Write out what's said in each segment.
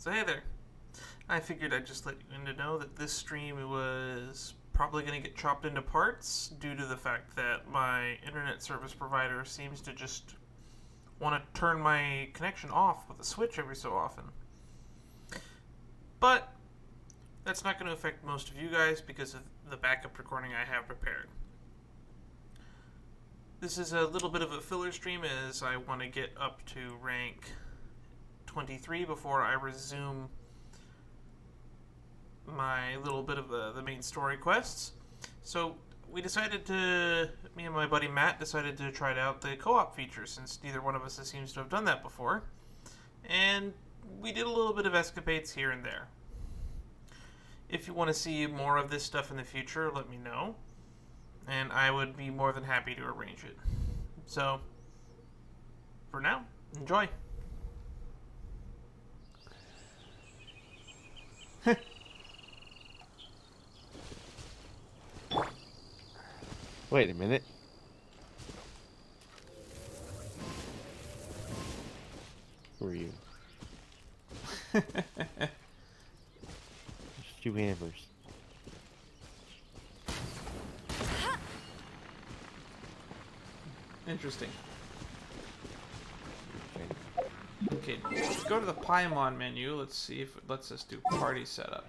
So hey there. I figured I'd just let you in to know that this stream was probably going to get chopped into parts due to the fact that my internet service provider seems to just want to turn my connection off with a switch every so often. But that's not going to affect most of you guys because of the backup recording I have prepared. This is a little bit of a filler stream as I want to get up to rank 23 before I resume my little bit of the main story quests. So me and my buddy Matt decided to try out the co-op feature since neither one of us seems to have done that before. And we did a little bit of escapades here and there. If you want to see more of this stuff in the future, let me know. And I would be more than happy to arrange it. So, for now, enjoy. Wait a minute. Who are you? Just two hammers. Interesting. Okay, let's go to the Paimon menu. Let's see if it lets us do party setup.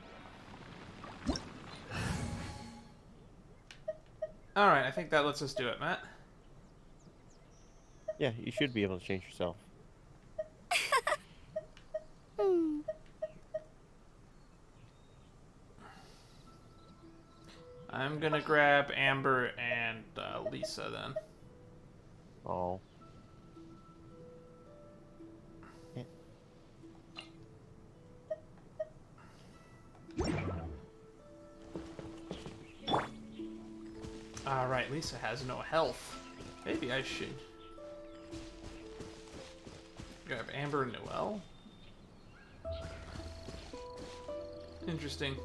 Alright, I think that lets us do it, Matt. Yeah, you should be able to change yourself. I'm gonna grab Amber and Lisa then. Oh. Yeah. Alright, Lisa has no health. Maybe I should grab Amber and Noelle. Interesting.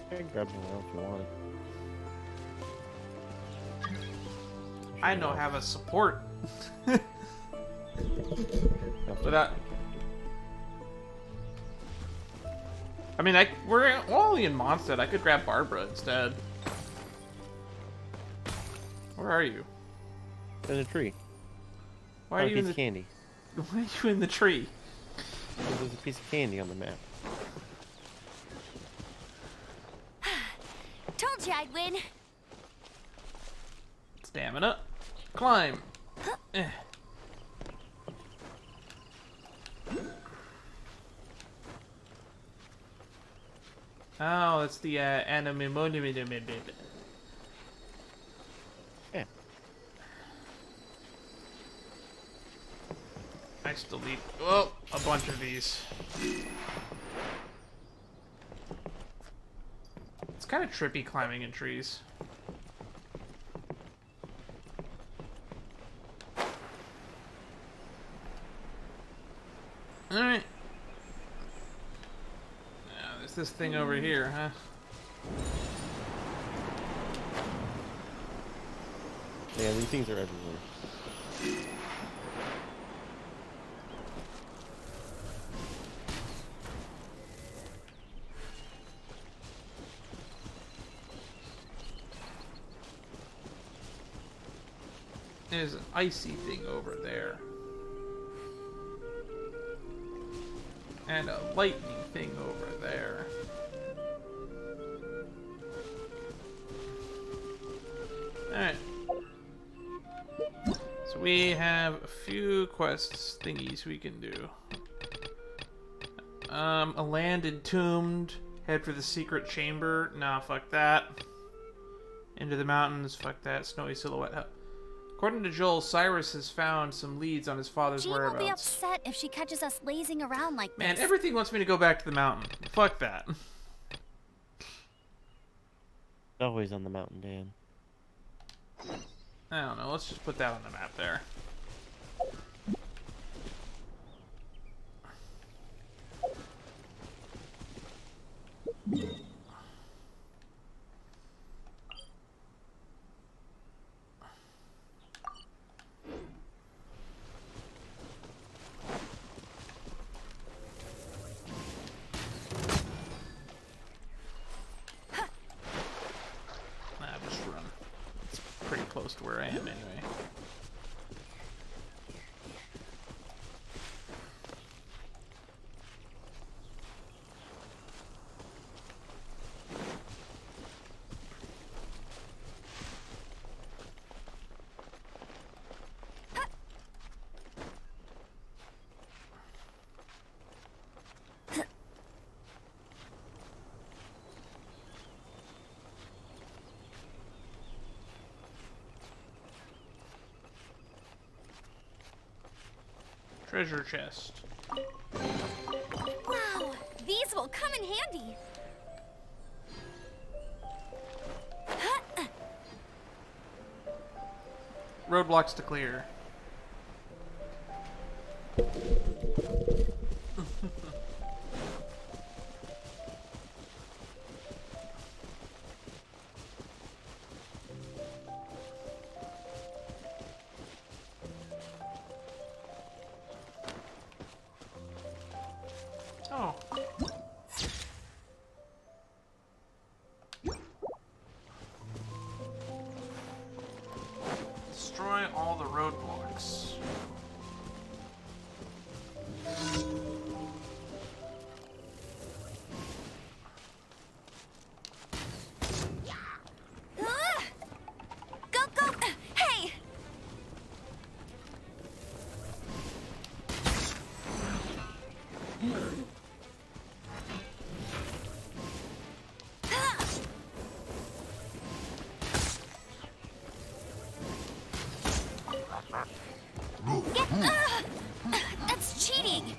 I can grab Noelle if you want. I know have a support. Okay. Without. I mean, we're only in Mondstadt. I could grab Barbara instead. Where are you? In a tree. Why are you in piece the of candy? Why are you in the tree? There's a piece of candy on the map. Told you I'd win. Stamina. Climb. Eh. Oh, it's the anime. Yeah. Nice delete. Oh, a bunch of these. It's kind of trippy climbing in trees. Alright. Now, there's this thing over here, huh? Yeah, these things are everywhere. There's an icy thing over there. And a lightning thing over there. Alright. So we have a few quests thingies we can do. A land entombed. Head for the secret chamber. Nah, fuck that. Into the mountains. Fuck that. Snowy silhouette. According to Joel, Cyrus has found some leads on his father's Jean will whereabouts. be upset if she catches us lazing around like this. Man, everything wants me to go back to the mountain. Fuck that. Always on the mountain, Dan. I don't know. Let's just put that on the map there. Just run. It's pretty close to where I am anyway. Treasure chest. Wow, these will come in handy. Roadblocks to clear. Oh. Destroy all the roadblocks. Go, go! Hey! That's cheating!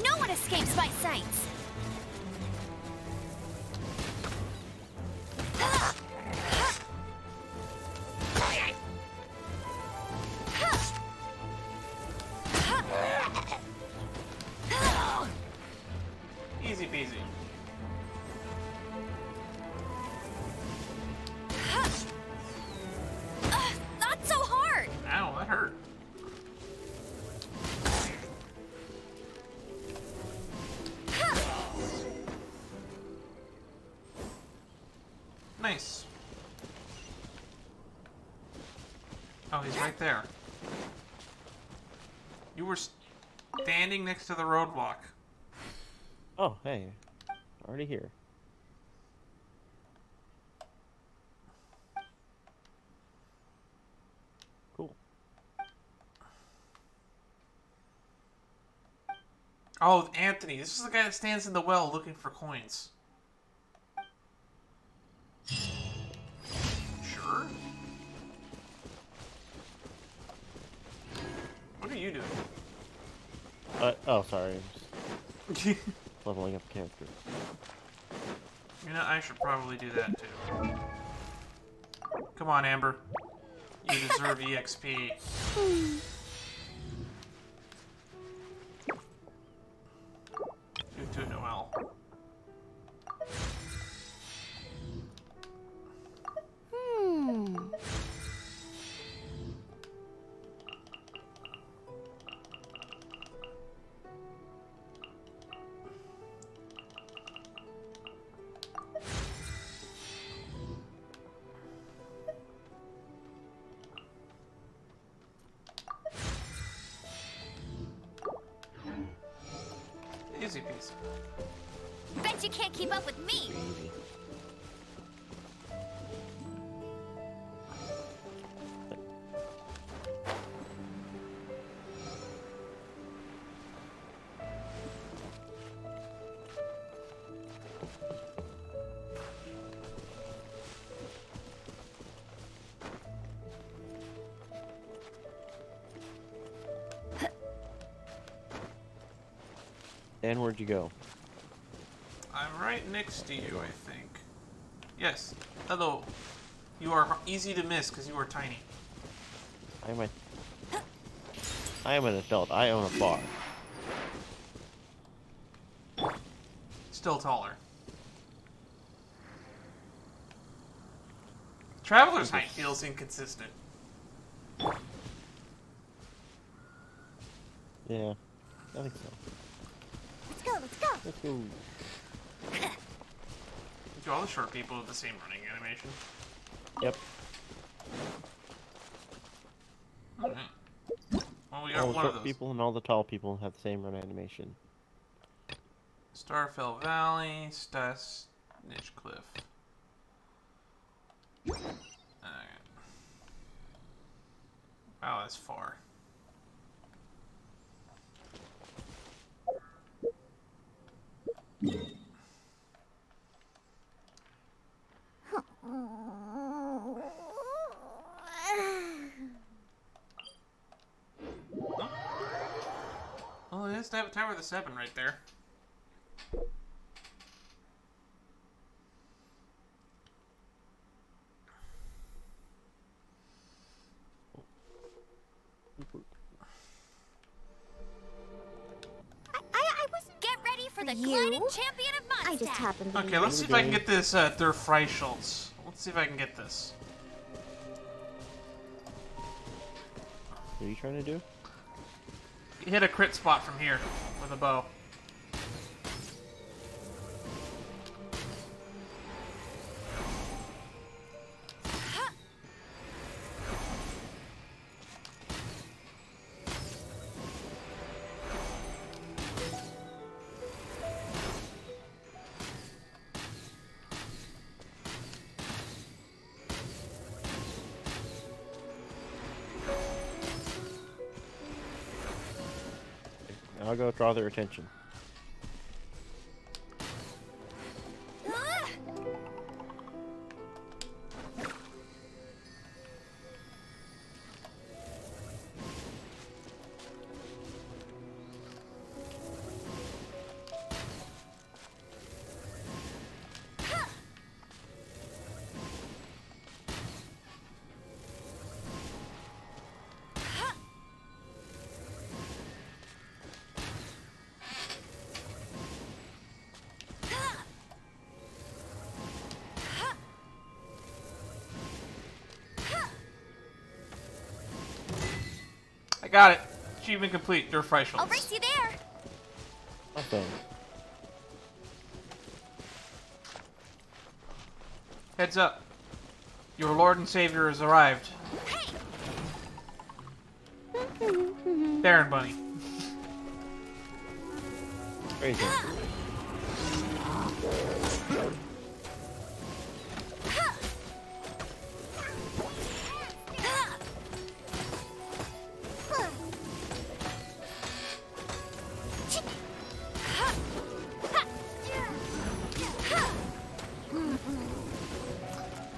No one escapes my sights! Easy peasy. Not so hard! Ow, that hurt. Nice. Oh, he's right there. You were standing next to the roadblock. Oh, hey. Already here. Cool. Oh, Anthony. This is the guy that stands in the well looking for coins. Sure. What are you doing? Oh, sorry. I'm just leveling up the character. You know, I should probably do that too. Come on, Amber. You deserve EXP. Do to Noel. Easy peasy. Bet you can't keep up with me. Easy. Dan, where'd you go? I'm right next to you, I think. Yes. Hello. You are easy to miss because you are tiny. I am an adult. I own a bar. Still taller. Traveler's height feels inconsistent. Yeah, I think so. Let's go, let's go. Let's go. Do all the short people have the same running animation? Yep. Alright. Well, we got All the one of short those. people and all the tall people have the same run animation. Starfell Valley, Stas, Niche Cliff. Alright. Wow, that's far. Well, it has to have a Tower of the Seven right there. I wasn't. Get ready for the gliding champion of Mondstadt. I just happened to Okay, let's see if I can get this Der Freischultz. Let's see if I can get this. What are you trying to do? Hit a crit spot from here with a bow. I'll go draw their attention. I got it. Achievement complete. Der Freischultz. I'll race you there. Awesome. Heads up. Your Lord and Savior has arrived. Hey. Baron Bunny. Crazy.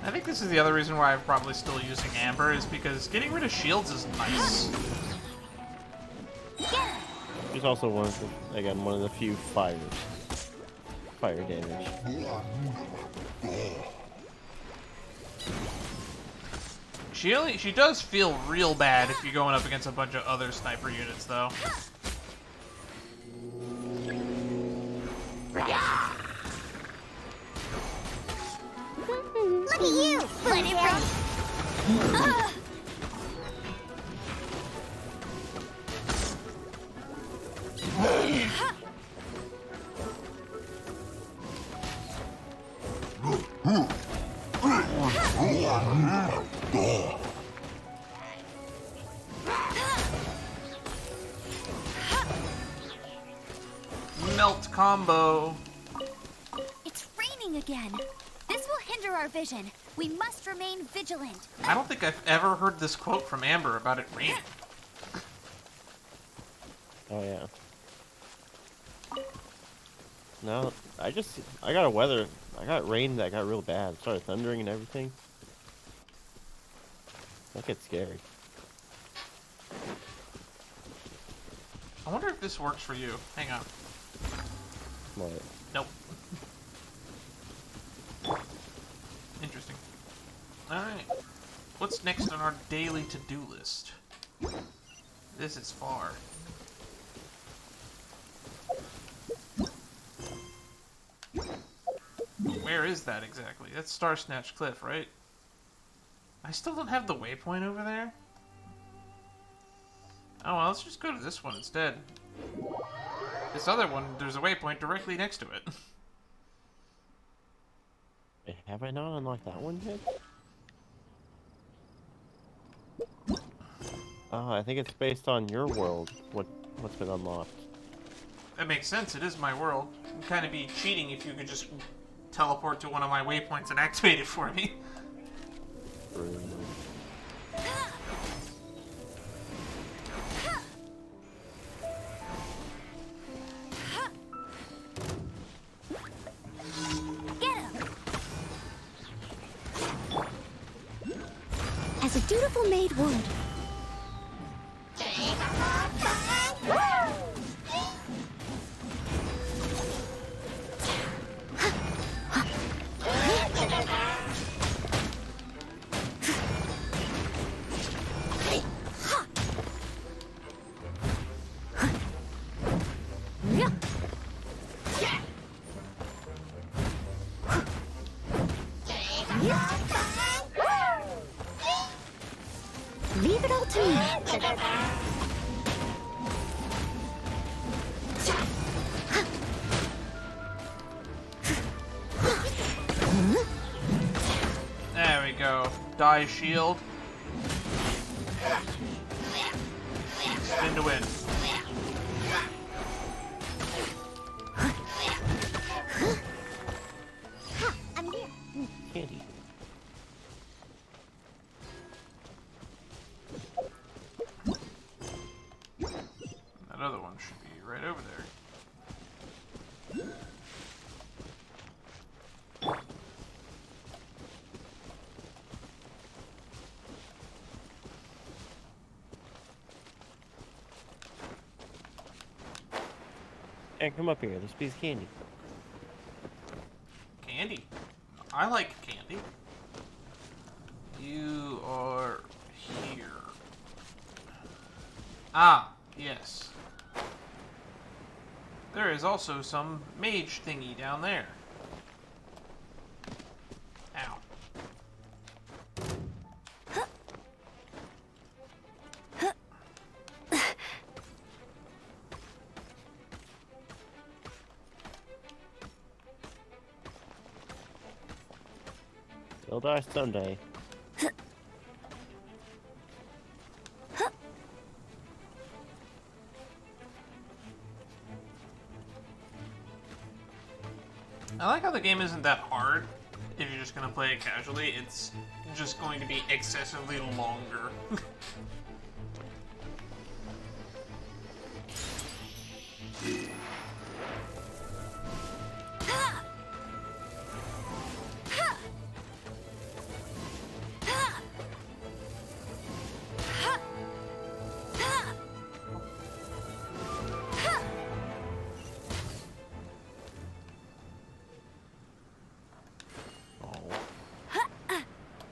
I think this is the other reason why I'm probably still using Amber, is because getting rid of shields is nice. She's also one of the, again, one of the few fire damage. She does feel real bad if you're going up against a bunch of other sniper units, though. Look at you. Let it rip. Melt combo. It's raining again. This will hinder our vision. We must remain vigilant. I don't think I've ever heard this quote from Amber about it raining. Oh yeah. No, I got rain that got real bad. It started thundering and everything. That gets scary. I wonder if this works for you. Hang on. What? Nope. Interesting. Alright. What's next on our daily to-do list? This is far. Where is that exactly? That's Star Snatch Cliff, right? I still don't have the waypoint over there? Oh, well, let's just go to this one instead. This other one, there's a waypoint directly next to it. Wait, have I not unlocked that one yet? Oh, I think it's based on your world. What's been unlocked? That makes sense. It is my world. It'd kind of be cheating if you could just teleport to one of my waypoints and activate it for me. As a dutiful maid would. Leave it all to me. There we go. Die shield. Spin to win. I'm here. Candy. That other one should be right over there. Hey, come up here. There's a piece of candy. Candy. I like candy. You are here. Ah, yes. There is also some mage thingy down there. Ow. They'll die someday. I like how the game isn't that hard. If you're just gonna play it casually, it's just going to be excessively longer.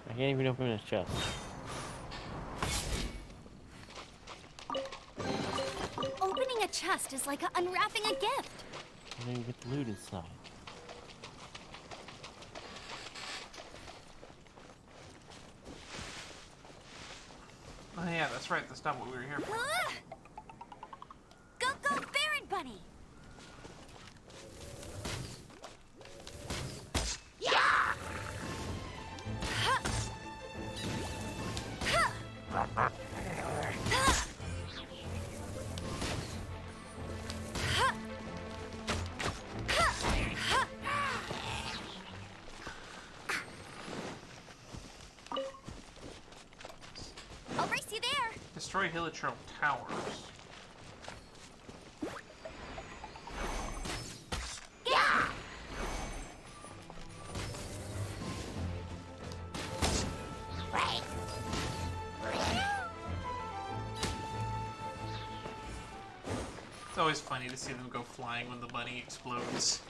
I can't even open his chest. Opening a chest is like unwrapping a gift. And then you get the loot inside. Oh yeah, that's right. That's not what we were here for. Go, go, Baron Bunny! Destroy Hilichurl towers. Yeah. It's always funny to see them go flying when the bunny explodes.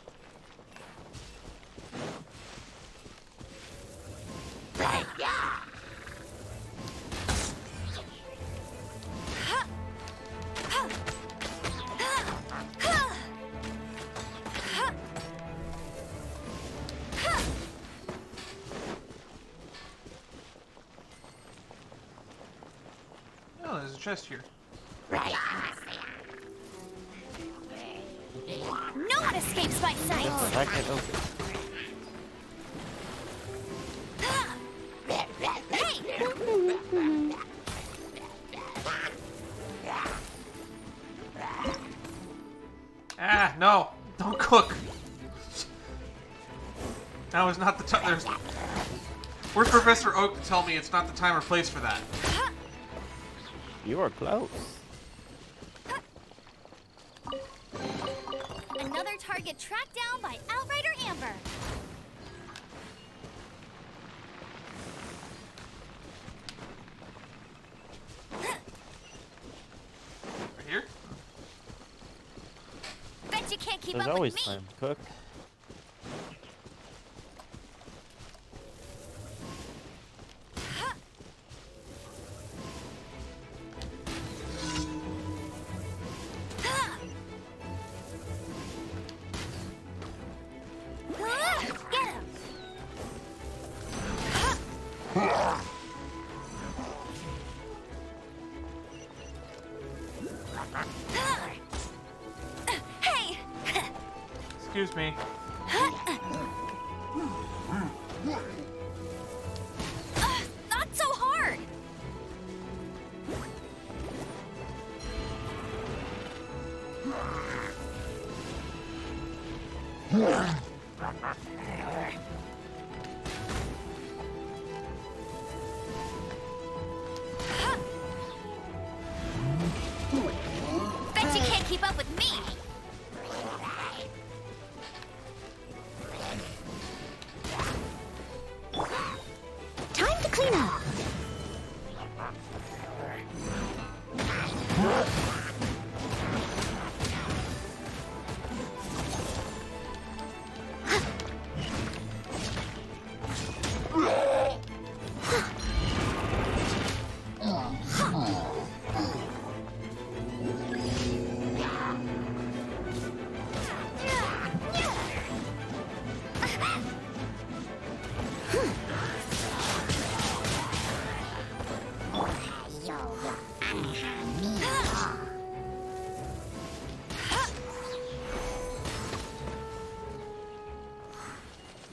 Oh, there's a chest here. No one escapes my sight. I can't open. Hey! Ah, no! Don't cook! Now is not the time. There's. Where's Professor Oak to tell me it's not the time or place for that? You are close. Another target tracked down by Outrider Amber. Right here? Bet you can't keep There's up always with me. time to cook. Get him! Hey! Excuse me. Not so hard! Bet you can't keep up with me! Time to clean up!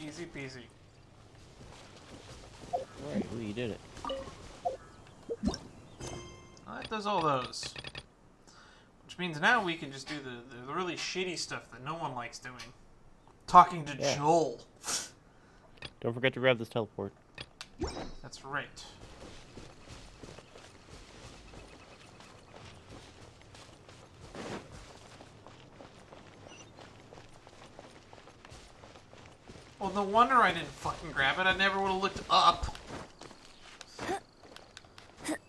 Easy peasy. Alright, well, you did it. Well, that does all those. Which means now we can just do the really shitty stuff that no one likes doing. Talking to Yeah. Joel. Don't forget to grab this teleport. That's right. Well, no wonder I didn't fucking grab it. I never would have looked up. What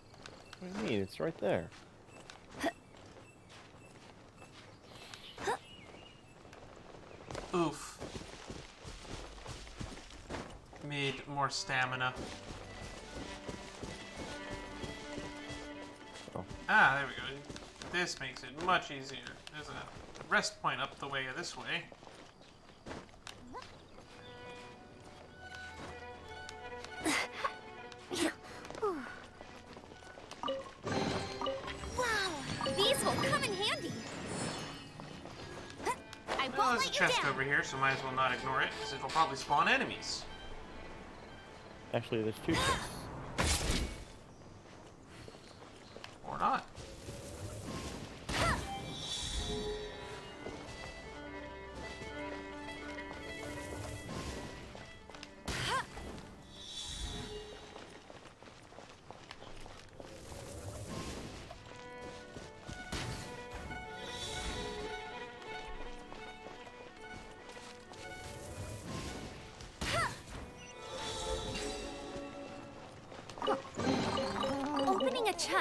do you mean? It's right there. Oof. Need more stamina. Oh. Ah, there we go. This makes it much easier. There's a rest point up the way this way. Wow, these will come in handy. I Well, won't there's a let you chest down. over here, so might as well not ignore it, because it'll probably spawn enemies. Actually, there's two chests. Or not.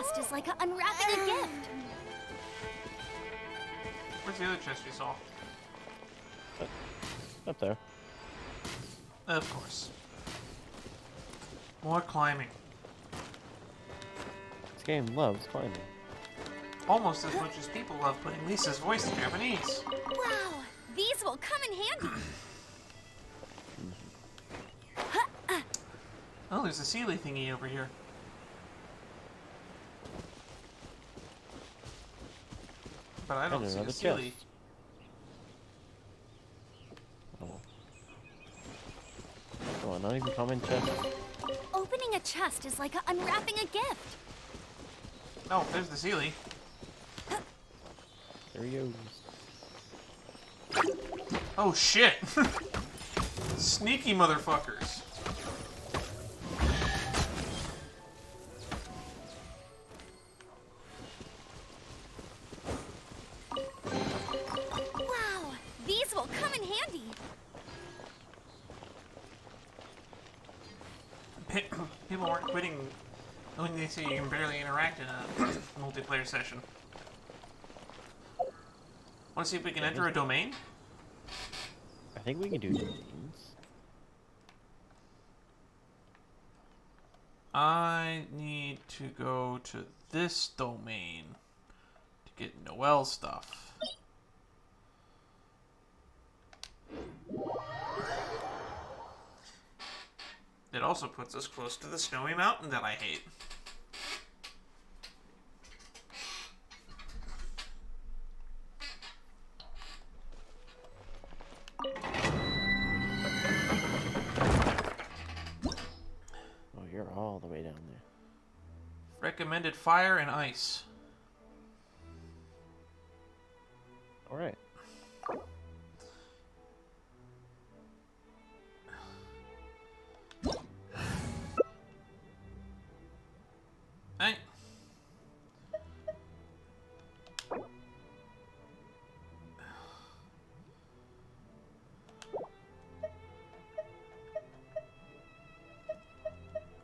chest is like unwrapping a gift. Where's the other chest we saw? Up there. Of course. More climbing. This game loves climbing. Almost as much as people love putting Lisa's voice in Japanese. Wow, these will come in handy. Oh, there's a Sealy thingy over here. But I don't And see a another Sealy. chest. Oh. Come on, not even common chest. Opening a chest is like unwrapping a gift. Oh, there's the Sealy. There he goes. Oh shit! Sneaky motherfuckers. Wow, these will come in handy. People weren't quitting when they say you can barely interact in a multiplayer session. Want to see if we can enter a domain? I think we can do domains. I need to go to this domain to get Noelle stuff. It also puts us close to the snowy mountain that I hate. Oh, you're all the way down there. Recommended fire and ice. Alright. Hey.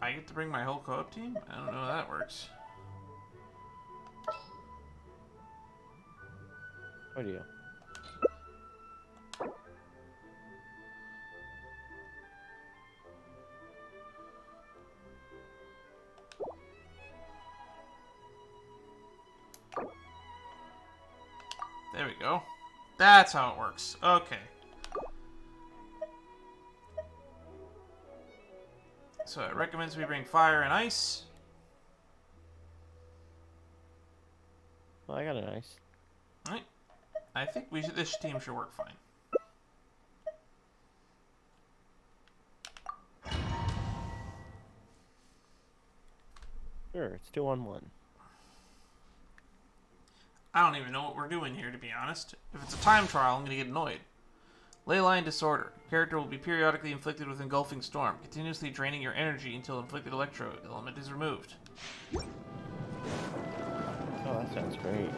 I get to bring my whole co-op team? I don't know how that works. What do you? There we go. That's how it works. Okay. So it recommends we bring fire and ice. Well, I got an ice. Alright. I think this team should work fine. Sure, it's 2-on-1. I don't even know what we're doing here, to be honest. If it's a time trial, I'm going to get annoyed. Leyline disorder. Character will be periodically inflicted with engulfing storm, continuously draining your energy until inflicted electro element is removed. Oh, that sounds great.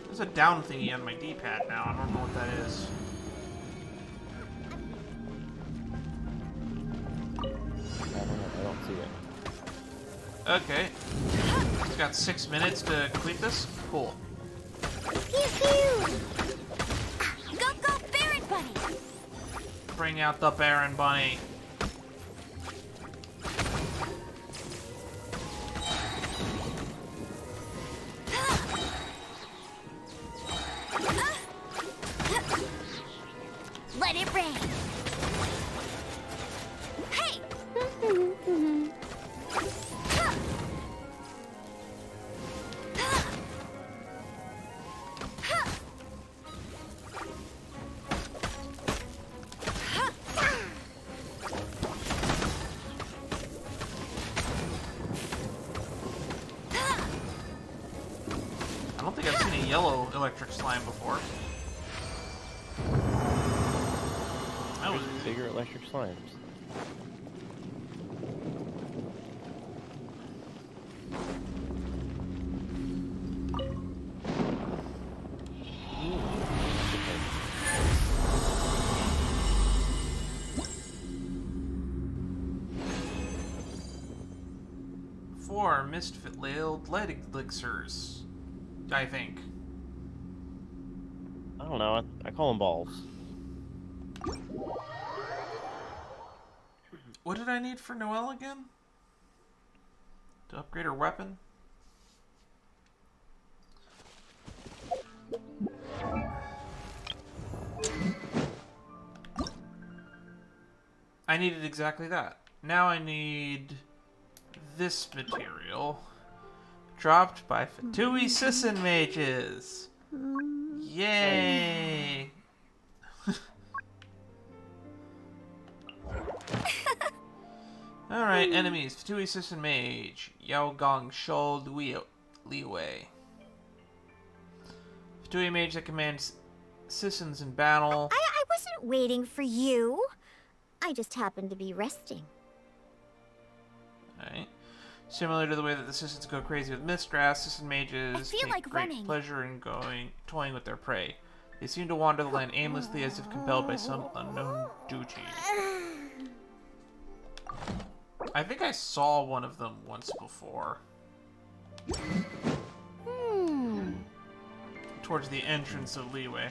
There's a down thingy on my D-pad now. I don't know what that is. I don't see it. Okay. It's got 6 minutes to complete this. Cool. Pew pew! Go go, Baron Bunny! Bring out the Baron Bunny. Let it rain! Hey! I don't think I've seen a yellow electric slime before. That was Bigger electric slimes. 4 mist-filled lead elixirs, I think. I don't know. I call them balls. What did I need for Noelle again? To upgrade her weapon? I needed exactly that. Now I need this material. Dropped by Fatui Sisson mages. Yay! Alright, enemies. Fatui Sisson mage. Yao Gong Shou Liwei. Fatui mage that commands Sissons in battle. I wasn't waiting for you. I just happened to be resting. Alright. Similar to the way that the Sissons go crazy with Mistras, Sisson mages feel take like great running. pleasure in toying with their prey. They seem to wander the land aimlessly as if compelled by some unknown duty. I think I saw one of them once before. Towards the entrance of Leeway.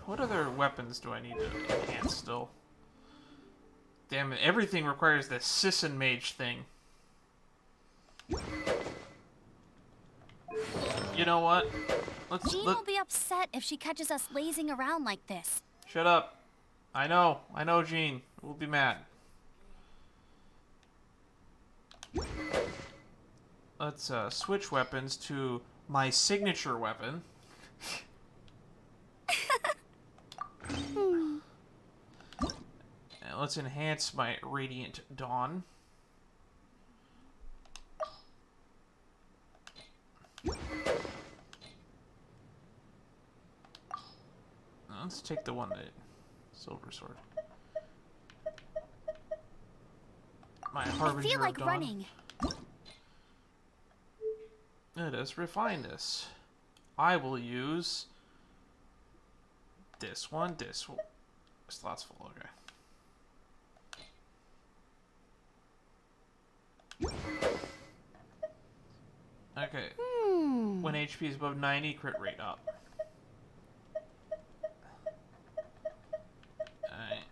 What other weapons do I need to enhance still? Damn it, everything requires the Sisson mage thing. You know what? Jean will be upset if she catches us lazing around like this. Shut up. I know, Jean. We'll be mad. Let's switch weapons to my signature weapon. And let's enhance my Radiant Dawn. Let's take the one that Silver Sword. My Harbinger I feel like of Dawn. running. Let us refine this. I will use this one. Slot's full, okay. Okay. When HP is above 90, crit rate up. Alright.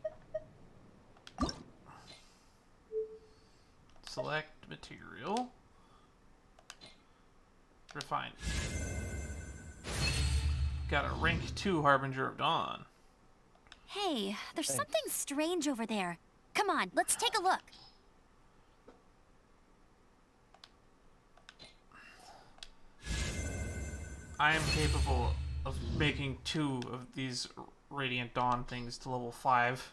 Select material. Refine. Got a rank 2 Harbinger of Dawn. Hey, there's something strange over there. Come on, let's take a look. I am capable of making 2 of these Radiant Dawn things to level 5.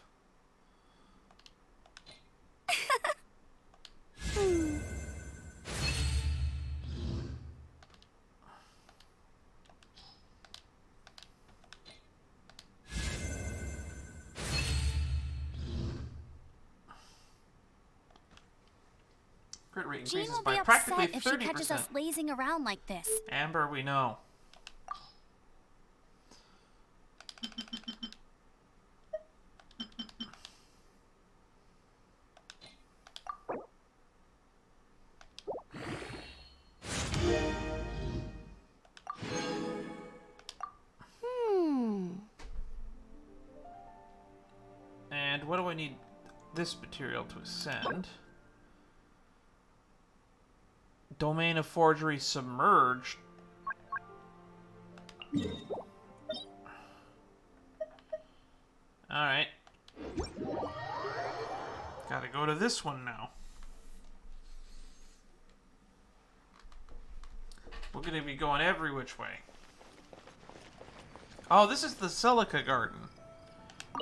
Crit rate Jean increases will by be practically upset if she 30%. catches us lazing around like this. Amber, we know. And what do I need this material to ascend? Domain of Forgery Submerged. Alright. Gotta go to this one now. We're gonna be going every which way. Oh, this is the Celica Garden.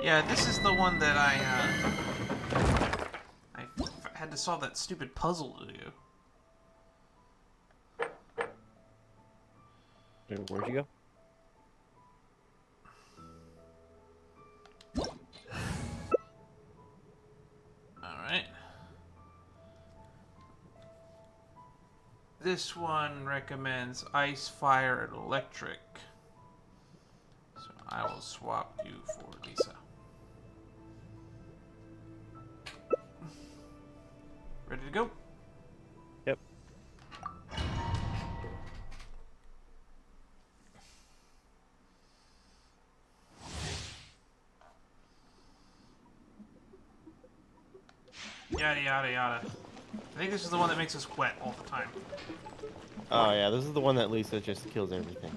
Yeah, this is the one that I had to solve that stupid puzzle to do. Dude, where'd you go? Alright. This one recommends ice, fire, and electric. So I will swap you for Lisa. Ready to go? Yep. Yada yada yada. I think this is the one that makes us wet all the time. Oh yeah, this is the one that Lisa just kills everything.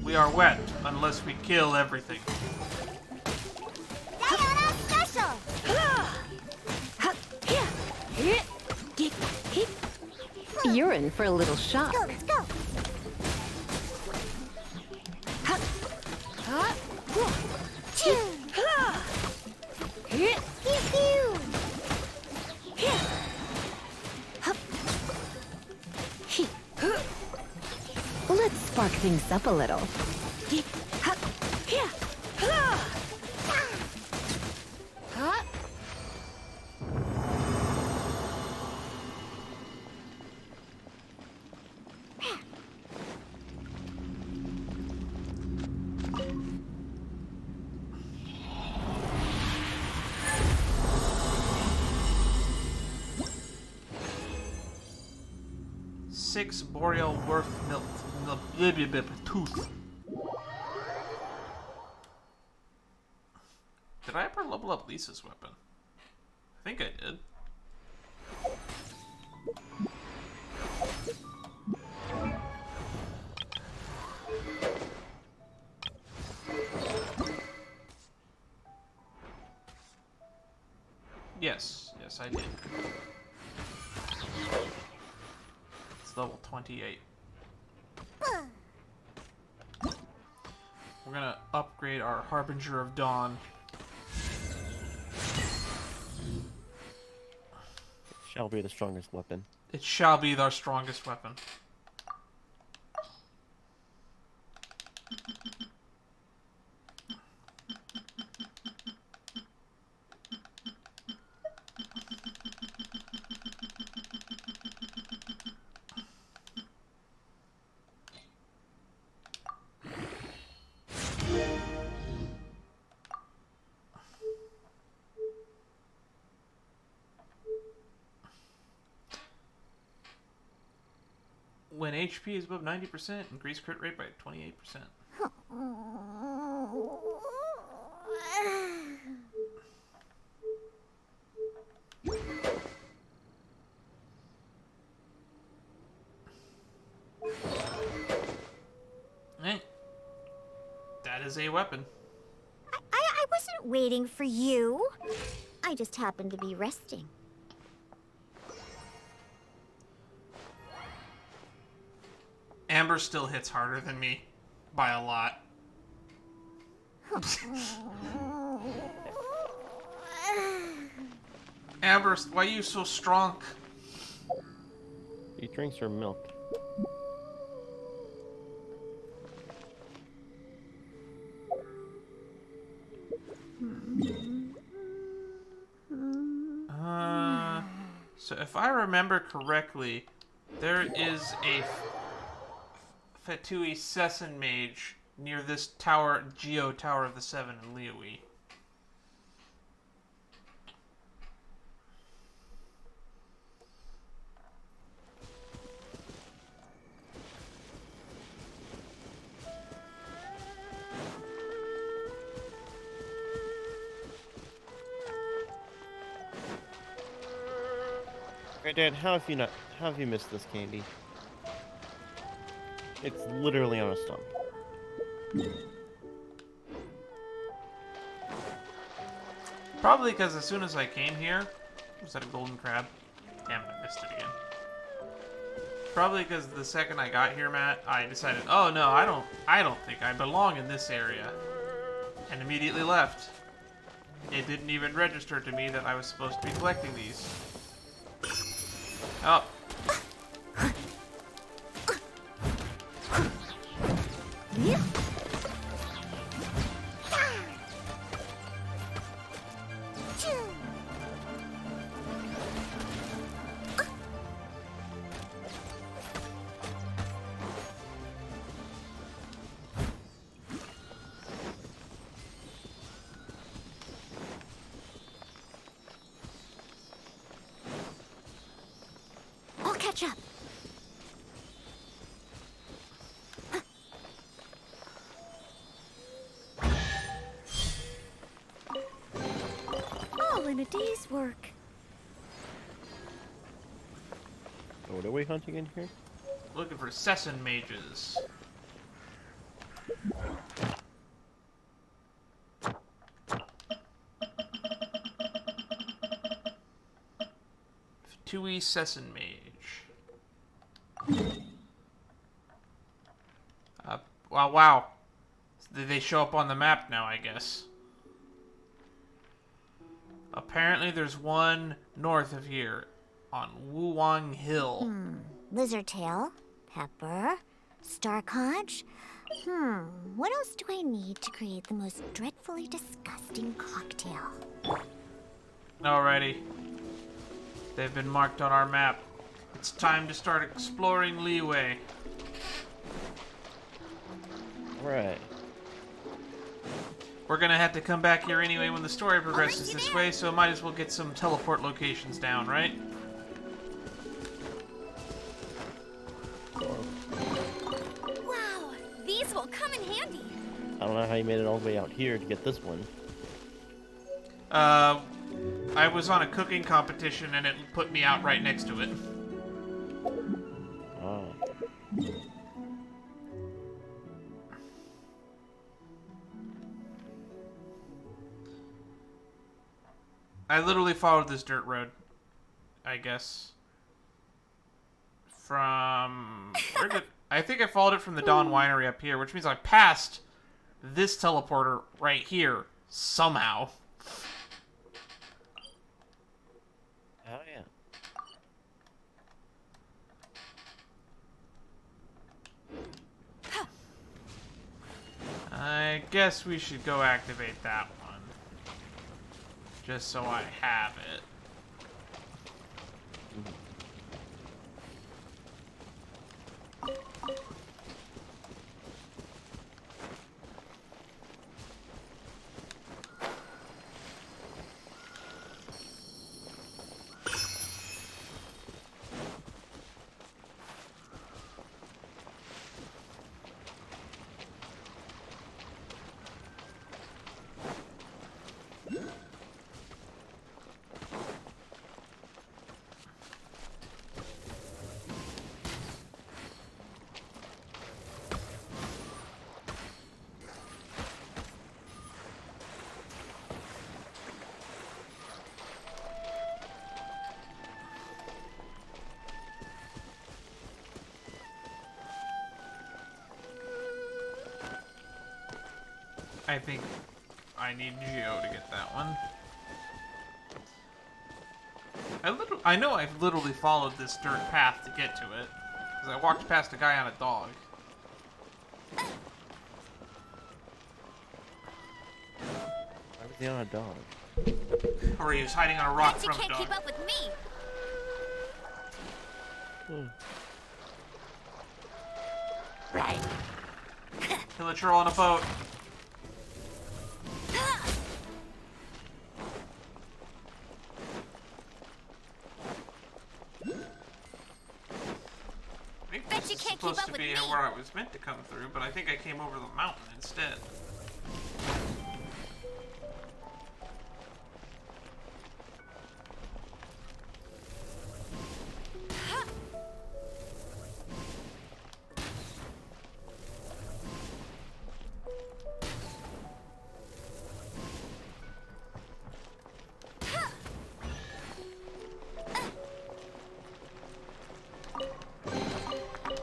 We are wet unless we kill everything. Diana special! You're in for a little shock. Go, let's go! Let's spark things up a little. Six boreal worth tooth. Did I ever level up Lisa's weapon? I think I did. Yes, I did. It's level 28. We're gonna upgrade our Harbinger of Dawn. Shall be the strongest weapon. It shall be our strongest weapon. When HP is above 90%, increase crit rate by 28%. Eh. That is a weapon. I wasn't waiting for you. I just happened to be resting. Amber still hits harder than me. By a lot. Amber, why are you so strong? He drinks her milk. So if I remember correctly, there is a Fatui Sesson mage near this tower, Geo Tower of the Seven in Liui. Hey Dad, how have you missed this candy? It's literally on a stump. Probably because as soon as I came here, was that a golden crab? Damn it, I missed it again. Probably because the second I got here, Matt, I decided, oh no, I don't think I belong in this area, and immediately left. It didn't even register to me that I was supposed to be collecting these. Oh. catch up. All in a day's work. What are we hunting in here? Looking for Session mages. Tui Session mage. Wow. They show up on the map now, I guess. Apparently there's one north of here on Wuwang Hill. Lizard tail, pepper, star conch. What else do I need to create the most dreadfully disgusting cocktail? Alrighty. They've been marked on our map. It's time to start exploring Leeway. Alright. We're gonna have to come back here anyway when the story progresses this way, so might as well get some teleport locations down, right? Wow, these will come in handy. I don't know how you made it all the way out here to get this one. I was on a cooking competition and it put me out right next to it. Oh. I literally followed this dirt road, I guess. From... I think I followed it from the Dawn Winery up here, which means I passed this teleporter right here, somehow. Oh, yeah. I guess we should go activate that one. Just so I have it. I think I need Geo to get that one. I know I've literally followed this dirt path to get to it. Because I walked past a guy on a dog. Why was he on a dog? Or he was hiding on a rock Bet you from a can't dog. keep up with me. Right. Pillager on a boat. I think Bet this you is can't keep supposed up to with be me. where I was meant to come through, but I think I came over the mountain instead.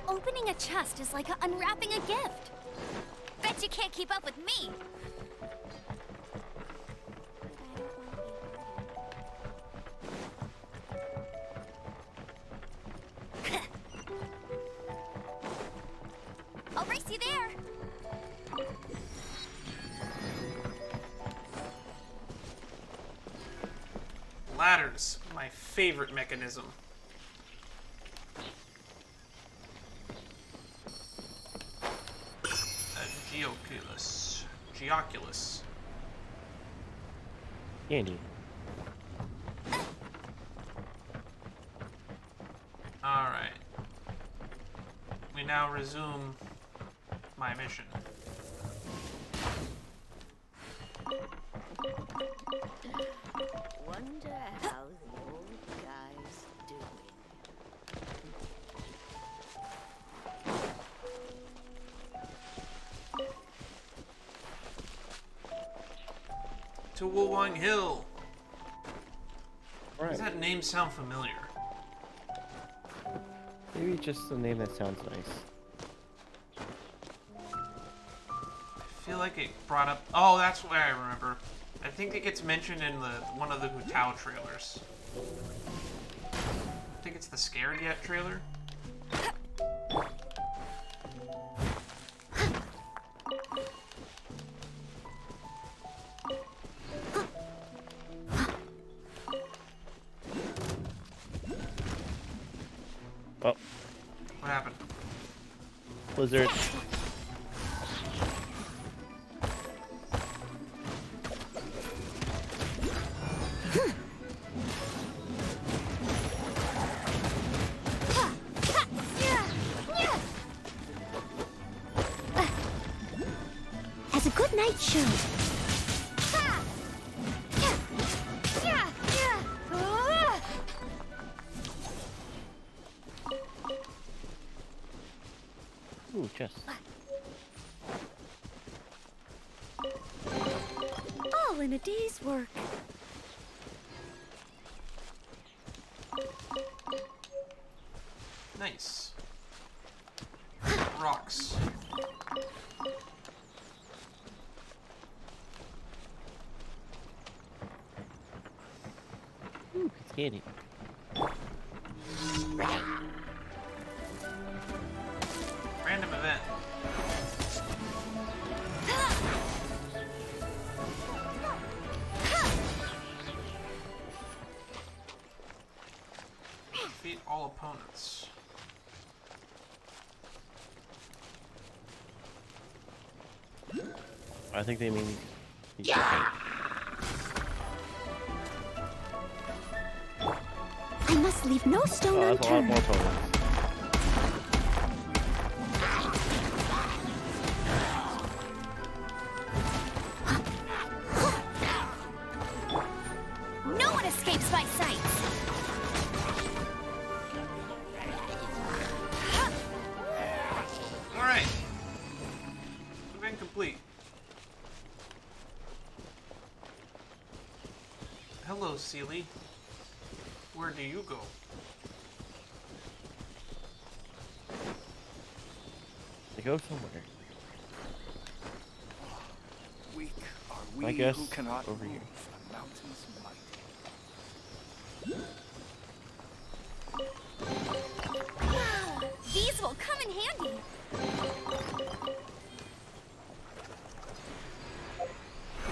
Opening a chest is like unwrapping a gift. Bet you can't keep up with me. I'll race you there. Ladders, my favorite mechanism. Geoculus. Candy. Alright. now resume my mission. Wonder how the old guy's doing. To Wulwang Hill. Right. Does that name sound familiar? Maybe just a name that sounds nice. I feel like it brought up. Oh, that's why I remember. I think it gets mentioned in one of the Hutao trailers. I think it's the Scared Yet trailer. Oh, What happened? Blizzard. As a good night show. Ooh, chest. All in a day's work. Nice. Rocks. Ooh, it's candy. Random event. Defeat all opponents. I think they mean. I must leave no stone Oh, that's a lot unturned. more opponents. No one escapes my sight. Alright. Event complete. Hello, Sealy. Where do you go? They go somewhere. Weak are I we guess who cannot over move here. the mountain's might. These will come in handy.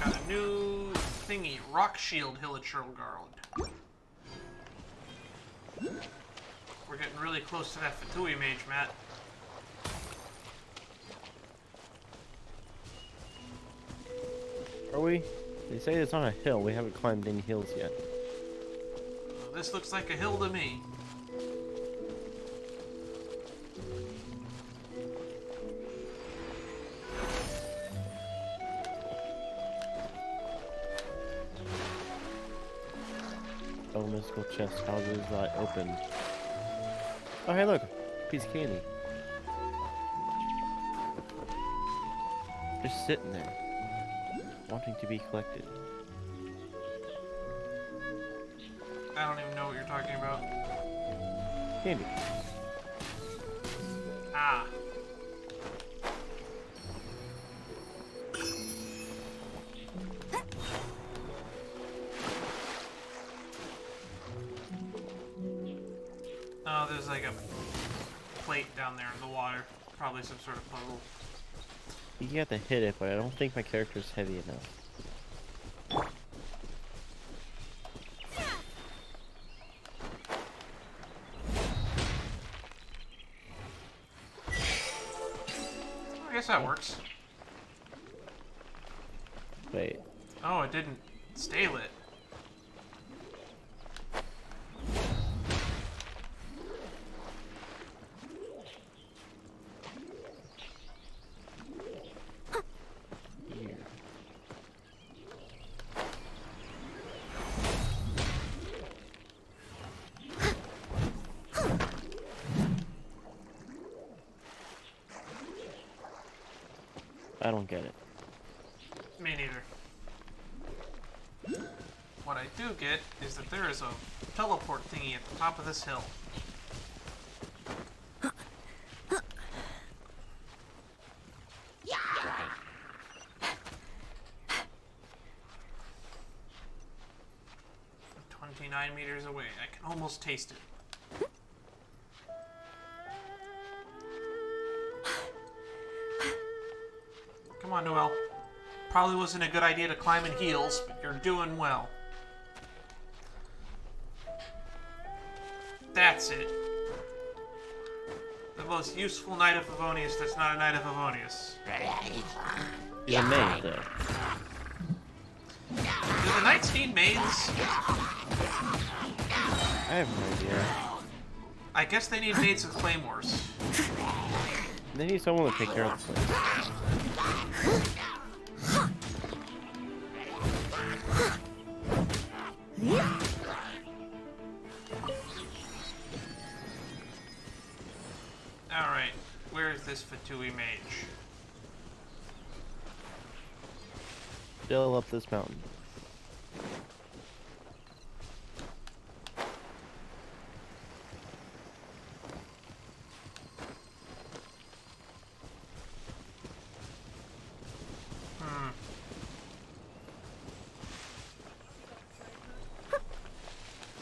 Got a new thingy. Rock Shield Hilichurl Guard. We're getting really close to that Fatui mage, Matt. Are we? They say it's on a hill. We haven't climbed any hills yet. This looks like a hill to me. Oh, mystical chest. How does that open? Oh, hey, look. Piece of candy. Just sitting there. Wanting to be collected. I don't even know what you're talking about. Candy. Ah. Oh, there's like a plate down there in the water. Probably some sort of puzzle. You have to hit it, but I don't think my character's heavy enough. I guess that works. Wait. Oh, it didn't stay lit. I don't get it. Me neither. What I do get is that there is a teleport thingy at the top of this hill. Right. 29 meters away. I can almost taste it. Come on, Noelle. Probably wasn't a good idea to climb in heels, but you're doing well. That's it. The most useful Knight of Favonius that's not a Knight of Favonius. He's a maid, though. Do the Knights need maids? I have no idea. I guess they need maids with claymores. They need someone to take care of the place. Alright, where is this Fatui mage? Still up this mountain.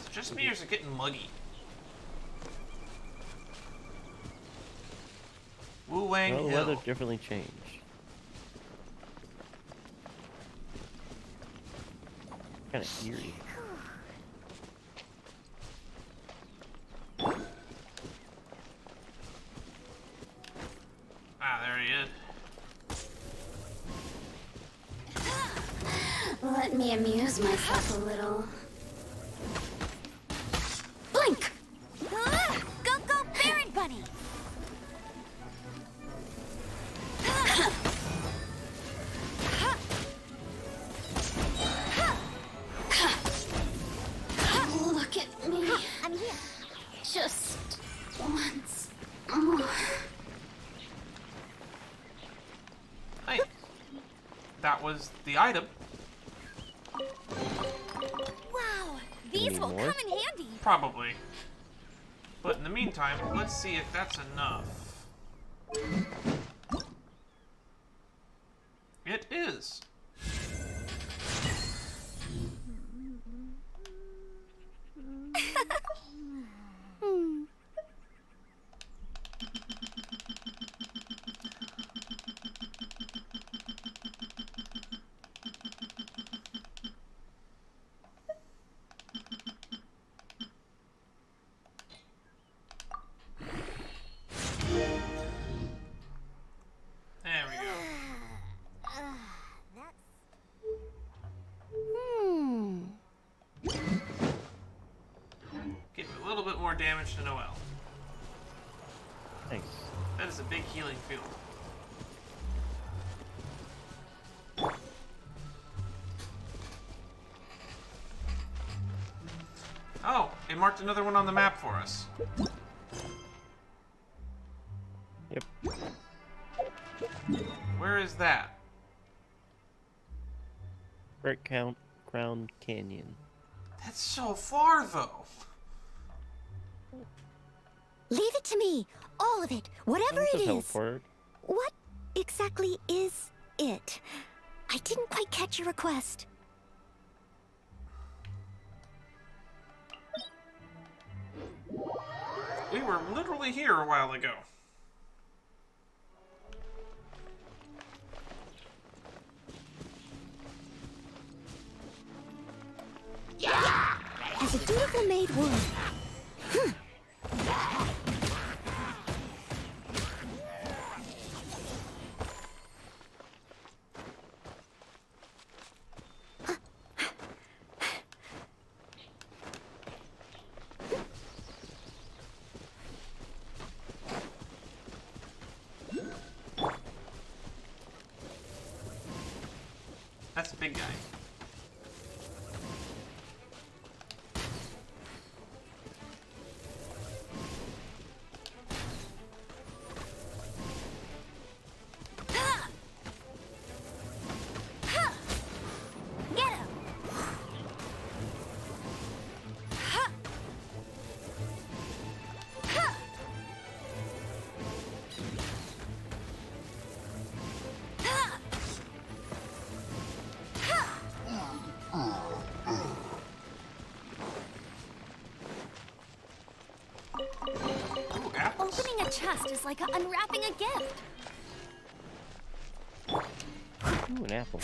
Is it just me or is it getting muggy? Wu Wang Well, the Hill. weather definitely changed. Kind of eerie. Ah, there he is. Let me amuse myself a little. Blink! Go, go, Baron Bunny! Look at me. I'm here. Just once more. Hey. That was the item. Wow, these Any will more? come in handy. Probably. But in the meantime, let's see if that's enough. It is. There we go. Give a little bit more damage to Noelle. Thanks. That is a big healing field. Oh, it marked another one on the map for us. Yep. Where is that? Brick Crown Canyon. That's so far, though. Leave it to me. All of it. Whatever Where's it the is. teleporter? What exactly is it? I didn't quite catch your request. We were literally here a while ago. As a dutiful maid would. That's a big guy. chest is like unwrapping a gift. Ooh, an apple.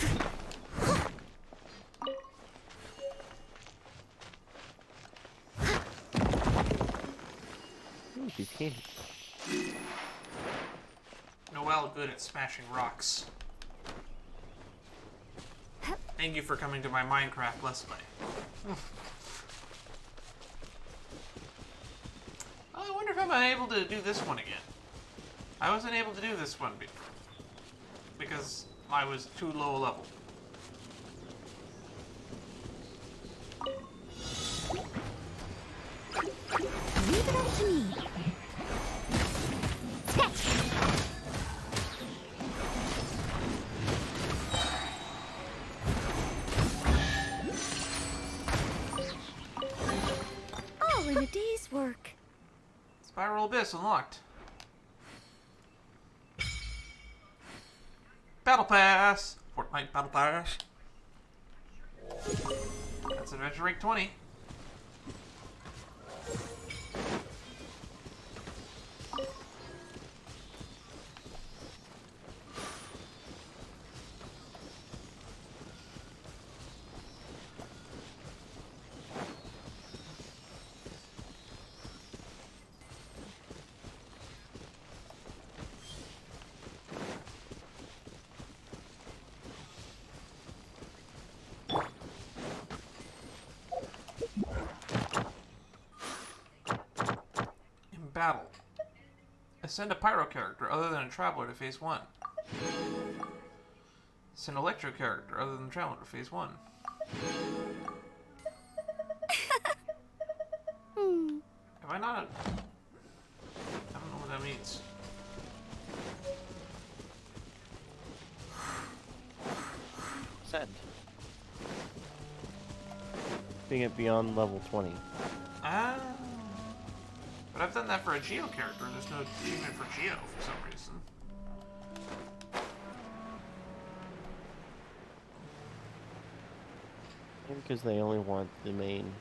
Ooh, piece of candy. Noelle good at smashing rocks. Thank you for coming to my Minecraft Let's Play. Oh, I wonder if I'm able to do this one again. I wasn't able to do this one because I was too low a level. Leave it up to me. All in a day's work. Spiral Abyss unlocked. Battle Pass! Fortnite Battle Pass. That's Adventure Rank 20. Battle. Ascend a pyro character other than a traveler to phase 1. Ascend an electro character other than a traveler to phase 1. Have I not? I don't know what that means. Send. Being it beyond level 20. Ah. But I've done that for a Geo character, and there's no achievement for Geo for some reason. Maybe because they only want the main.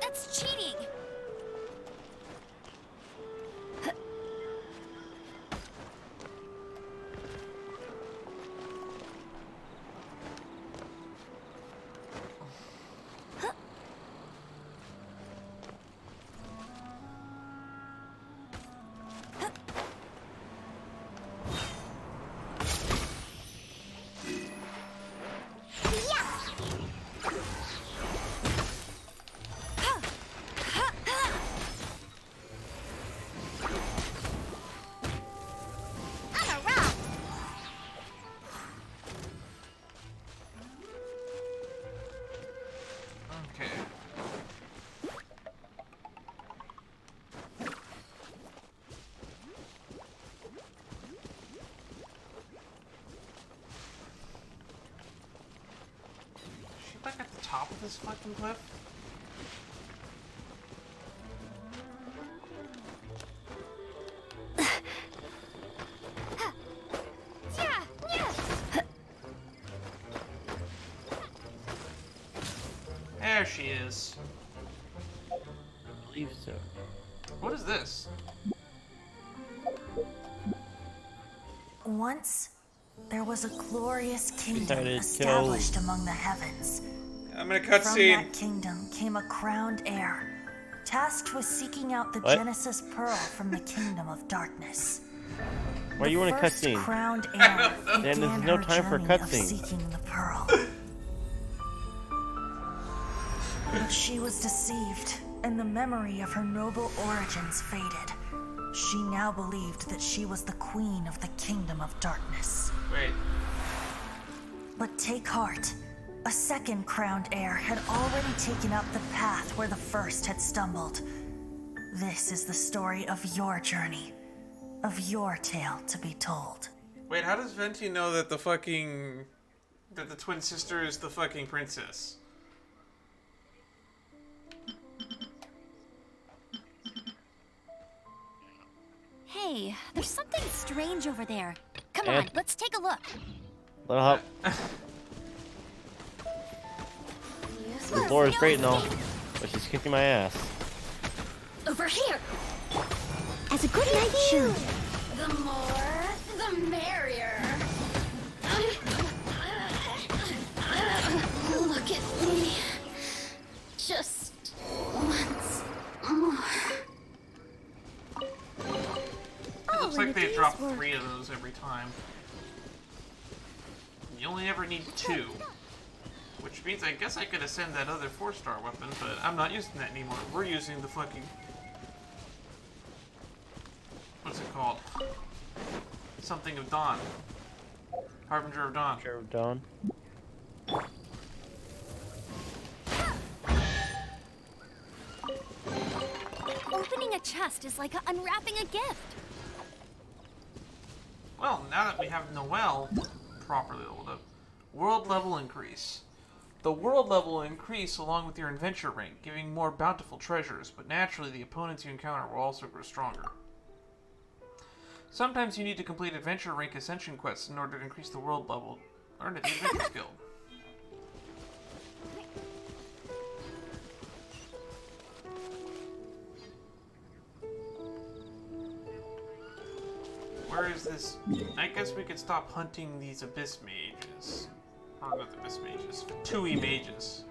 That's cheating. Okay. Is she like at the top of this fucking cliff? There she is. I believe so. What is this? Once, there was a glorious kingdom Decided to established among the heavens. I'm in a From that cutscene. kingdom came a crowned heir, tasked with seeking out the What? Genesis Pearl from the kingdom of darkness. Why you want a First cutscene? crowned heir Dan, began there's no her time for a journey of cutscene. seeking the pearl. But she was deceived, and the memory of her noble origins faded. She now believed that she was the queen of the kingdom of darkness. Wait. But take heart. A second crowned heir had already taken up the path where the first had stumbled. This is the story of your journey, of your tale to be told. Wait, how does Venti know that the twin sister is the fucking princess? Hey, there's something strange over there. Come Eh. on, let's take a look. Little help. The floor is great and all, but she's kicking my ass. Over here. As a good knight should. The more, the merrier. Look at me. Just once more. It looks like they drop 3 of those every time. You only ever need 2. Which means I guess I could ascend that other 4-star weapon, but I'm not using that anymore. We're using the fucking... What's it called? Something of Dawn. Harbinger of Dawn. Sheriff Dawn. Opening a chest is like unwrapping a gift. Well, now that we have Noelle properly leveled up, world level increase. The world level will increase along with your adventure rank, giving more bountiful treasures, but naturally the opponents you encounter will also grow stronger. Sometimes you need to complete adventure rank ascension quests in order to increase the world level. Learn at the Adventure Guild. Where is this? I guess we could stop hunting these Abyss Mages. Or not the Abyss Mages. 2E Mages.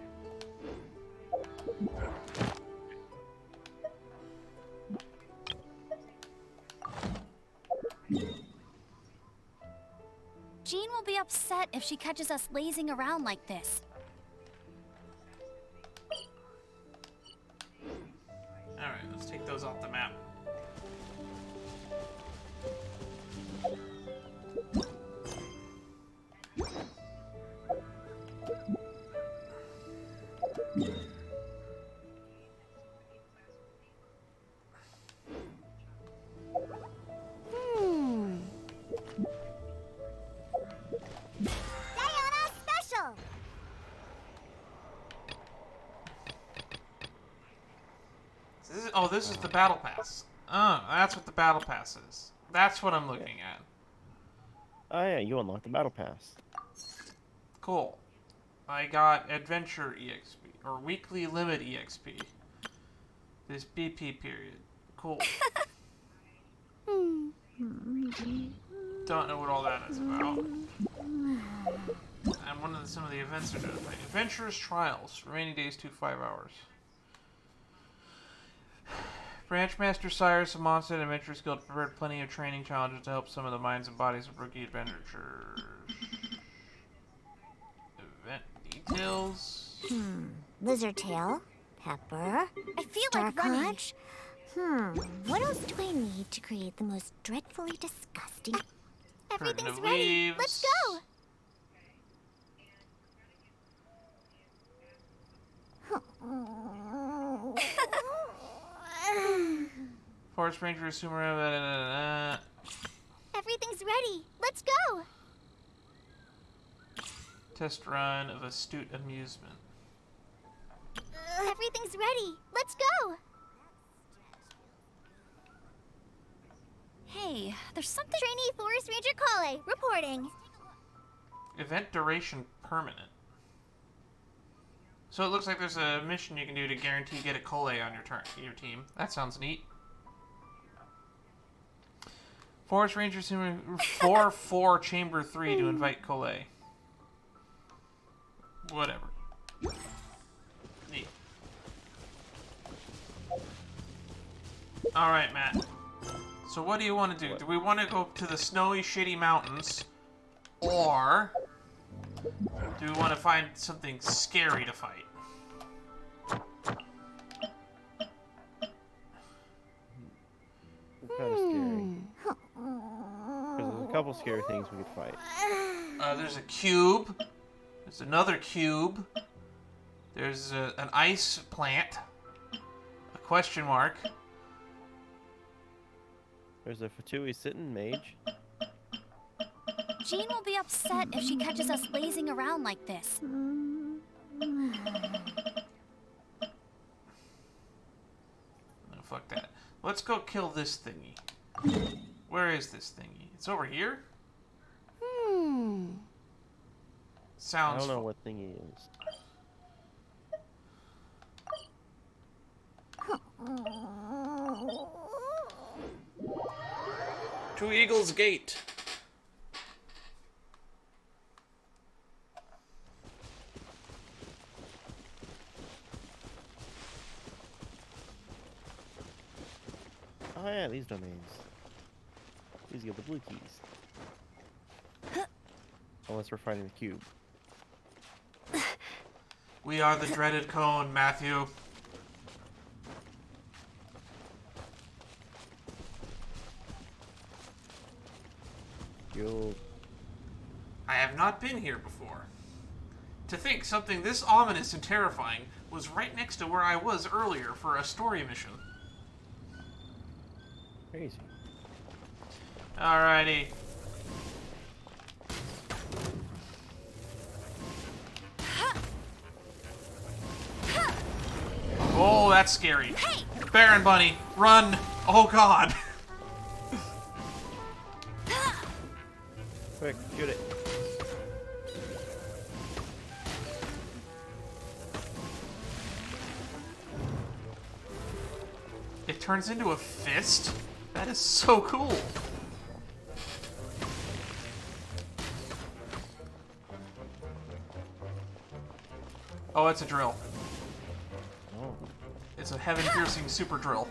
Jean will be upset if she catches us lazing around like this. Alright, let's take those off the map. Diana Special! This is the battle pass. Oh, that's what the battle pass is. That's what I'm looking at. Oh yeah, you unlocked the battle pass. Cool. I got Adventure EXP, or Weekly Limit EXP. This BP period. Cool. Don't know what all that is about. And some of the events are notified. Adventurous Trials. Remaining days 2 to 5 hours. Branchmaster Cyrus of Mondstadt Adventurers Guild prepared plenty of training challenges to help some of the minds and bodies of rookie adventurers. Event details. Lizard tail, pepper, I feel like running. Starconch. What else do I need to create the most dreadfully disgusting? Everything's Curtain of ready. Leaves. Let's go. Forest Ranger Sumer. Everything's ready. Let's go. Test run of Astute Amusement. Everything's ready. Let's go. Hey, there's something. Trainee Forest Ranger Kale, reporting. Event duration permanent. So it looks like there's a mission you can do to guarantee get a Kole on your team. That sounds neat. Forest Ranger Sumer 4 Chamber 3 to invite Kole. Whatever. Neat. Alright, Matt. So what do you want to do? Do we want to go to the snowy, shitty mountains? Or do we want to find something scary to fight? Kind of scary. There's a couple scary things we could fight. There's a cube. There's another cube. There's an ice plant. A question mark. There's a Fatui sitting mage. Jean will be upset if she catches us lazing around like this. No, fuck that. Let's go kill this thingy. Where is this thingy? It's over here? Hmm. I Sounds... don't know what thing he is. To Eagle's Gate. Oh yeah, these domains. These get the blue keys. Unless we're fighting the cube. We are the dreaded cone, Matthew. Yo. I have not been here before. To think something this ominous and terrifying was right next to where I was earlier for a story mission. Crazy. Alrighty. Oh, that's scary. Baron Bunny, run! Oh god. Quick, shoot it. It turns into a fist? That is so cool. Oh, it's a drill. Oh. It's a heaven-piercing super drill.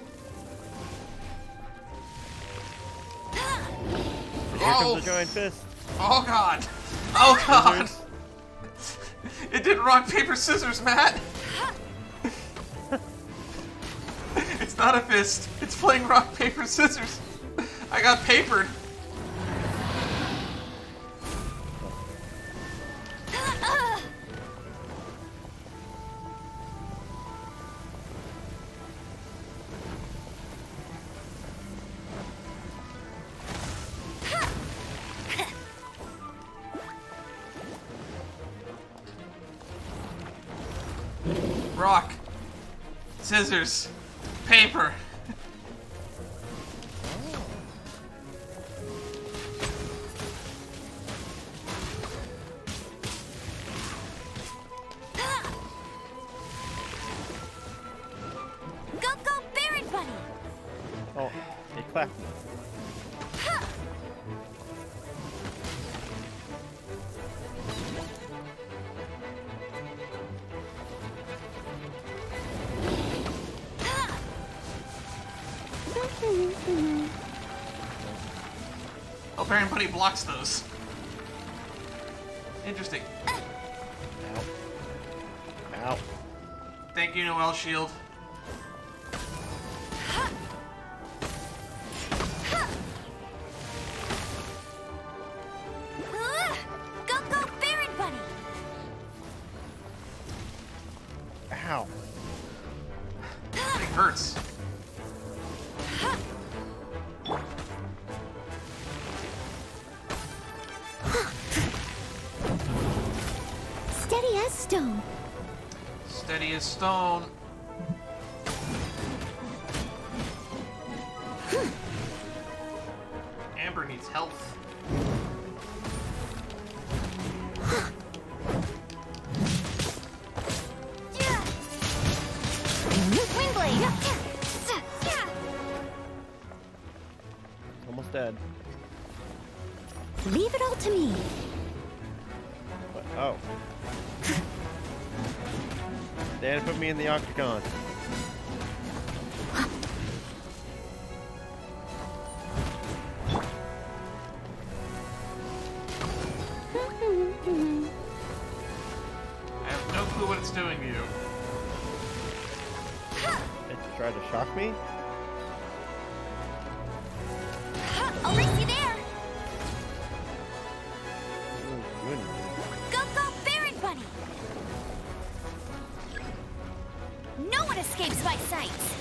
Here comes the giant fist. Oh god! Oh god! Scissors. It did rock, paper, scissors, Matt! It's not a fist. It's playing rock, paper, scissors. I got papered. Rock, scissors, paper. Go, go, Baron Bunny! Oh, it clapped me. Oh, Baron Bunny blocks those. Interesting. Ow. Ow. Thank you, Noel Shield. Go, go, Baron Bunny! Ow. It hurts. Steady as stone. Steady as stone. Amber needs health. Almost dead. Leave it all to me. What? Oh. Dad put me in the octagon. I have no clue what it's doing to you. It tried to shock me? I'll race you there! Ooh, good. Go, go, Baron Bunny! escapes my sights.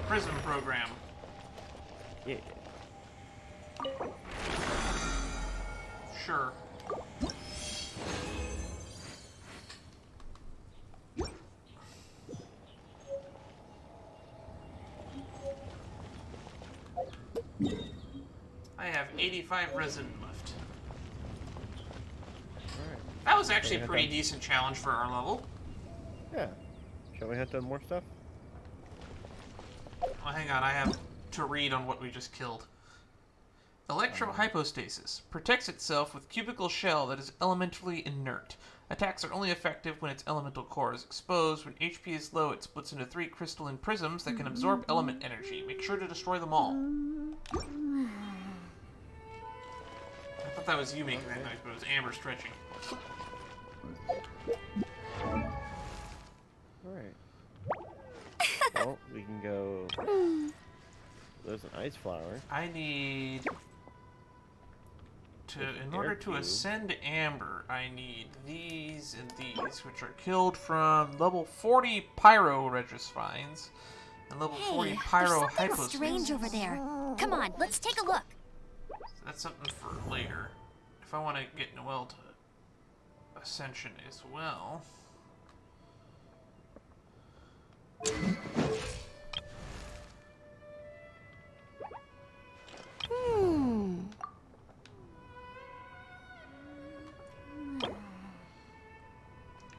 Prism program. Yeah. Sure. I have 85 resin left. Alright. That was actually a Yeah, pretty done. decent challenge for our level. Yeah. Shall we head to more stuff? Well, hang on, I have to read on what we just killed. Electro hypostasis protects itself with cubical shell that is elementally inert. Attacks are only effective when its elemental core is exposed. When HP is low, it splits into 3 crystalline prisms that can absorb element energy. Make sure to destroy them all. I thought that was you making that noise, but it was Amber stretching. Alright. Well, we can go... There's an ice flower. I need to, There's an in order air to cube. ascend Amber, I need these and these, which are killed from level 40 Pyro Registines and level 40 Hey, Pyro there's something Hypostasis. strange over there. Come on, let's take a look. So that's something for later. If I want to get Noelle to Ascension as well.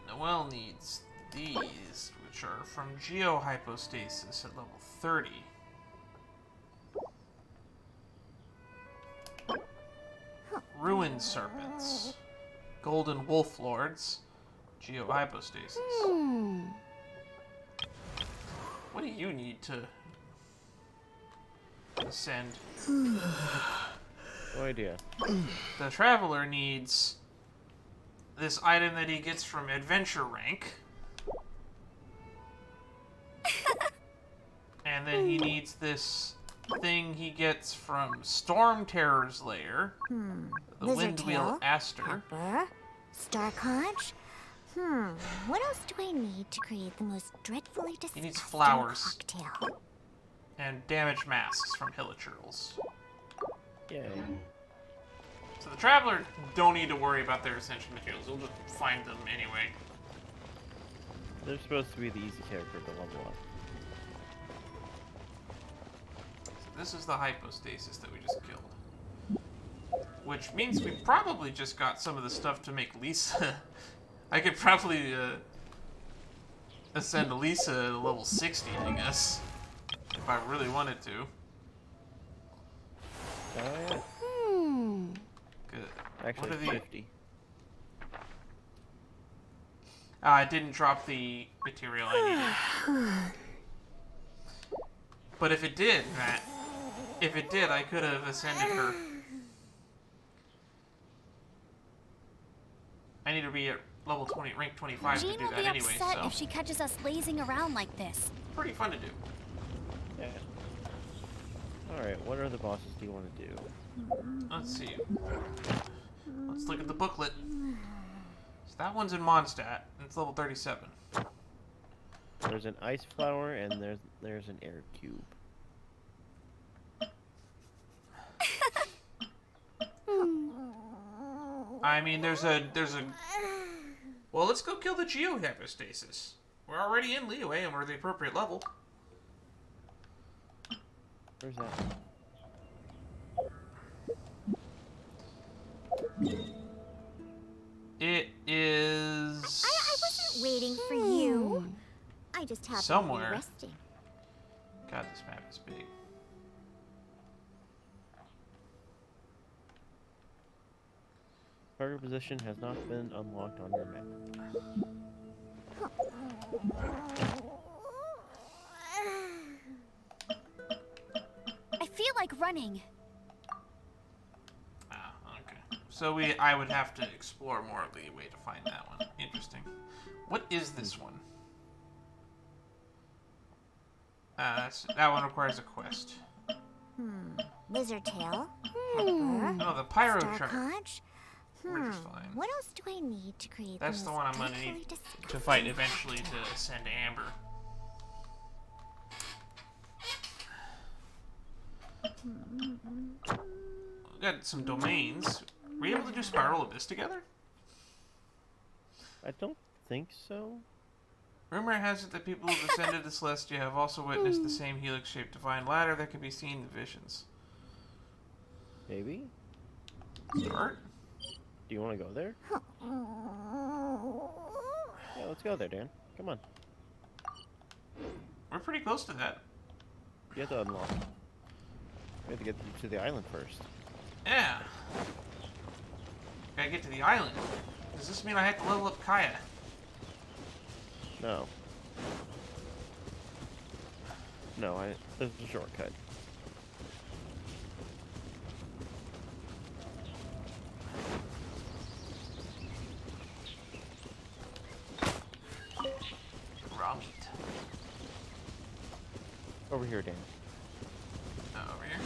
Noelle needs these, which are from Geohypostasis at level 30. Ruin Serpents. Golden Wolf Lords. Geohypostasis. What do you need to ascend? No idea. The Traveler needs this item that he gets from Adventure Rank. And then he needs this thing he gets from Storm Terror's lair. The Lizard Windwheel tail, Aster. Pepper, star conch. What else do I need to create the most dreadfully disgusting needs flowers. cocktail? And damage masks from Hilichurls. Yay. So the Traveler don't need to worry about their Ascension materials. We'll just find them anyway. They're supposed to be the easy character to level up. So this is the Hypostasis that we just killed. Which means we probably just got some of the stuff to make Lisa. I could probably ascend Lisa to level 60, I guess. If I really wanted to. Oh yeah. Good. Actually, What are the- 50. I didn't drop the material I needed. But if it did, Matt, if it did, I could have ascended her. I need to be at level 20, rank 25 Jean to do will that be anyway, upset so if she catches us lazing around like this. pretty fun to do. Yeah. Alright, what other bosses do you want to do? Let's see. Let's look at the booklet. So that one's in Mondstadt, and it's level 37. There's an ice flower and there's an air cube. I mean, there's a. Well, let's go kill the Geohypostasis. We're already in Leeway, and we're the appropriate level. Where's that? It is I wasn't waiting for you. I just happened Somewhere. to be resting. God, this map is big. Target position has not been unlocked on your map. I feel like running. Ah, okay. So I would have to explore more Leeway to find that one. Interesting. What is this one? That one requires a quest. Lizard tail. No, the pyro Star chart. conch. We're just fine. What else do I need to create That's the most one I'm gonna dreadfully need to disgusting fight eventually to send to Amber. We got some domains. Were you able to do Spiral Abyss together? I don't think so. Rumor has it that people who have ascended to Celestia have also witnessed the same helix-shaped divine ladder that can be seen in visions. Maybe? Start? Do you want to go there? Yeah, let's go there, Dan. Come on. We're pretty close to that. You have to unlock. We have to get to the island first. Yeah. Gotta get to the island. Does this mean I have to level up Kaya? No. No, this is a shortcut. Raw meat. Over here, Dan. Over here.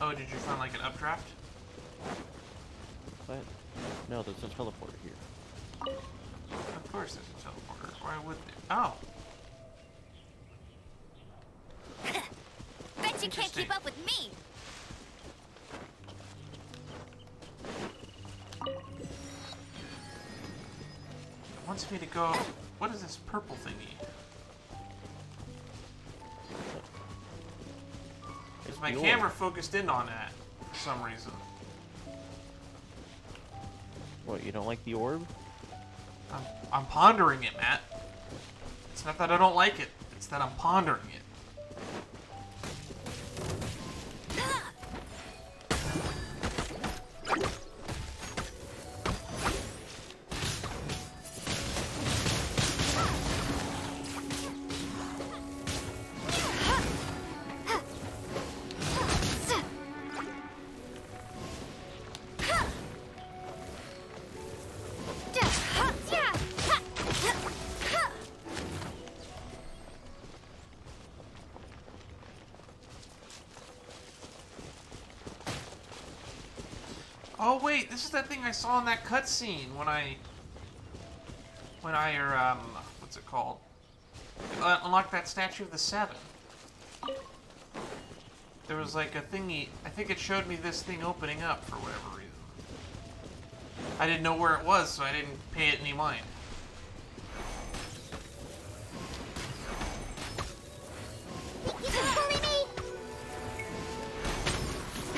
Oh, did you find like an updraft? What? No, there's a teleporter here. Of course there's a teleporter. Why would there? Oh. Bet you can't Interesting. keep up with me. It wants me to go. What is this purple thingy? Is my the orb. camera focused in on that for some reason? What, you don't like the orb? I'm pondering it, Matt. It's not that I don't like it. It's that I'm pondering it. Oh wait, this is that thing I saw in that cutscene when I what's it called? Unlocked that statue of the Seven. There was like a thingy. I think it showed me this thing opening up for whatever reason. I didn't know where it was, so I didn't pay it any mind. You can bully me!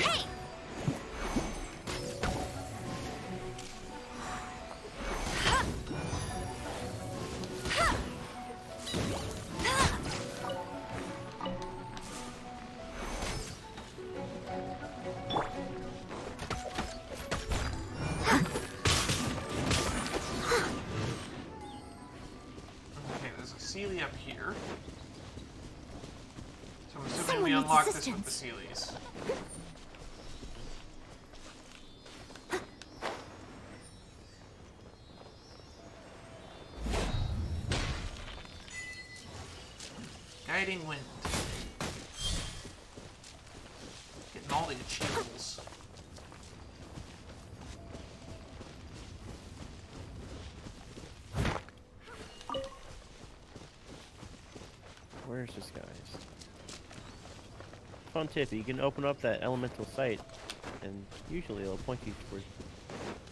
Hey! Okay, there's a Sealy up here. So I'm assuming Someone we needs unlock this with the assistance. Sealies. Guiding wind. Getting all the achievables. Where's this, guys? Fun tip, you can open up that elemental site, and usually it'll point you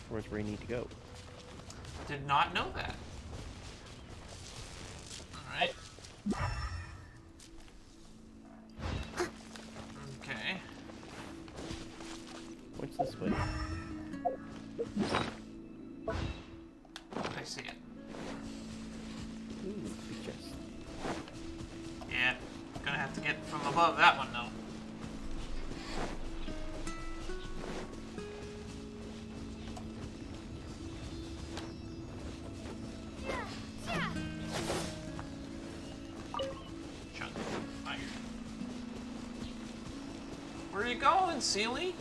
towards where you need to go. Did not know that. Alright. Okay. Points this way. I see it. Ooh, big chest. Yeah. Gonna have to get from above that one, though. Chunk of fire. Where are you going, Sealy?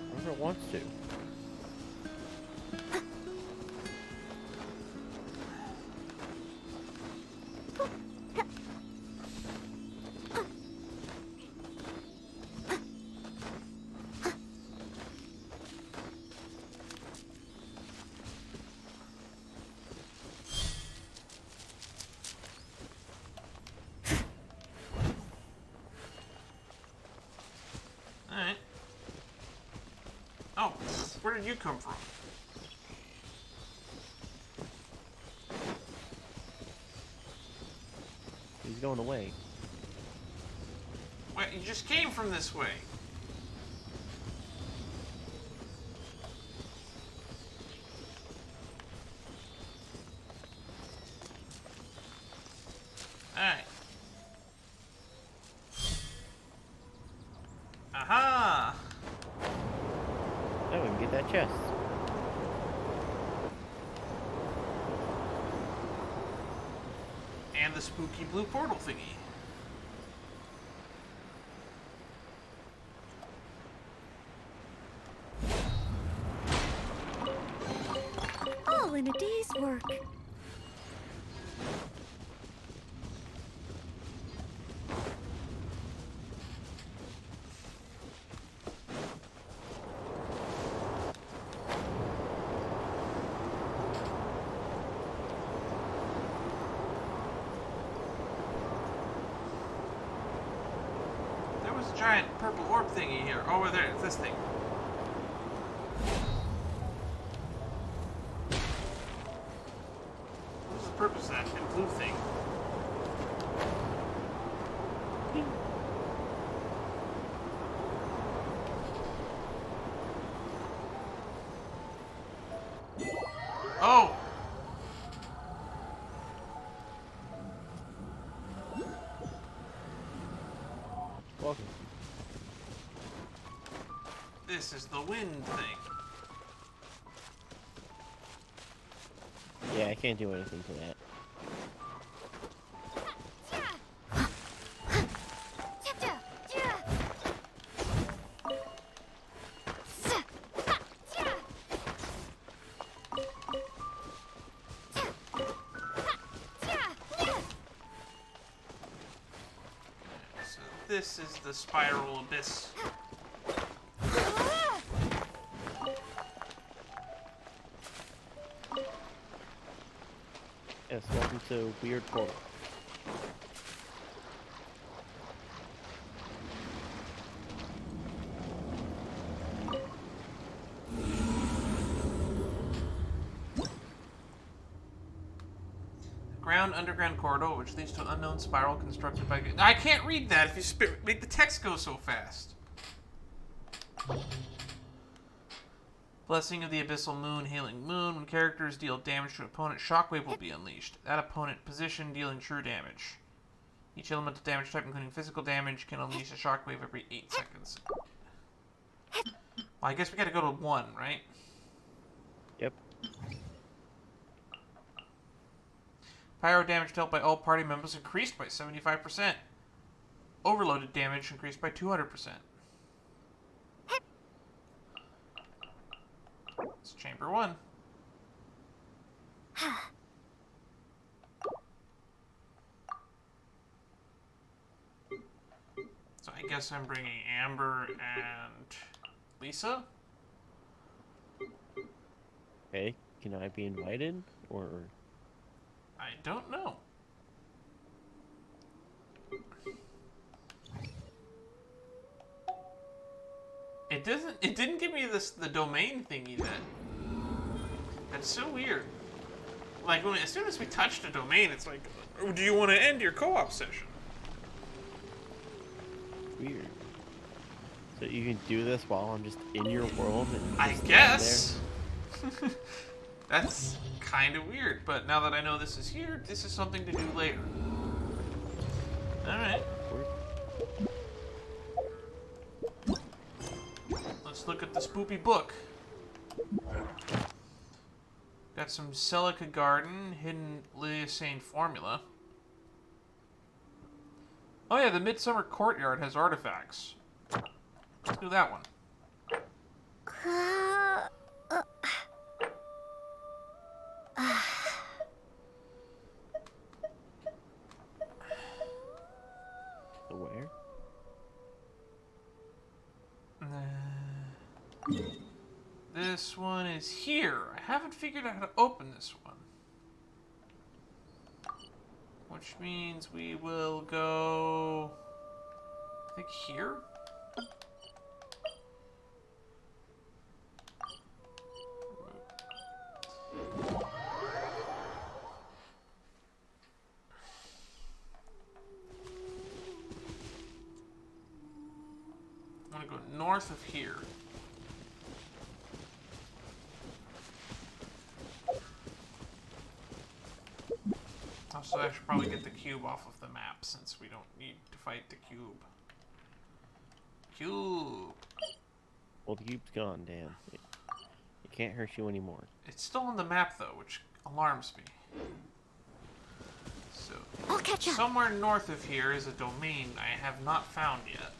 Wherever it wants to. Where did you come from? He's going away. Wait, you just came from this way. Alright. Aha! Oh, we can get that chest. And the spooky blue portal thingy. All in a day's work. There was a giant purple orb thingy here. Oh, over there, it's this thing. What's the purpose of that blue thing? Oh! Welcome. This is the wind thing. Yeah, I can't do anything to that. So this is the spiral abyss. Yes, welcome to Weird Portal. Ground underground corridor which leads to an unknown spiral constructed by... I can't read that if you make the text go so fast. Blessing of the Abyssal Moon, Hailing Moon. When characters deal damage to an opponent, Shockwave will be unleashed. That opponent position dealing true damage. Each elemental damage type, including physical damage, can unleash a Shockwave every 8 seconds. Well, I guess we gotta go to 1, right? Yep. Pyro damage dealt by all party members increased by 75%. Overloaded damage increased by 200%. It's chamber 1. So I guess I'm bringing Amber and Lisa. Okay, can I be invited? Or... I don't know. It didn't give me the domain thingy that's so weird. Like as soon as we touched a domain, it's like, oh, do you want to end your co-op session? Weird. So you can do this while I'm just in your world and I just guess. That's kind of weird, but now that I know this is here, this is something to do later. Alright. Let's look at the spoopy book. Got some Celica Garden, hidden Liasane formula. Oh yeah, the Midsummer Courtyard has artifacts. Let's do that one. Where? This one is here. I haven't figured out how to open this one. Which means we will go... I think here? north of here. Also, I should probably get the cube off of the map since we don't need to fight the cube. Cube. Well, the cube's gone, Dan. It can't hurt you anymore. It's still on the map though, which alarms me. So, I'll catch up. somewhere north of here is a domain I have not found yet.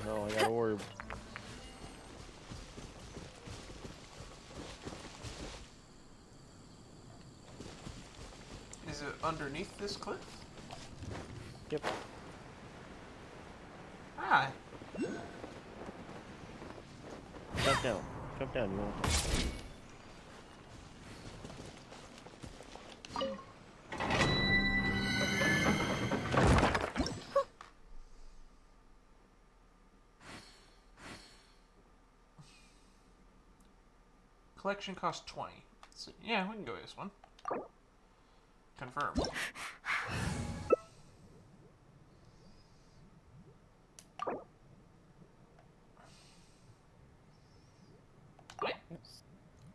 No, I got orb. Is it underneath this cliff? Yep. Ah, Jump down. Jump down, you want. collection costs 20. So, yeah, we can go this one. Confirm.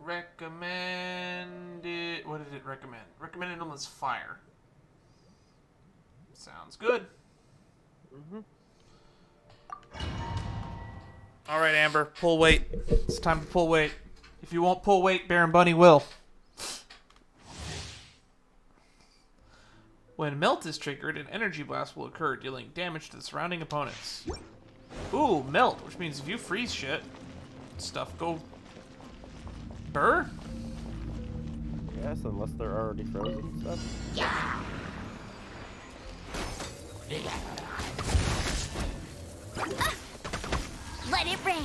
Recommended. What did it recommend? Recommended illness fire. Sounds good. All right, Amber, pull weight. It's time to pull weight. If you won't pull weight, Baron Bunny will. When melt is triggered, an energy blast will occur, dealing damage to the surrounding opponents. Ooh, melt, which means if you freeze shit, stuff go burr? Yes, unless they're already frozen and stuff. Let it rain.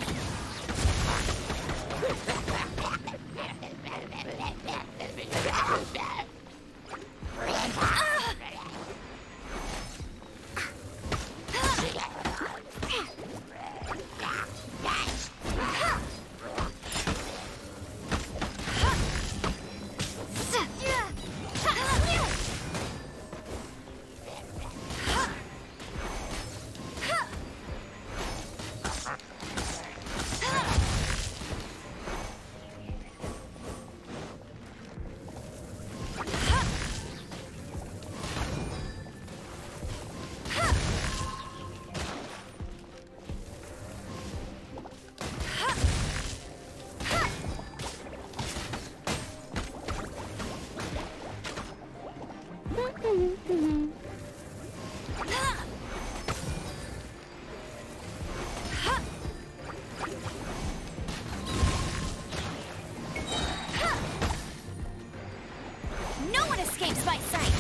No one escapes my sight.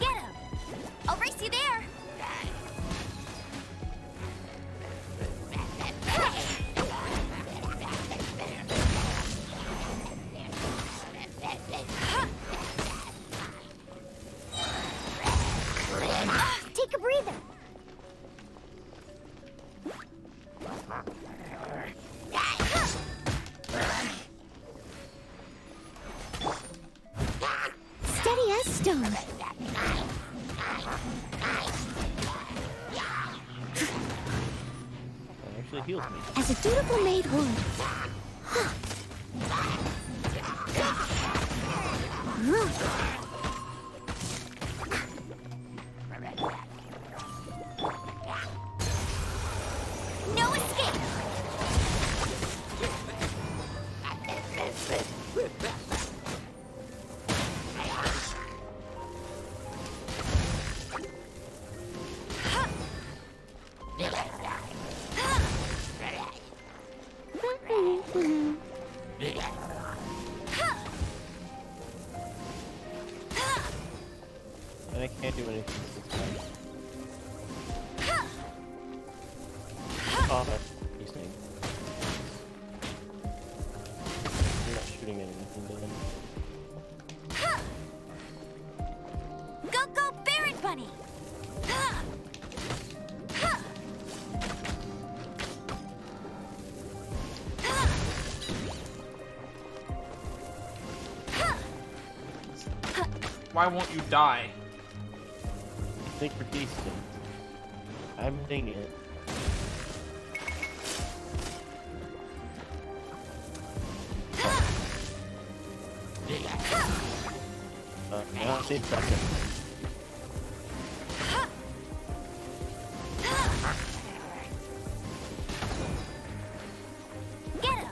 Get him! I'll race you there! Take a breather. stone. That actually heals me. As a dutiful maid would. No escape! And I can't do anything with this guy. Oh, that's decent. You're not shooting at anything, Dylan. Go, go, Baron Bunny! Why won't you die? Think for decent. I'm hitting it. Now stay second. Get him!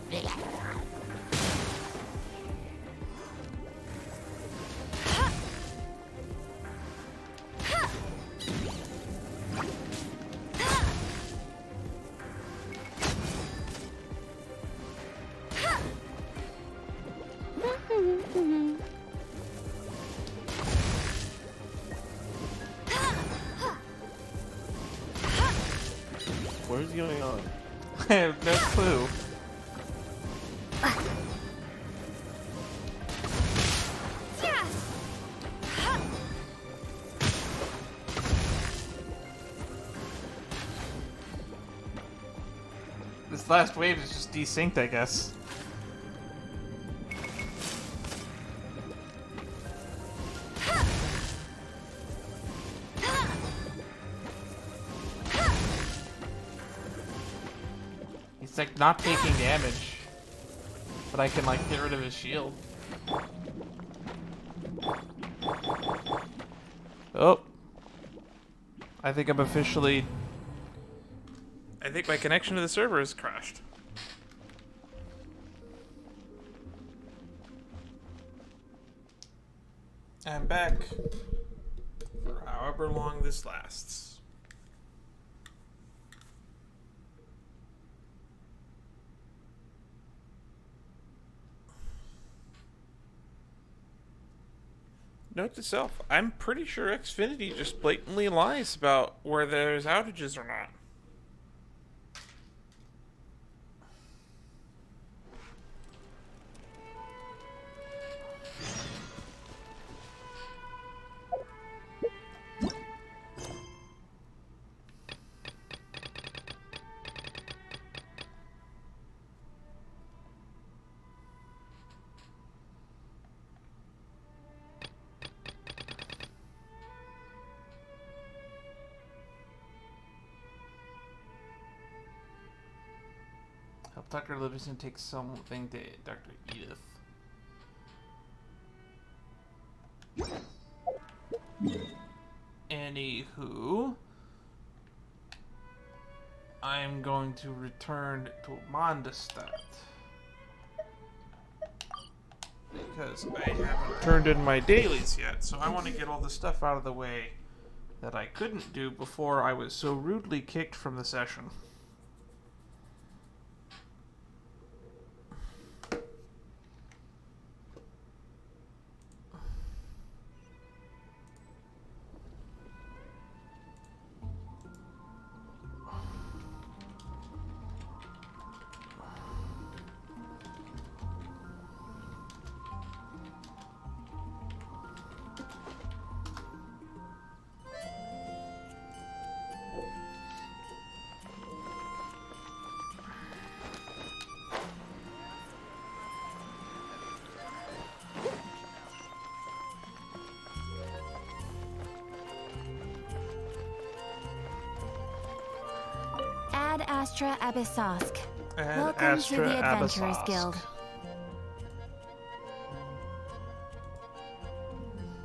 What is going on? I have no clue. This last wave is just desynced, I guess. He's like not taking damage, but I can like get rid of his shield. Oh. I think I'm officially... I think my connection to the server has crashed. I'm back for however long this lasts. Note to self, I'm pretty sure Xfinity just blatantly lies about where there's outages or not. Help Dr. Livingston take something to Dr. Edith. Anywho, I'm going to return to Mondstadt because I haven't turned in my dailies yet, so I want to get all the stuff out of the way that I couldn't do before I was so rudely kicked from the session. Astra Abyssosk. And Welcome to the Adventurers Abyssosk. Guild.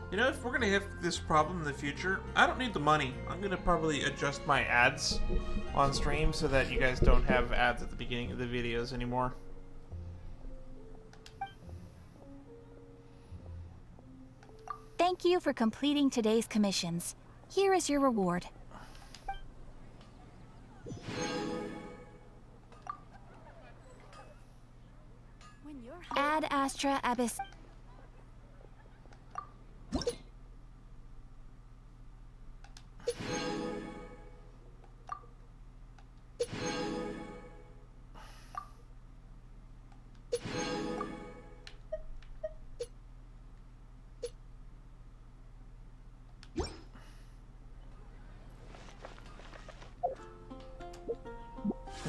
You know, if we're gonna have this problem in the future, I don't need the money. I'm gonna probably adjust my ads on stream so that you guys don't have ads at the beginning of the videos anymore. Thank you for completing today's commissions. Here is your reward. Ad Astra Abyss.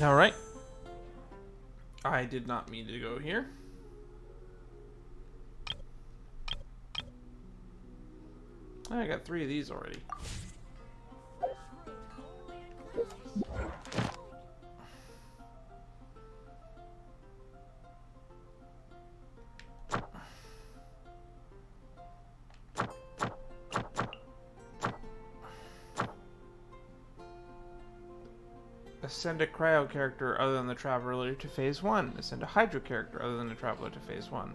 Alright. I did not mean to go here. I got 3 of these already. Ascend a cryo character other than the traveler to phase 1. Ascend a hydro character other than the traveler to phase 1.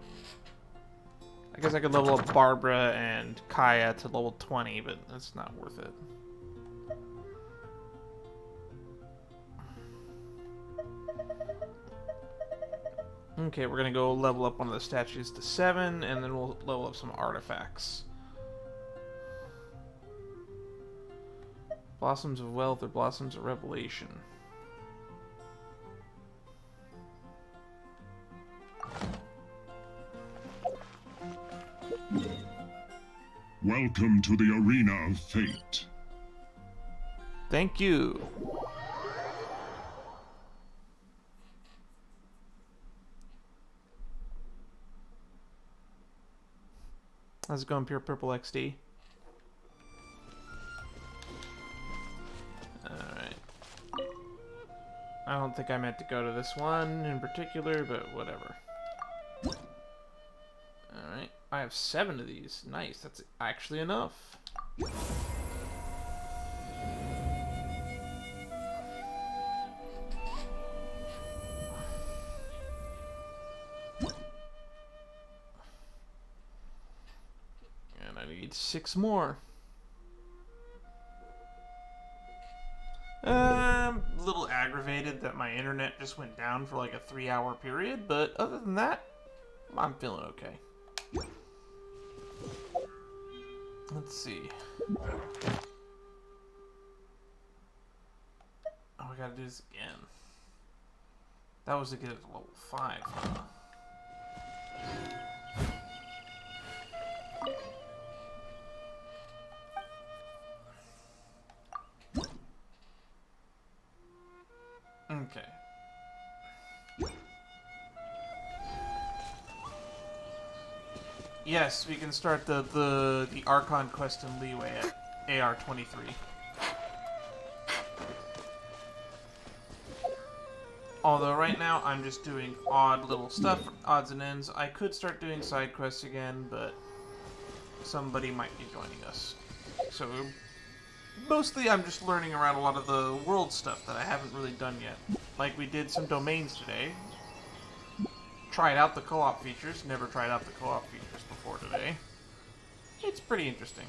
I guess I could level up Barbara and Kaya to level 20, but that's not worth it. Okay, we're gonna go level up one of the statues to 7, and then we'll level up some artifacts. Blossoms of Wealth or Blossoms of Revelation. Welcome to the Arena of Fate. Thank you. How's it going, Pure Purple XD? Alright. I don't think I meant to go to this one in particular, but whatever. Alright. I have 7 of these. Nice. That's actually enough. And I need 6 more. I'm a little aggravated that my internet just went down for like a 3-hour period, but other than that, I'm feeling okay. Let's see. Oh, we gotta do this again. That was to get it to level 5, huh? Okay. Yes, we can start the Archon quest in Leeway at AR 23. Although right now I'm just doing odd little stuff, odds and ends. I could start doing side quests again, but somebody might be joining us. So mostly I'm just learning around a lot of the world stuff that I haven't really done yet. Like we did some domains today. Tried out the co-op features. Never tried out the co-op features before today. It's pretty interesting.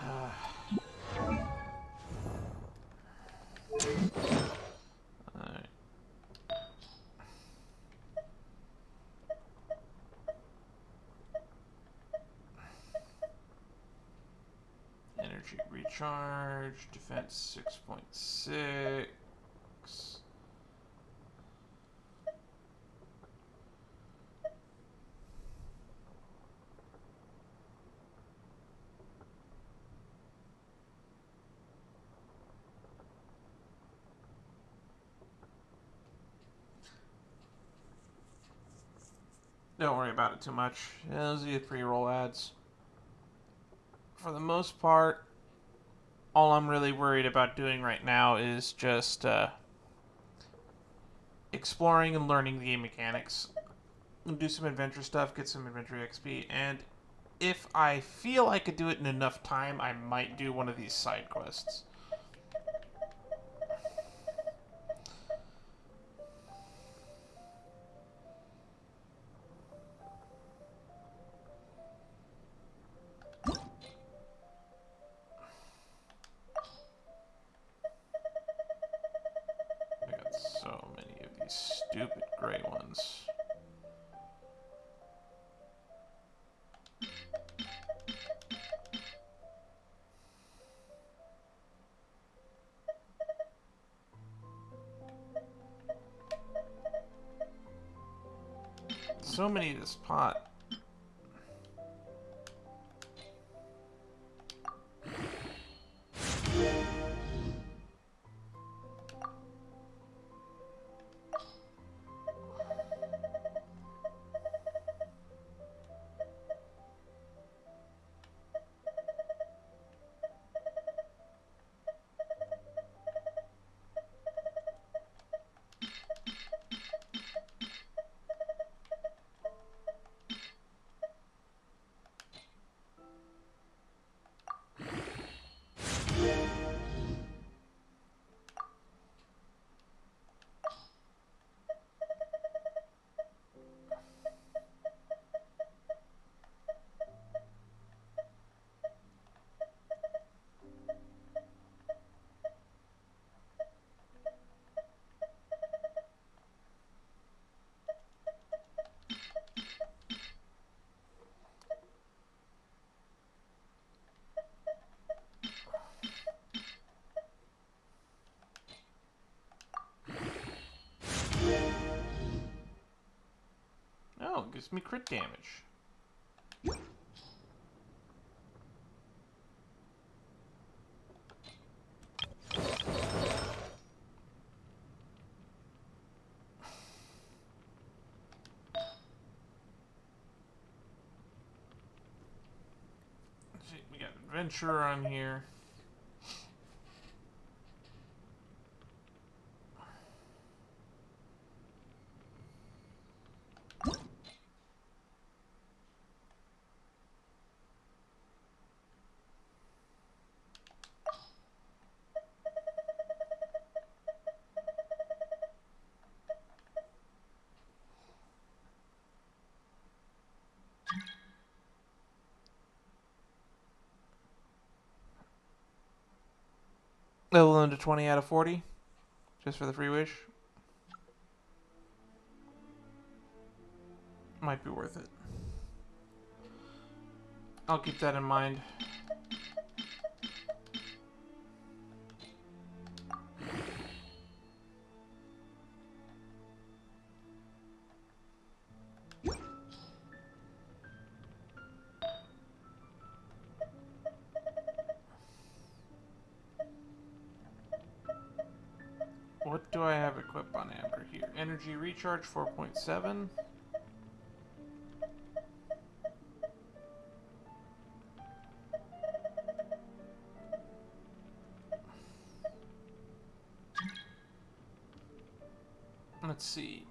Alright. Energy recharge, defense 6.6. Don't worry about it too much. Those are the pre-roll ads. For the most part, all I'm really worried about doing right now is just exploring and learning the game mechanics. Do some adventure stuff, get some adventure XP, and if I feel I could do it in enough time, I might do one of these side quests. I got so many of these stupid gray ones. So many of this pot. Oh, it gives me crit damage. Let's see, we got adventure on here. Level into 20 out of 40. Just for the free wish. Might be worth it. I'll keep that in mind. What do I have equipped on Amber here? Energy recharge 4.7. Let's see.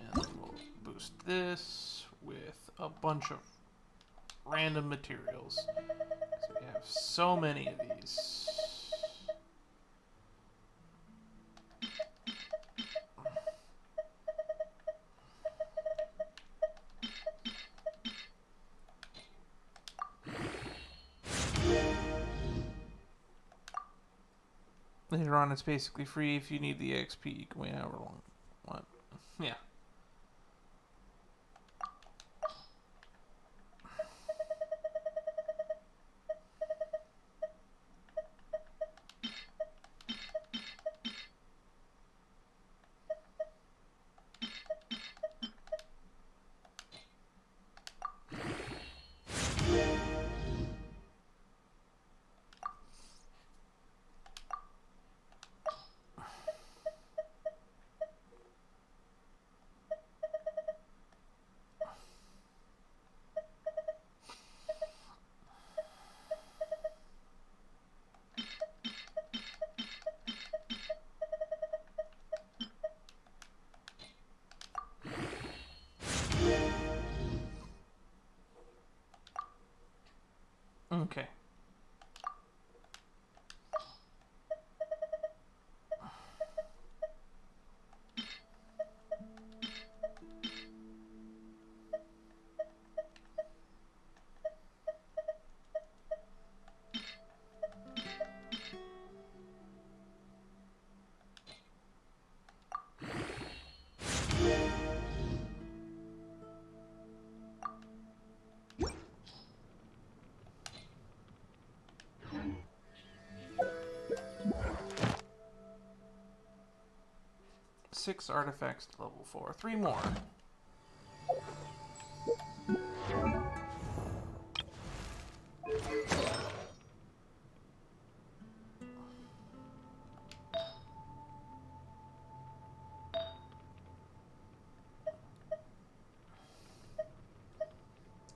And then we'll boost this with a bunch of random materials. So we have so many of these. Later on, it's basically free if you need the XP. You can wait however long you want. Yeah. Okay. Six artifacts to level 4. 3 more.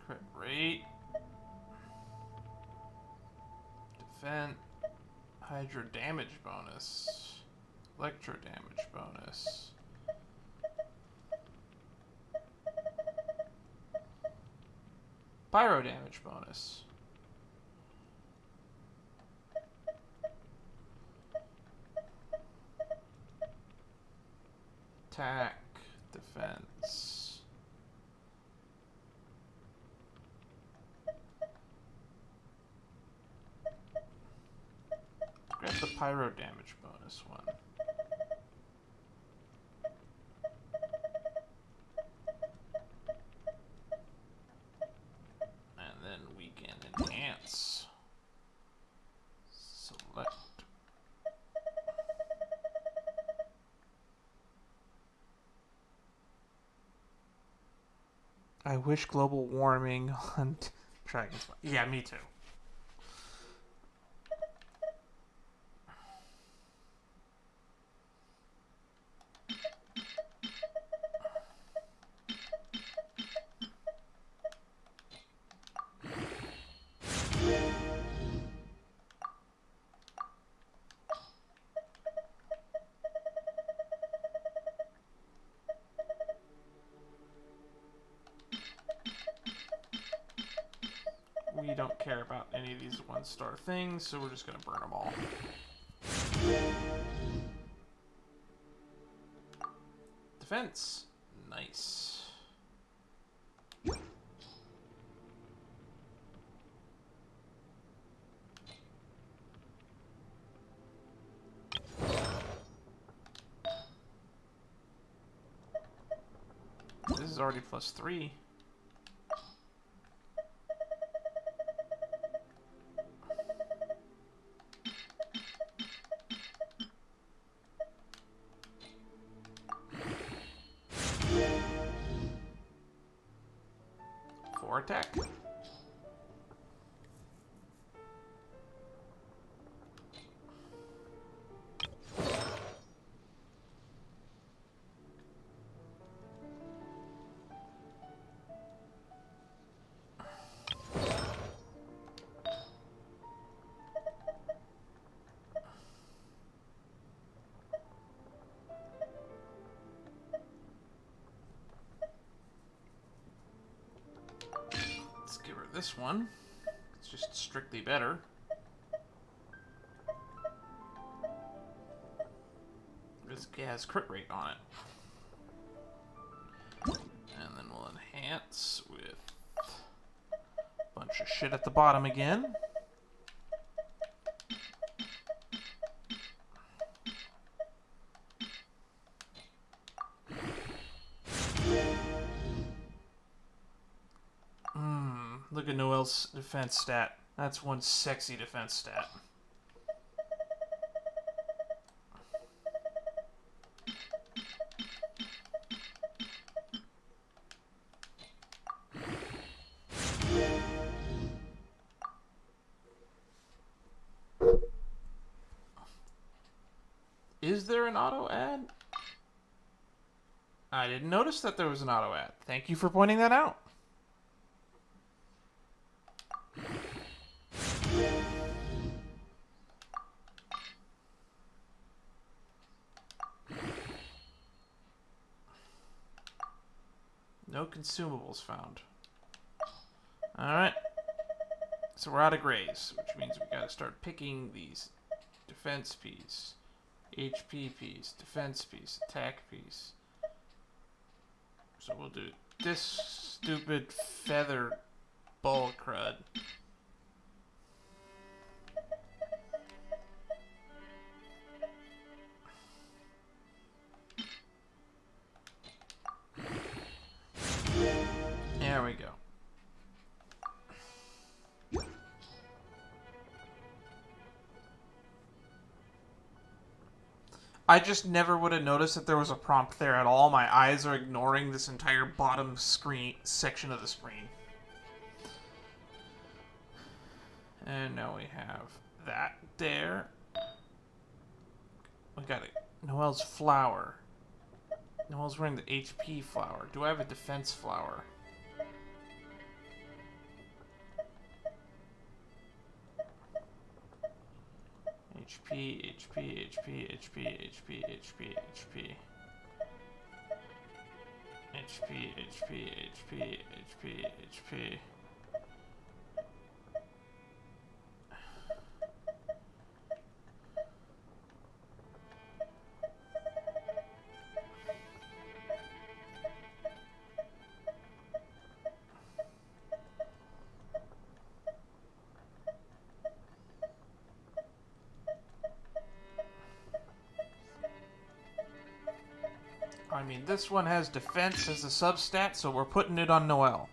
Crit rate. Defense. Hydro damage bonus. Electro damage bonus. Pyro damage bonus. Attack. Defense. Grab the pyro damage bonus one. And then we can enhance. Select. I wish global warming on dragons. Yeah, me too. We don't care about any of these 1-star things, so we're just going to burn them all. Defense. Nice. This is already +3. Attack. Give her this one. It's just strictly better. This has crit rate on it. And then we'll enhance with a bunch of shit at the bottom again. Look at Noel's defense stat. That's one sexy defense stat. Is there an auto ad? I didn't notice that there was an auto ad. Thank you for pointing that out. No consumables found. Alright. So we're out of grays, which means we gotta start picking these defense piece, HP piece, defense piece, attack piece. So we'll do this stupid feather ball crud. There we go. I just never would have noticed that there was a prompt there at all. My eyes are ignoring this entire bottom screen section of the screen. And now we have that there. We got it. Noelle's flower. Noelle's wearing the HP flower. Do I have a defense flower? HP, HP, HP, HP, HP, HP, HP. HP, HP, HP, HP, HP. I mean, this one has defense as a substat, so we're putting it on Noelle.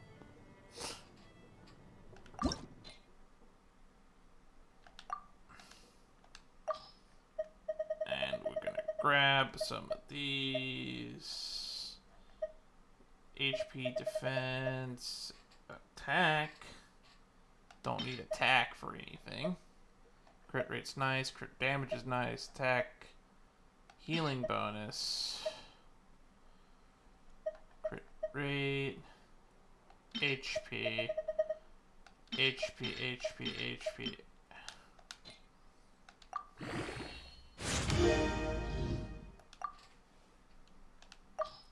And we're gonna grab some of these. HP, defense, attack. Don't need attack for anything. Crit rate's nice, crit damage is nice, attack, healing bonus. Rate, HP, HP, HP, HP.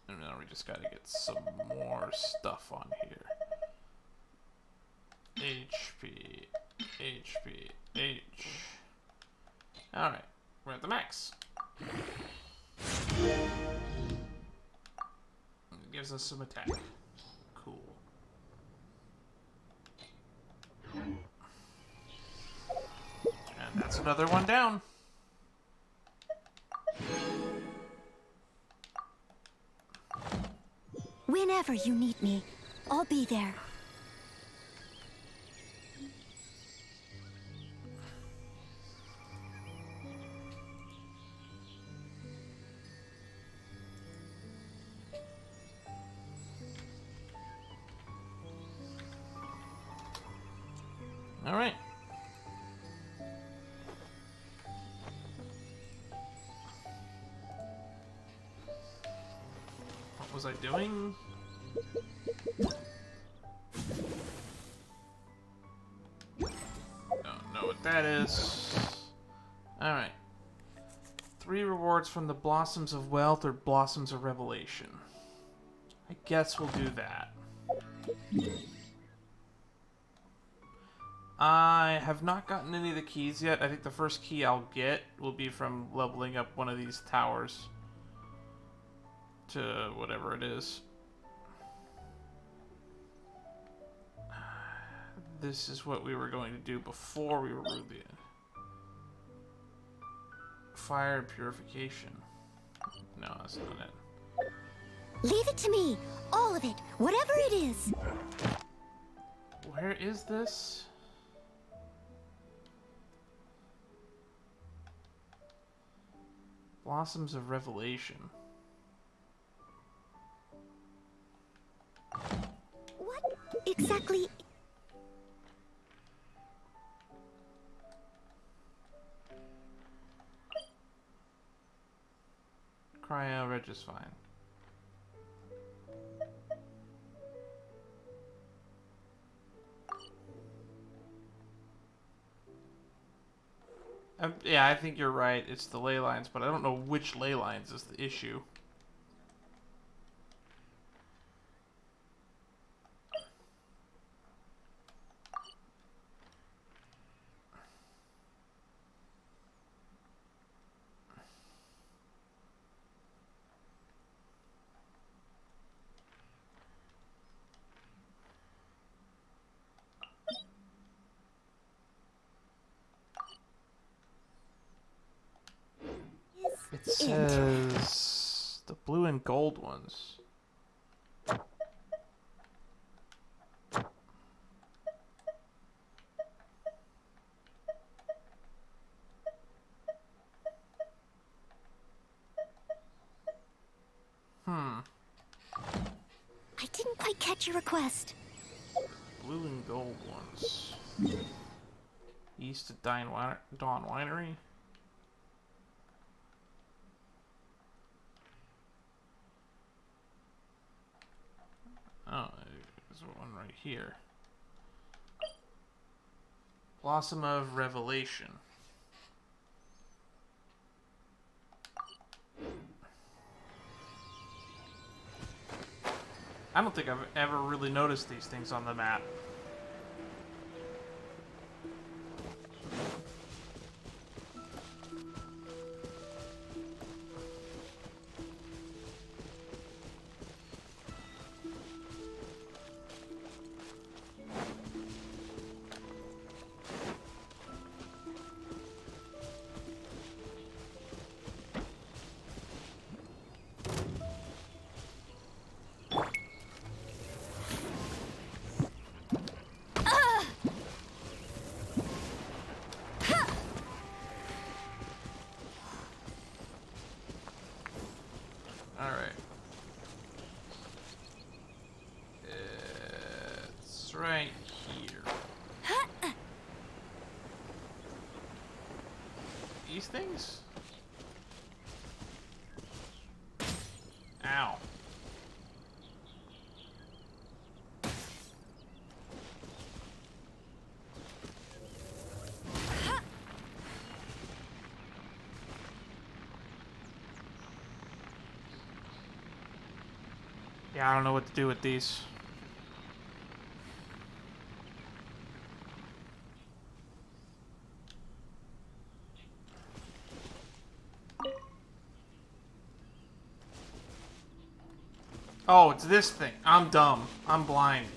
And now we just gotta get some more stuff on here. HP, HP, H. Alright, we're at the max. Gives us some attack. Cool. And that's another one down. Whenever you need me, I'll be there. All right. What was I doing? Don't know what that is. All right. 3 rewards from the Blossoms of Wealth or Blossoms of Revelation. I guess we'll do that. I have not gotten any of the keys yet. I think the first key I'll get will be from leveling up one of these towers to whatever it is. This is what we were going to do before we were Rubian. Fire purification. No, that's not it. Leave it to me. All of it. Whatever it is. Where is this? Blossoms of Revelation. What exactly? Cryo Reg is fine. Yeah, I think you're right. It's the ley lines, but I don't know which ley lines is the issue. says the blue and gold ones. I didn't quite catch your request. Blue and gold ones. East of Dawn Winery. Oh, there's one right here. Blossom of Revelation. I don't think I've ever really noticed these things on the map. Alright. It's right here. These things? Ow. Yeah, I don't know what to do with these. Oh, it's this thing. I'm dumb. I'm blind.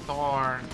Thorns.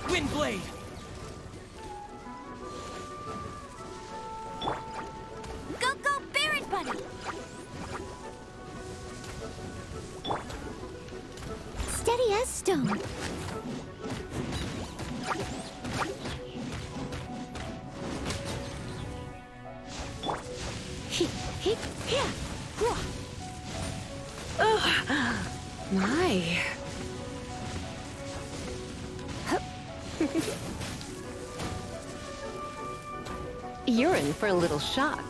Windblade! Go, go, Baron Buddy! Steady as stone. My. You're in for a little shock.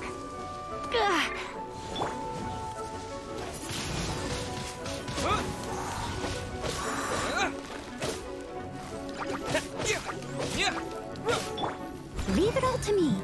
Leave it all to me.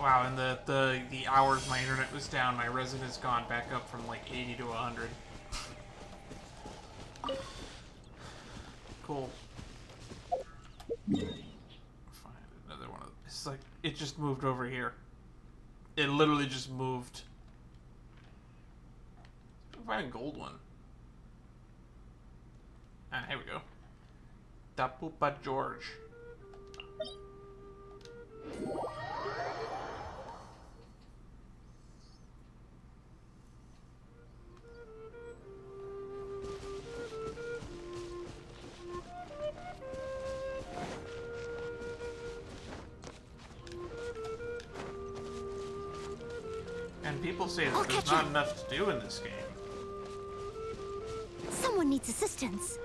Wow, and the hours my internet was down, my resin has gone back up from like 80 to 100. Cool. Find another one of it's like it just moved over here. It literally just moved. Find a gold one. Ah, here we go. Tapupa George. And people say that there's not enough to do in this game. Someone needs assistance.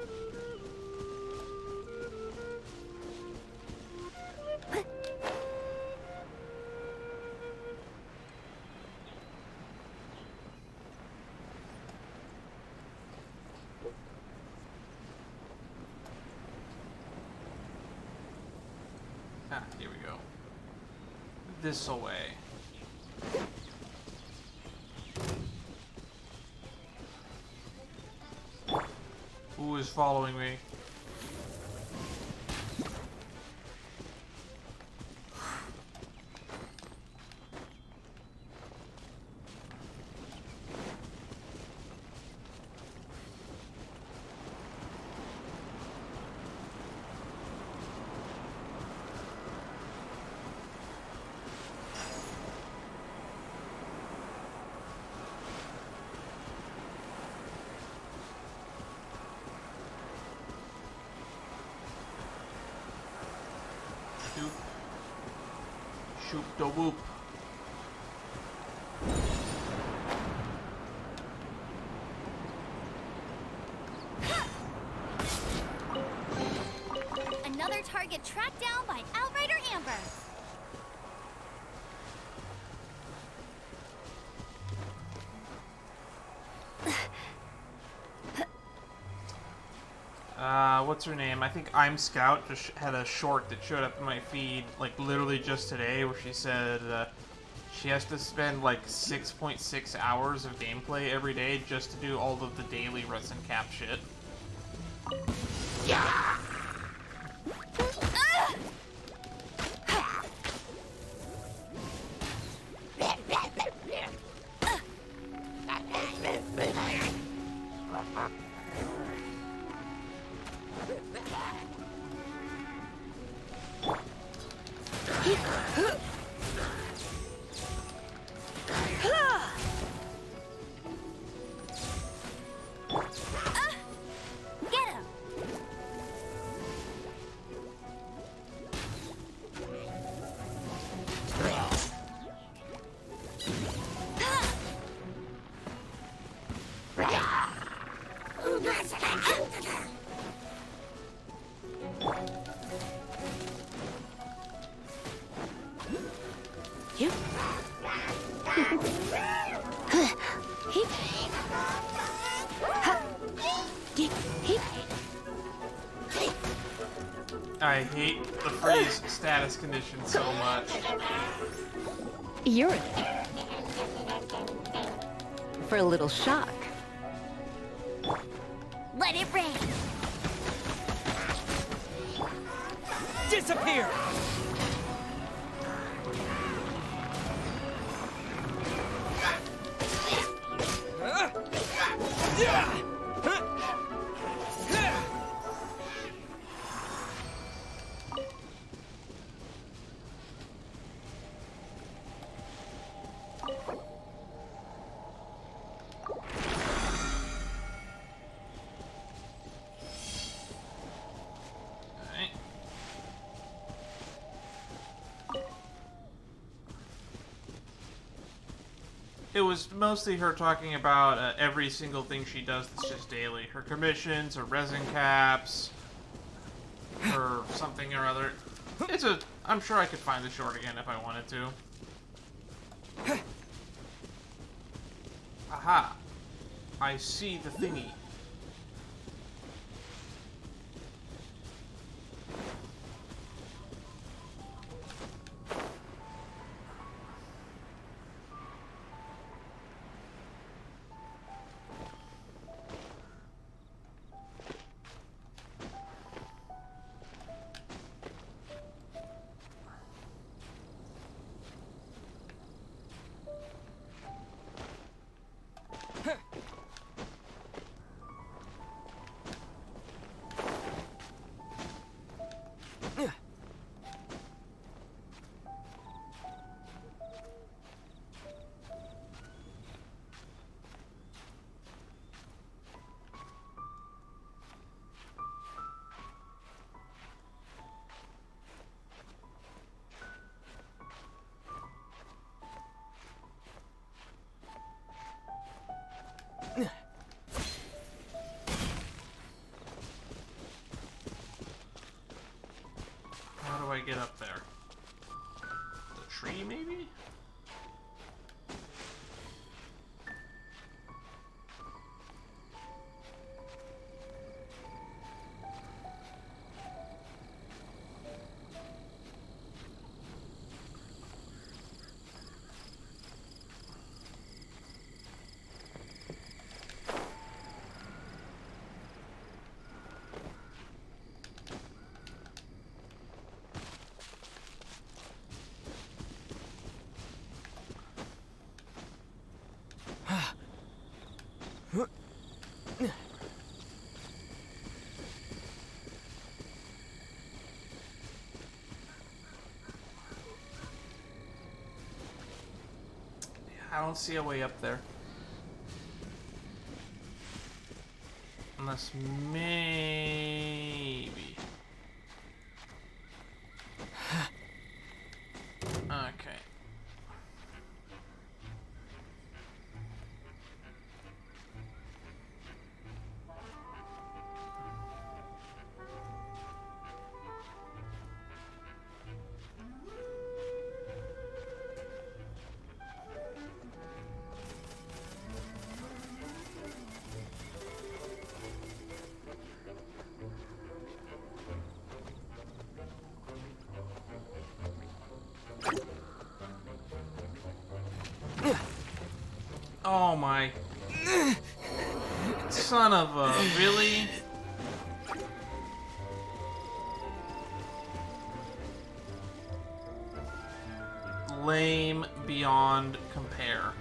Ah, here we go. This away. Who is following me? Shoop da whoop. Another target tracked down by Outrider Amber. What's her name? I think I'm Scout just had a short that showed up in my feed, like literally just today, where she said she has to spend like 6.6 hours of gameplay every day just to do all of the daily resin cap shit. Yeah! I hate the freeze status condition so much. You're for a little shock. Let it rain. Disappear! It was mostly her talking about every single thing she does that's just daily. Her commissions, her resin caps, her something or other. I'm sure I could find the short again if I wanted to. Aha! I see the thingy. tree, maybe? I don't see a way up there. Unless maybe. Okay. Oh my. Son of a. Really? Lame beyond compare.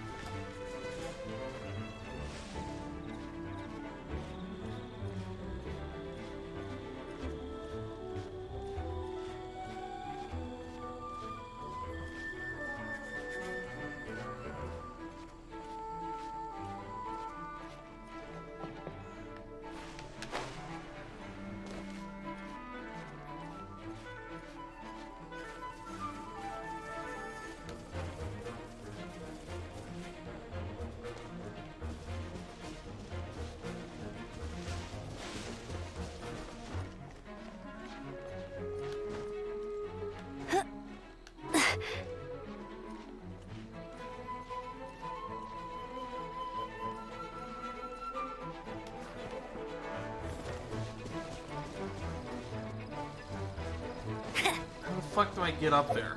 How the fuck do I get up there?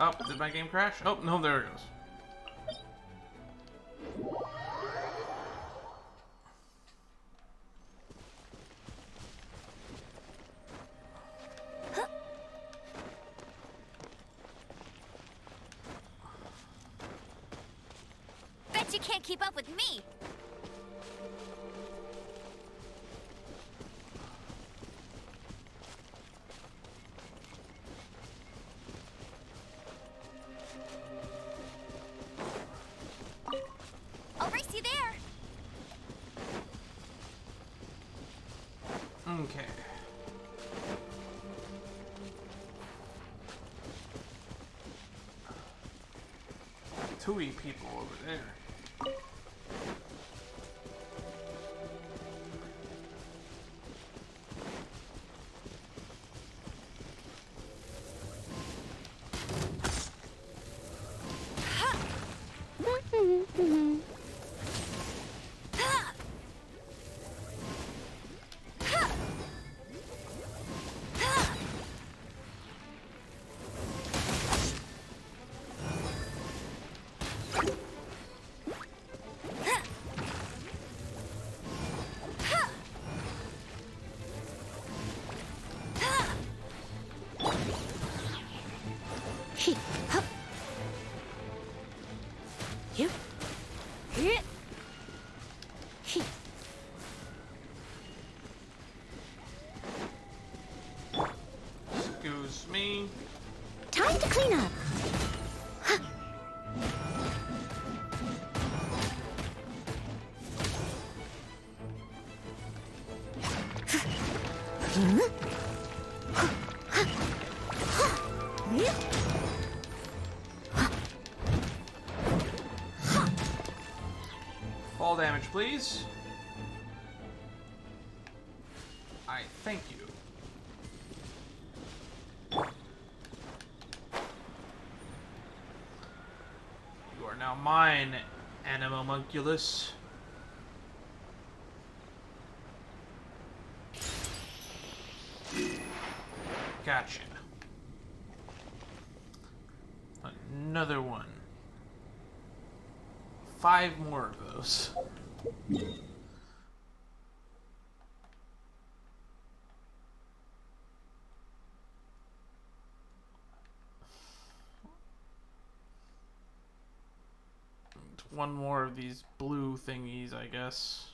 Oh, did my game crash? Oh, no, there it goes. Bet you can't keep up with me. I'll race you there. Okay. Tui people over there. Excuse me. Time to clean up. Fall damage, please. I thank you. You are now mine, Animalmunculus. Gotcha. Another one. 5 more of those. One more of these blue thingies, I guess.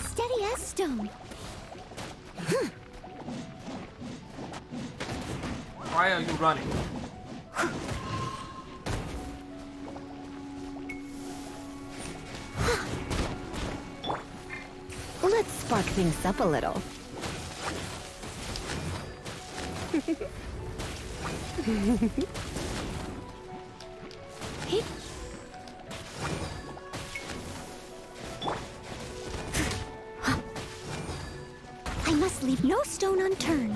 Steady as stone. Why are you running? Let's spark things up a little. I must leave no stone unturned.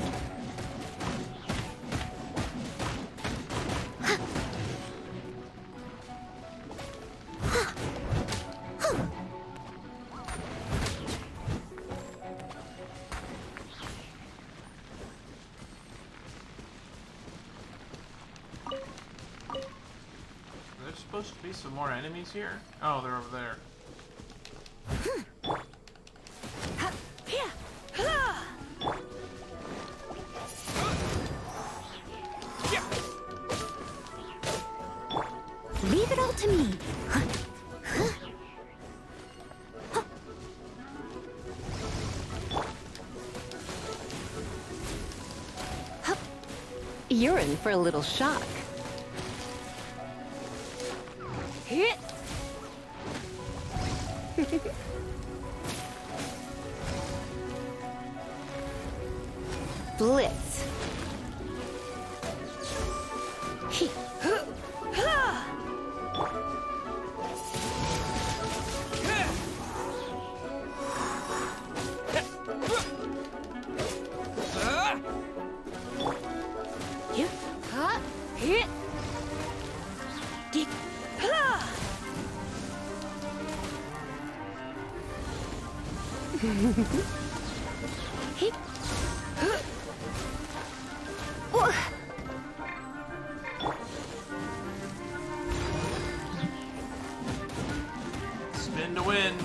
There's supposed to be some more enemies here? Oh, they're over there. Leave it all to me. You're in for a little shock. Blitz. Spin to win.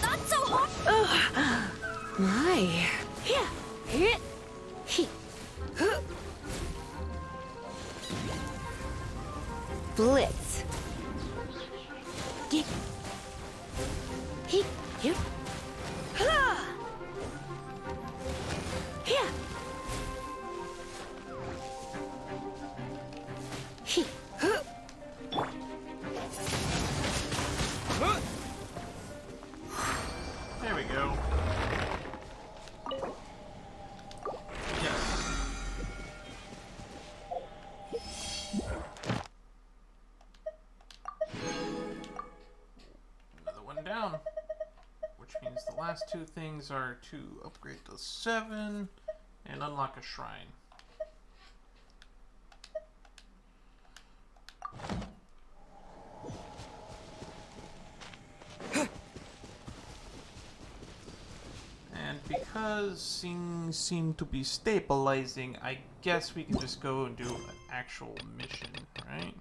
Not so hard. My. Blitz. There we go. Yes. Another one down. Which means the last 2 things are to upgrade to 7 and unlock a shrine. And because things seem to be stabilizing, I guess we can just go and do an actual mission, right?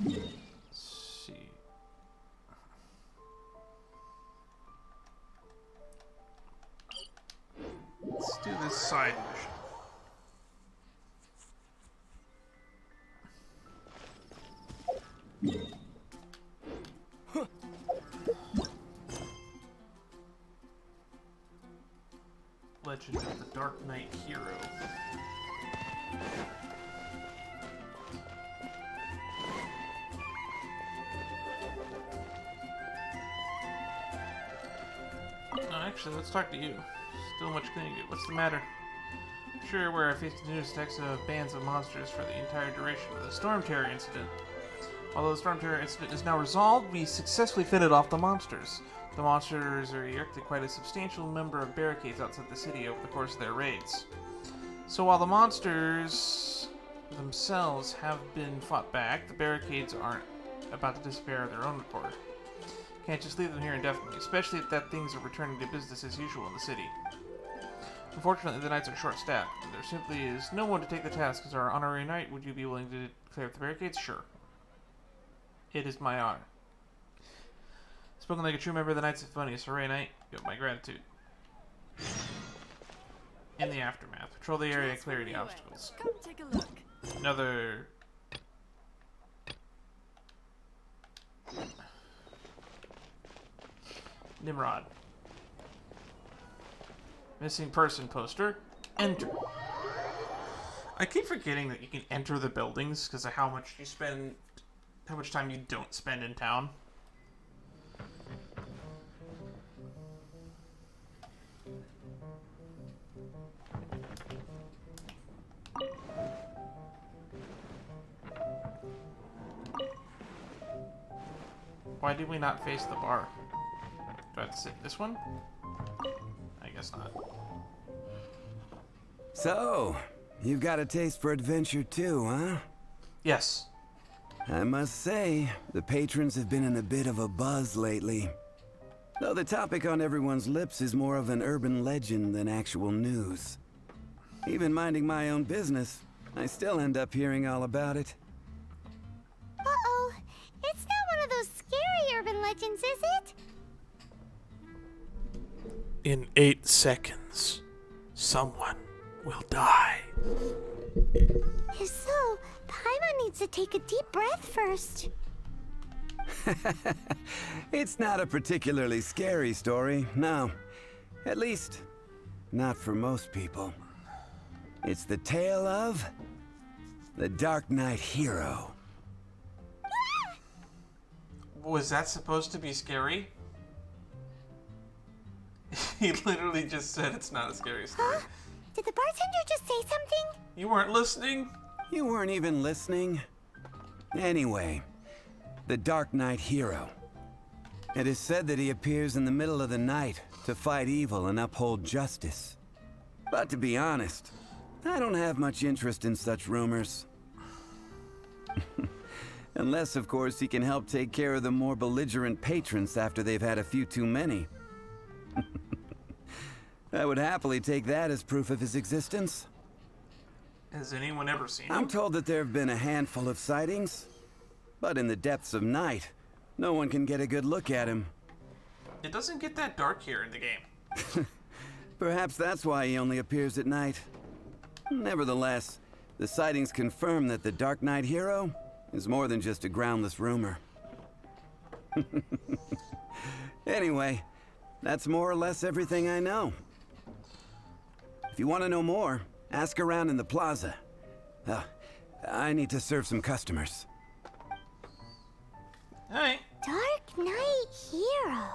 Let's see. side mission. Legend of the Darknight Hero. No, actually, let's talk to you. Still much cleaning to do. What's the matter? I'm sure you're aware I faced continuous attacks of bands of monsters for the entire duration of the Storm Terror incident. Although the Storm Terror incident is now resolved, we successfully fended off the monsters. The monsters are erected quite a substantial number of barricades outside the city over the course of their raids. So while the monsters themselves have been fought back, the barricades aren't about to disappear of their own accord. Can't just leave them here indefinitely, especially if that things are returning to business as usual in the city. Unfortunately, the knights are short-staffed, and there simply is no one to take the task as our honorary knight. Would you be willing to clear up the barricades? Sure. It is my honor. Spoken like a true member of the Knights of Funniest Array Knight, you have my gratitude. In the aftermath, patrol the area and clear any obstacles. Come take a look. Another... Nimrod. Missing person poster. Enter. I keep forgetting that you can enter the buildings because of how much you spend, how much time you don't spend in town. Why did we not face the bar? Do I have to sit this one? I guess not. So, you've got a taste for adventure too, huh? Yes. I must say, the patrons have been in a bit of a buzz lately. Though the topic on everyone's lips is more of an urban legend than actual news. Even minding my own business, I still end up hearing all about it. Uh-oh. It's not one of those scary urban legends, is it? In 8 seconds, someone will die. If so, Paimon needs to take a deep breath first. It's not a particularly scary story, no. At least, not for most people. It's the tale of the Darknight Hero. Was that supposed to be scary? He literally just said it's not a scary story. Huh? Did the bartender just say something? You weren't listening? You weren't even listening. Anyway, the Darknight Hero. It is said that he appears in the middle of the night to fight evil and uphold justice. But to be honest, I don't have much interest in such rumors. Unless, of course, he can help take care of the more belligerent patrons after they've had a few too many. I would happily take that as proof of his existence. Has anyone ever seen him? I'm told that there have been a handful of sightings, but in the depths of night, no one can get a good look at him. It doesn't get that dark here in the game. Perhaps that's why he only appears at night. Nevertheless, the sightings confirm that the Darknight Hero is more than just a groundless rumor. Anyway, that's more or less everything I know. If you want to know more, ask around in the plaza. I need to serve some customers. Alright. Darknight Hero.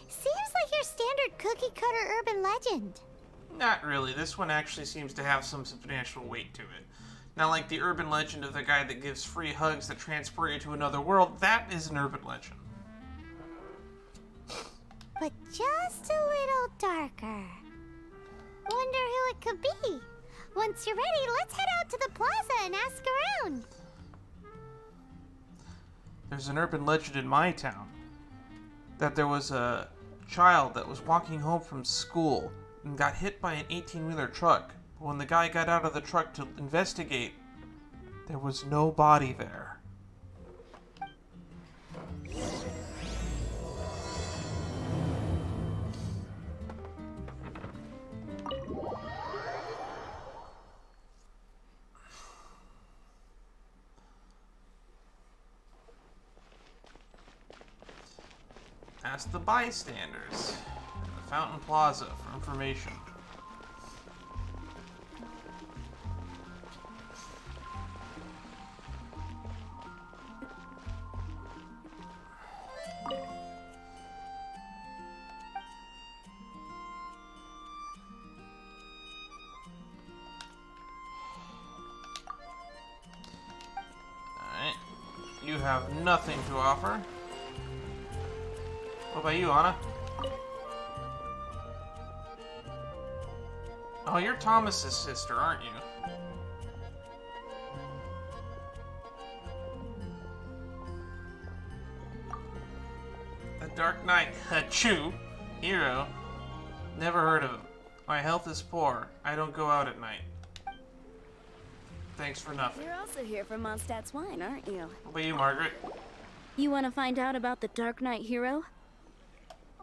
Seems like your standard cookie-cutter urban legend. Not really. This one actually seems to have some substantial weight to it. Not like the urban legend of the guy that gives free hugs that transport you to another world. That is an urban legend. But just a little darker. Wonder who it could be. Once you're ready, let's head out to the plaza and ask around. There's an urban legend in my town that there was a child that was walking home from school and got hit by an 18-wheeler truck. When the guy got out of the truck to investigate, there was no body there. Ask the bystanders. The Fountain Plaza for information. You have nothing to offer. What about you, Anna? Oh, you're Thomas's sister, aren't you? The Darknight Hachu hero. Never heard of him. My health is poor. I don't go out at night. Thanks for nothing. You're also here for Mondstadt's wine, aren't you? What about you, Margaret? You want to find out about the Darknight hero?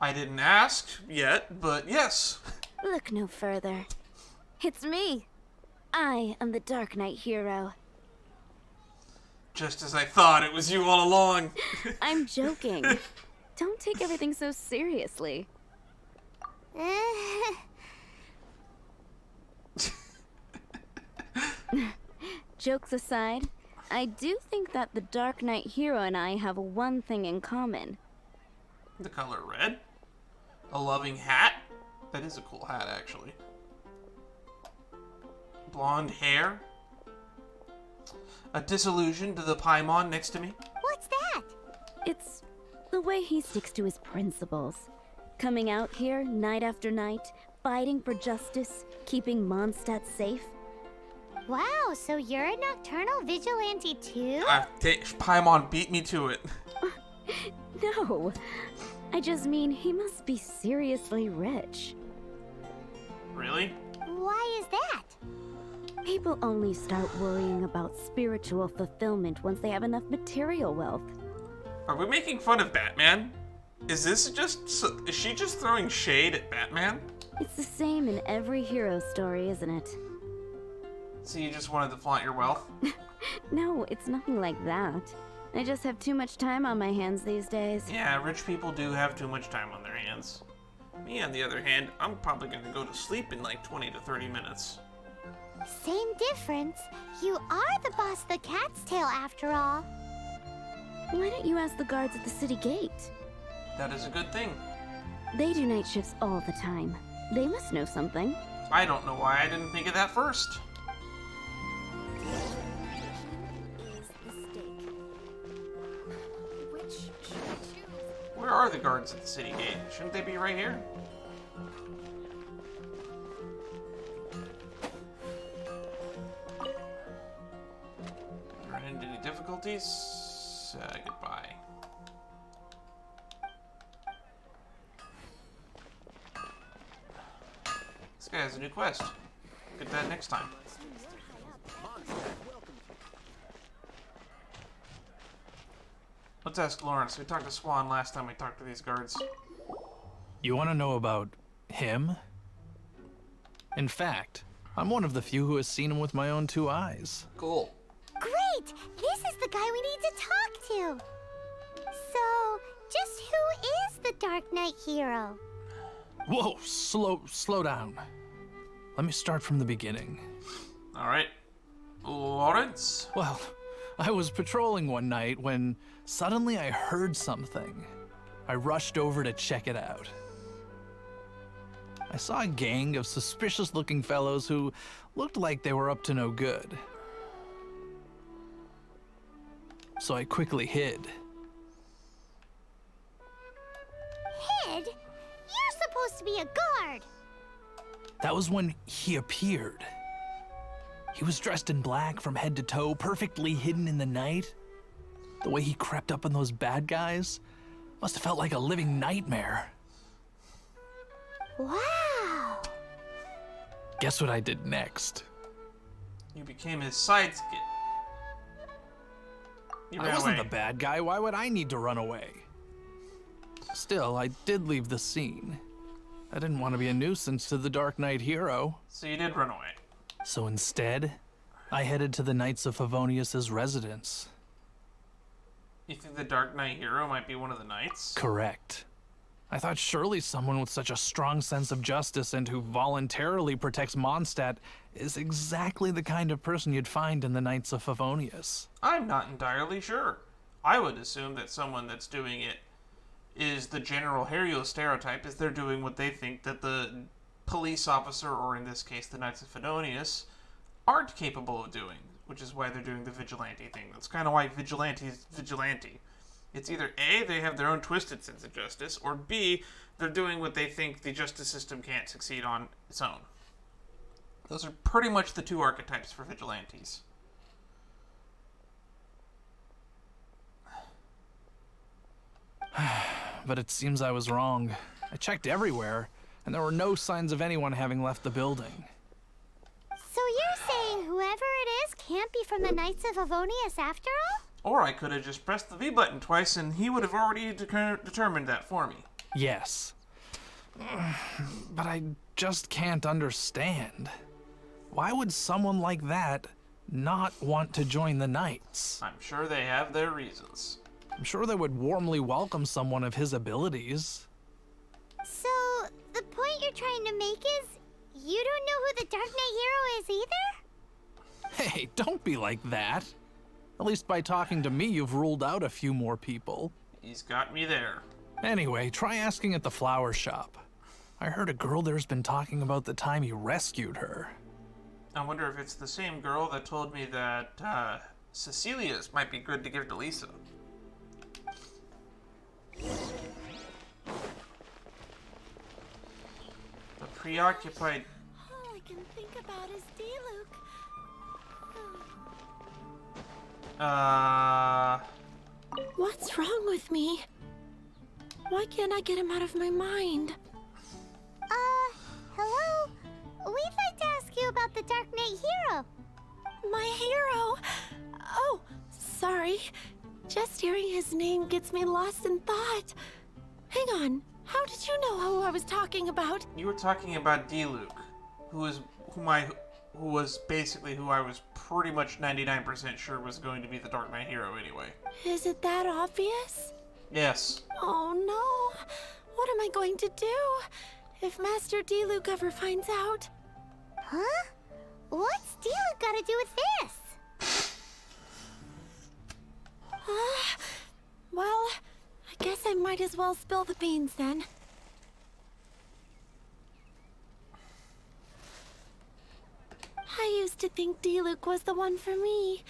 I didn't ask yet, but yes. Look no further. It's me. I am the Darknight hero. Just as I thought, it was you all along. I'm joking. Don't take everything so seriously. Jokes aside, I do think that the Darknight hero and I have one thing in common. The color red? A loving hat? That is a cool hat, actually. Blonde hair? A disillusion to the Paimon next to me? What's that? It's the way he sticks to his principles. Coming out here night after night, fighting for justice, keeping Mondstadt safe. Wow, so you're a nocturnal vigilante too? Paimon beat me to it. No, I just mean he must be seriously rich. Really? Why is that? People only start worrying about spiritual fulfillment once they have enough material wealth. Are we making fun of Batman? Is she just throwing shade at Batman? It's the same in every hero story, isn't it? So you just wanted to flaunt your wealth? No, it's nothing like that. I just have too much time on my hands these days. Yeah, rich people do have too much time on their hands. Me, on the other hand, I'm probably gonna go to sleep in like 20 to 30 minutes. Same difference. You are the boss of the Cat's Tail after all. Why don't you ask the guards at the city gate? That is a good thing. They do night shifts all the time. They must know something. I don't know why I didn't think of that first. Where are the guards at the city gate? Shouldn't they be right here? Run into any difficulties? Goodbye. This guy has a new quest. Get that next time. Let's ask Lawrence. We talked to Swan last time we talked to these guards. You want to know about him? In fact, I'm one of the few who has seen him with my own 2 eyes. Cool. Great! This is the guy we need to talk to. So, just who is the Darknight hero? Whoa, slow down. Let me start from the beginning. All right. Lawrence? Well, I was patrolling one night when suddenly I heard something. I rushed over to check it out. I saw a gang of suspicious-looking fellows who looked like they were up to no good. So I quickly hid. Hid? You're supposed to be a guard. That was when he appeared. He was dressed in black from head to toe, perfectly hidden in the night. The way he crept up on those bad guys must have felt like a living nightmare. Wow. Guess what I did next? You became his sidekick. You I ran wasn't away. the bad guy. Why would I need to run away? Still, I did leave the scene. I didn't want to be a nuisance to the Darknight hero. So you did run away. So instead, I headed to the Knights of Favonius' residence. You think the Darknight hero might be one of the knights? Correct. I thought surely someone with such a strong sense of justice and who voluntarily protects Mondstadt is exactly the kind of person you'd find in the Knights of Favonius. I'm not entirely sure. I would assume that someone that's doing it is the general Herial stereotype, is they're doing what they think that the police officer, or in this case the Knights of Favonius, aren't capable of doing, which is why they're doing the vigilante thing. That's kind of why vigilante's vigilante. It's either A, they have their own twisted sense of justice, or B, they're doing what they think the justice system can't succeed on its own. Those are pretty much the two archetypes for vigilantes. But it seems I was wrong. I checked everywhere, and there were no signs of anyone having left the building. So you're saying whoever it is can't be from the Knights of Favonius after all? Or I could have just pressed the V button twice and he would have already determined that for me. Yes. But I just can't understand. Why would someone like that not want to join the Knights? I'm sure they have their reasons. I'm sure they would warmly welcome someone of his abilities. So the point you're trying to make is you don't know who the Dark Knight hero is either? Hey, don't be like that. At least by talking to me, you've ruled out a few more people. He's got me there. Anyway, try asking at the flower shop. I heard a girl there's been talking about the time you rescued her. I wonder if it's the same girl that told me that Cecilia's might be good to give to Lisa. The preoccupied... All I can think about is Diluc. What's wrong with me? Why can't I get him out of my mind? Hello? We'd like to ask you about the Dark Knight hero. My hero? Oh, sorry. Just hearing his name gets me lost in thought. Hang on. How did you know who I was talking about? You were talking about Diluc, who was basically who I was pretty much 99% sure was going to be the Dark Knight hero anyway. Is it that obvious? Yes. Oh no. What am I going to do if Master Diluc ever finds out? Huh? What's Diluc got to do with this? Well, I guess I might as well spill the beans then. I used to think Diluc was the one for me.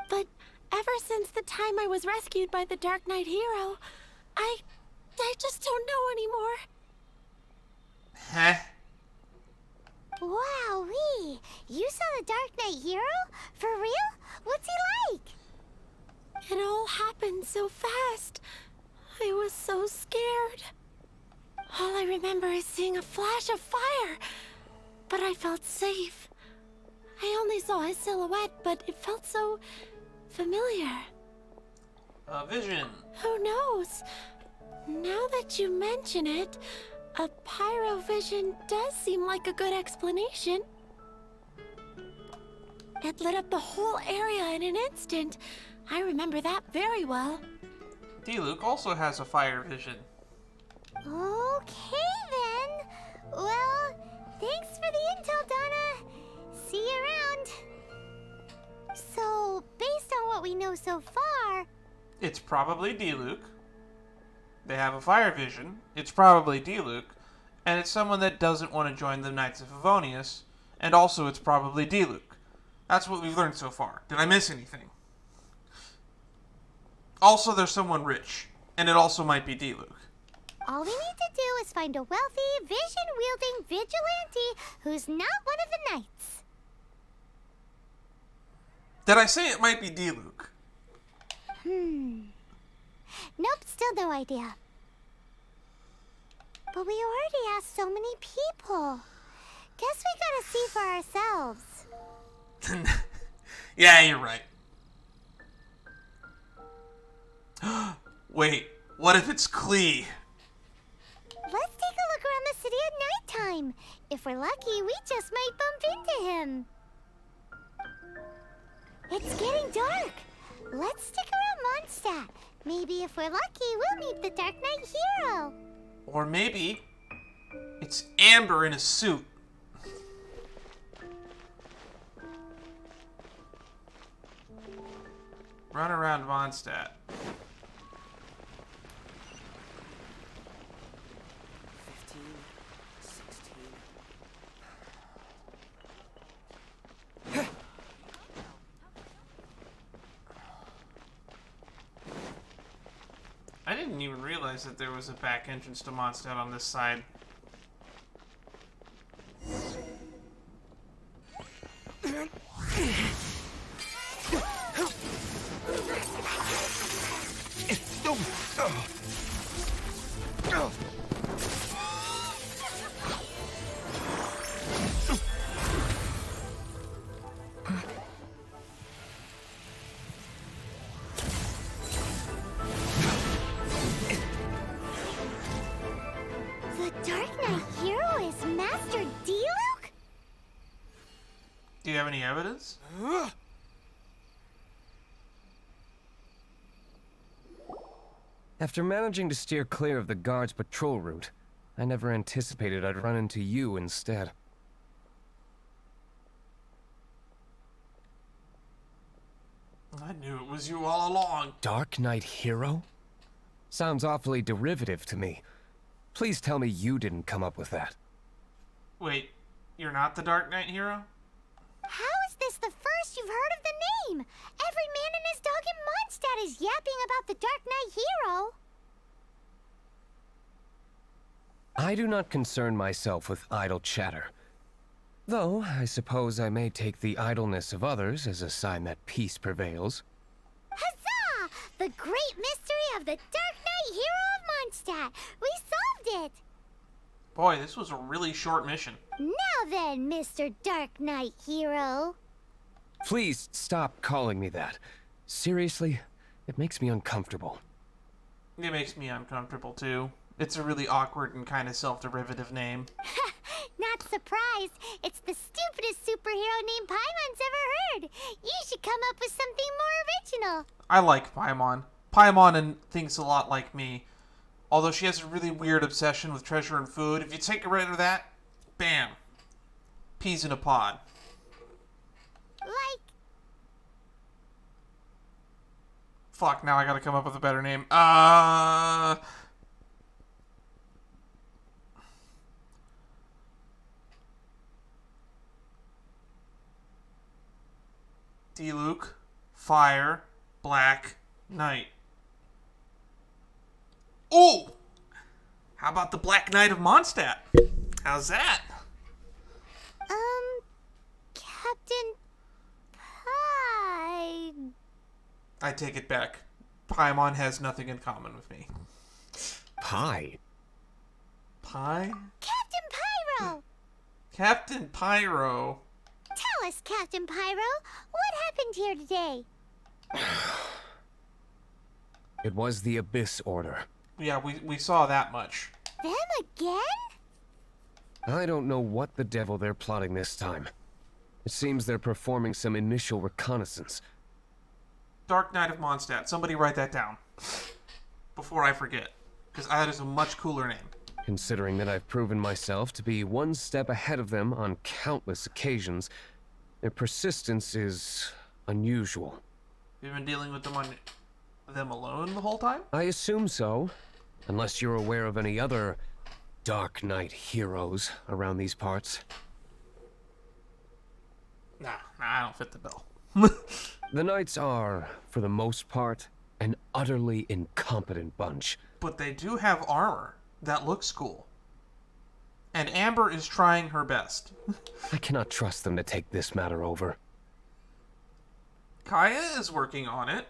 But ever since the time I was rescued by the Dark Knight hero, I just don't know anymore. Huh? Wowee! You saw the Dark Knight hero? For real? What's he like? It all happened so fast. I was so scared. All I remember is seeing a flash of fire, but I felt safe. I only saw his silhouette, but it felt so familiar. Vision. Who knows? Now that you mention it, a pyrovision does seem like a good explanation. It lit up the whole area in an instant. I remember that very well. Diluc also has a fire vision. Okay then. Well, thanks for the intel, Donna. See you around. So, based on what we know so far... It's probably Diluc. They have a fire vision. It's probably Diluc. And it's someone that doesn't want to join the Knights of Favonius. And also it's probably Diluc. That's what we've learned so far. Did I miss anything? Also, there's someone rich. And it also might be Diluc. All we need to do is find a wealthy, vision-wielding vigilante who's not one of the knights. Did I say it might be Diluc? Nope, still no idea. But we already asked so many people. Guess we gotta see for ourselves. Yeah, you're right. Wait, what if it's Klee? Let's take a look around the city at nighttime. If we're lucky, we just might bump into him. It's getting dark. Let's stick around Mondstadt. Maybe if we're lucky, we'll meet the Darknight hero. Or maybe it's Amber in a suit. Run around Mondstadt. 15, 16. I didn't even realize that there was a back entrance to Mondstadt on this side. The Darknight hero is Master Diluc? Do you have any evidence? After managing to steer clear of the guard's patrol route, I never anticipated I'd run into you instead. I knew it was you all along. Darknight hero? Sounds awfully derivative to me. Please tell me you didn't come up with that. Wait, you're not the Darknight hero? How is this the first you've heard of the name? Every man and his dog in Mondstadt is yapping about the Darknight hero. I do not concern myself with idle chatter. Though, I suppose I may take the idleness of others as a sign that peace prevails. Huzzah! The great mystery of the Darknight hero of Mondstadt. We solved it. Boy, this was a really short mission. Now then, Mr. Darknight hero. Please stop calling me that. Seriously, it makes me uncomfortable. It makes me uncomfortable too. It's a really awkward and kind of self-derivative name. Not surprised. It's the stupidest superhero name Paimon's ever heard. You should come up with something more original. I like Paimon. Paimon thinks a lot like me. Although she has a really weird obsession with treasure and food. If you take rid of that, bam. Peas in a pod. Like... Fuck, now I gotta come up with a better name. Diluc, Fire, Black, Knight. Ooh! How about the Black Knight of Mondstadt? How's that? Captain Pie... I take it back. Paimon has nothing in common with me. Pie? Pie? Captain Pyro! Captain Pyro. Tell us, Captain Pyro, what happened here today? It was the Abyss Order. Yeah, we saw that much. Them again? I don't know what the devil they're plotting this time. It seems they're performing some initial reconnaissance. Dark Knight of Mondstadt. Somebody write that down. Before I forget. Because that is a much cooler name. Considering that I've proven myself to be one step ahead of them on countless occasions, their persistence is unusual. You've been dealing with them alone the whole time? I assume so. Unless you're aware of any other Dark Knight heroes around these parts. Nah, I don't fit the bill. The Knights are, for the most part, an utterly incompetent bunch. But they do have armor that looks cool. And Amber is trying her best. I cannot trust them to take this matter over. Kaya is working on it.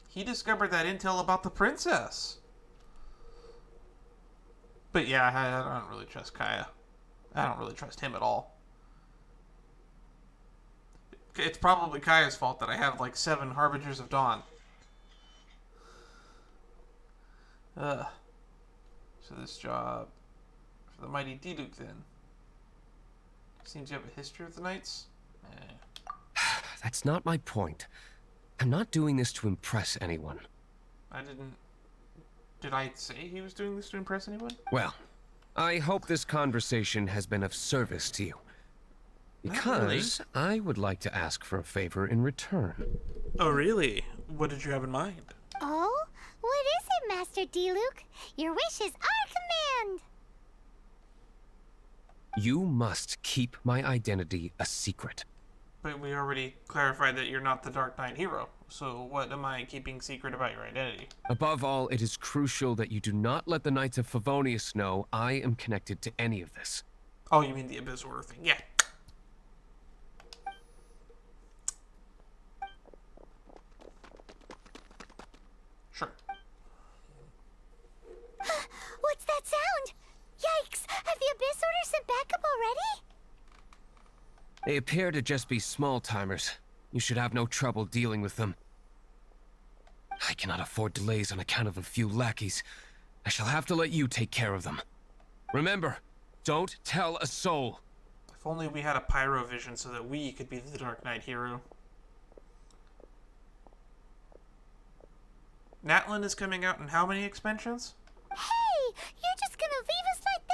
He discovered that intel about the princess. But yeah, I don't really trust Kaya. I don't really trust him at all. It's probably Kaya's fault that I have like 7 Harbingers of Dawn. So this job for the mighty Diluc then. Seems you have a history with the Knights? That's not my point. I'm not doing this to impress anyone. I didn't... Did I say he was doing this to impress anyone? Well, I hope this conversation has been of service to you. Because I would like to ask for a favor in return. Oh, really? What did you have in mind? Oh? What is it, Master Diluc? Your wish is our command! You must keep my identity a secret. But we already clarified that you're not the Darknight hero. So what am I keeping secret about your identity? Above all, it is crucial that you do not let the Knights of Favonius know I am connected to any of this. Oh, you mean the Abyss Order thing? Yeah. Sure. What's that sound? Yikes! Have the Abyss Order sent backup already? They appear to just be small-timers. You should have no trouble dealing with them. I cannot afford delays on account of a few lackeys. I shall have to let you take care of them. Remember, don't tell a soul. If only we had a pyro vision so that we could be the Darknight hero. Natlin is coming out in how many expansions? Hey! You're just gonna leave us like this?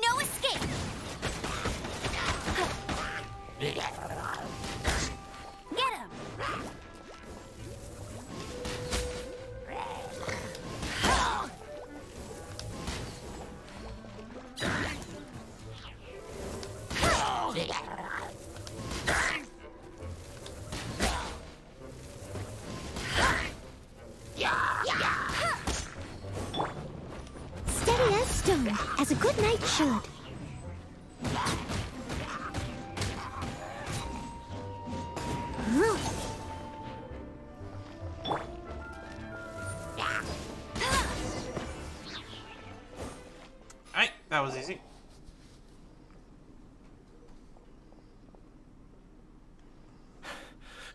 No escape! Get him! Steady as stone, as a good knight should. Alright, that was easy.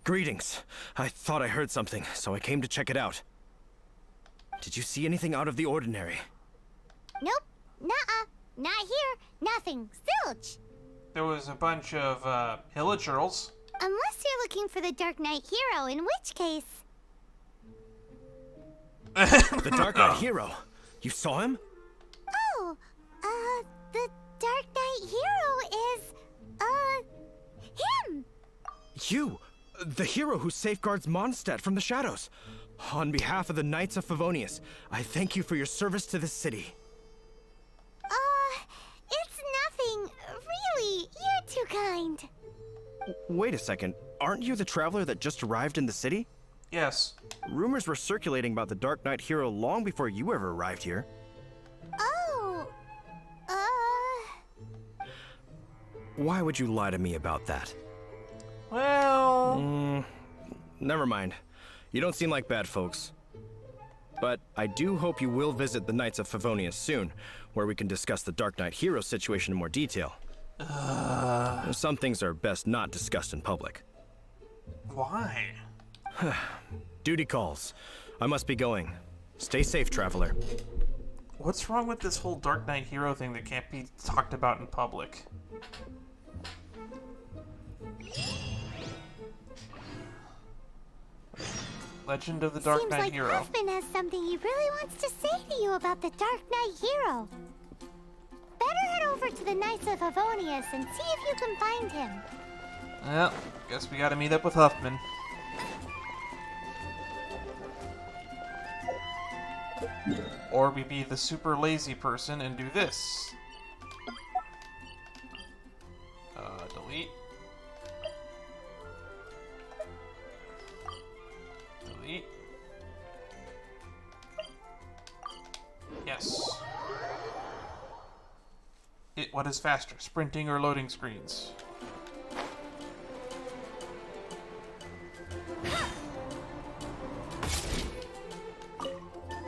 Greetings. I thought I heard something, so I came to check it out. Did you see anything out of the ordinary? Nope. Nuh-uh. Not here. Nothing. Zilch. There was a bunch of, hillagers. Unless you're looking for the Darknight hero, in which case... The Darknight hero? You saw him? Oh, the Darknight hero is, him! You! The hero who safeguards Mondstadt from the shadows. On behalf of the Knights of Favonius, I thank you for your service to this city. It's nothing. Really, you're too kind. Wait a second. Aren't you the traveler that just arrived in the city? Yes. Rumors were circulating about the Darknight hero long before you ever arrived here. Oh, Why would you lie to me about that? Well... Never mind. You don't seem like bad folks. But I do hope you will visit the Knights of Favonius soon, where we can discuss the Darknight hero situation in more detail. Some things are best not discussed in public. Why? Duty calls. I must be going. Stay safe, traveler. What's wrong with this whole Darknight hero thing that can't be talked about in public? Legend of the Darknight seems like hero. Huffman has something he really wants to say to you about the Darknight hero. Better head over to the Knights of Favonius and see if you can find him. Well, guess we gotta meet up with Huffman. Or we be the super lazy person and do this. Delete. Delete. Yes. What is faster, sprinting or loading screens?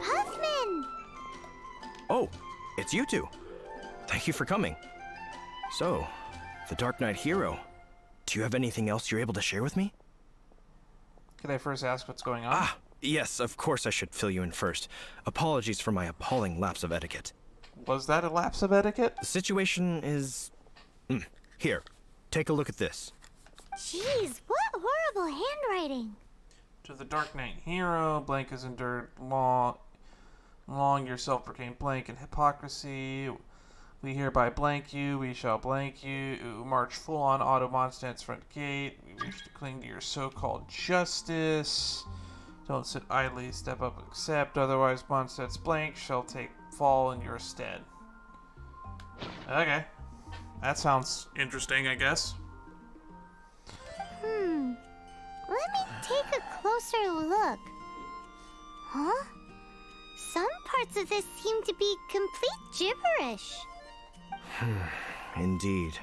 Huffman! Oh, it's you two. Thank you for coming. So, the Darknight hero. Do you have anything else you're able to share with me? Could I first ask what's going on? Yes, of course I should fill you in first. Apologies for my appalling lapse of etiquette. Was that a lapse of etiquette? The situation is Here, take a look at this. Jeez, what horrible handwriting. To the Darknight hero, blank is endured long your self-proclaimed blank and hypocrisy. We hereby blank you, we shall blank you. March full on auto Mondstadt's front gate. We wish to cling to your so-called justice. Don't sit idly, step up, accept. Otherwise, Mondstadt's blank shall take fall in your stead. Okay. That sounds interesting, I guess. Let me take a closer look. Huh? Some parts of this seem to be complete gibberish. Indeed.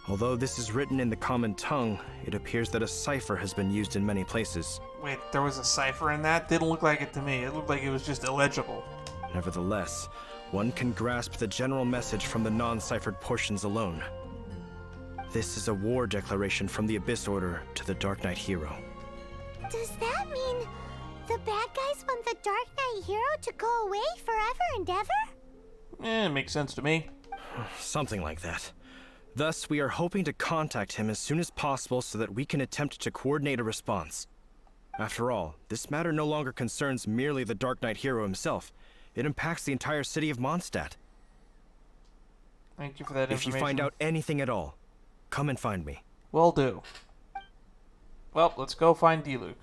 Although this is written in the common tongue, it appears that a cipher has been used in many places. Wait, there was a cipher in that? Didn't look like it to me. It looked like it was just illegible. Nevertheless, one can grasp the general message from the non-ciphered portions alone. This is a war declaration from the Abyss Order to the Darknight hero. Does that mean the bad guys want the Darknight hero to go away forever and ever? It makes sense to me. Something like that. Thus, we are hoping to contact him as soon as possible so that we can attempt to coordinate a response. After all, this matter no longer concerns merely the Darknight hero himself. It impacts the entire city of Mondstadt. Thank you for that information. If you find out anything at all, come and find me. Will do. Well, let's go find Diluc.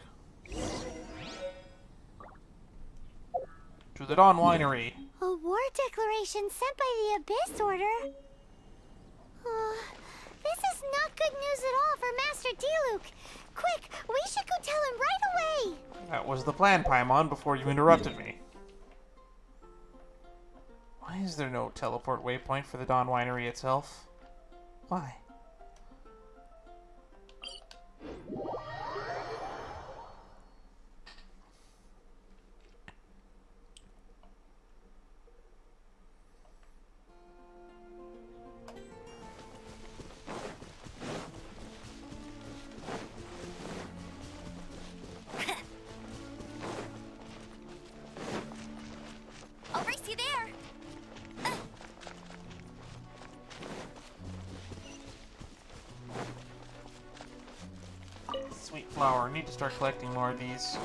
To the Dawn Winery. A war declaration sent by the Abyss Order? This is not good news at all for Master Diluc. Quick, we should go tell him right away. That was the plan, Paimon, before you interrupted me. Why is there no teleport waypoint for the Dawn Winery itself? Why? I'll race you there. Sweet flower. Need to start collecting more of these.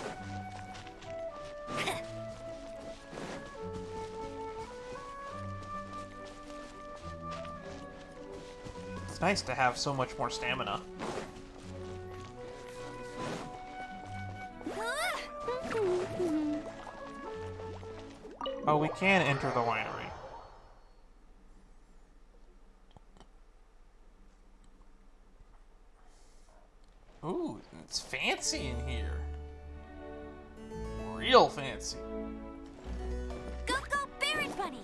It's nice to have so much more stamina. Oh, we can enter the winery. Ooh, it's fancy in here. Real fancy. Go, Barret Bunny!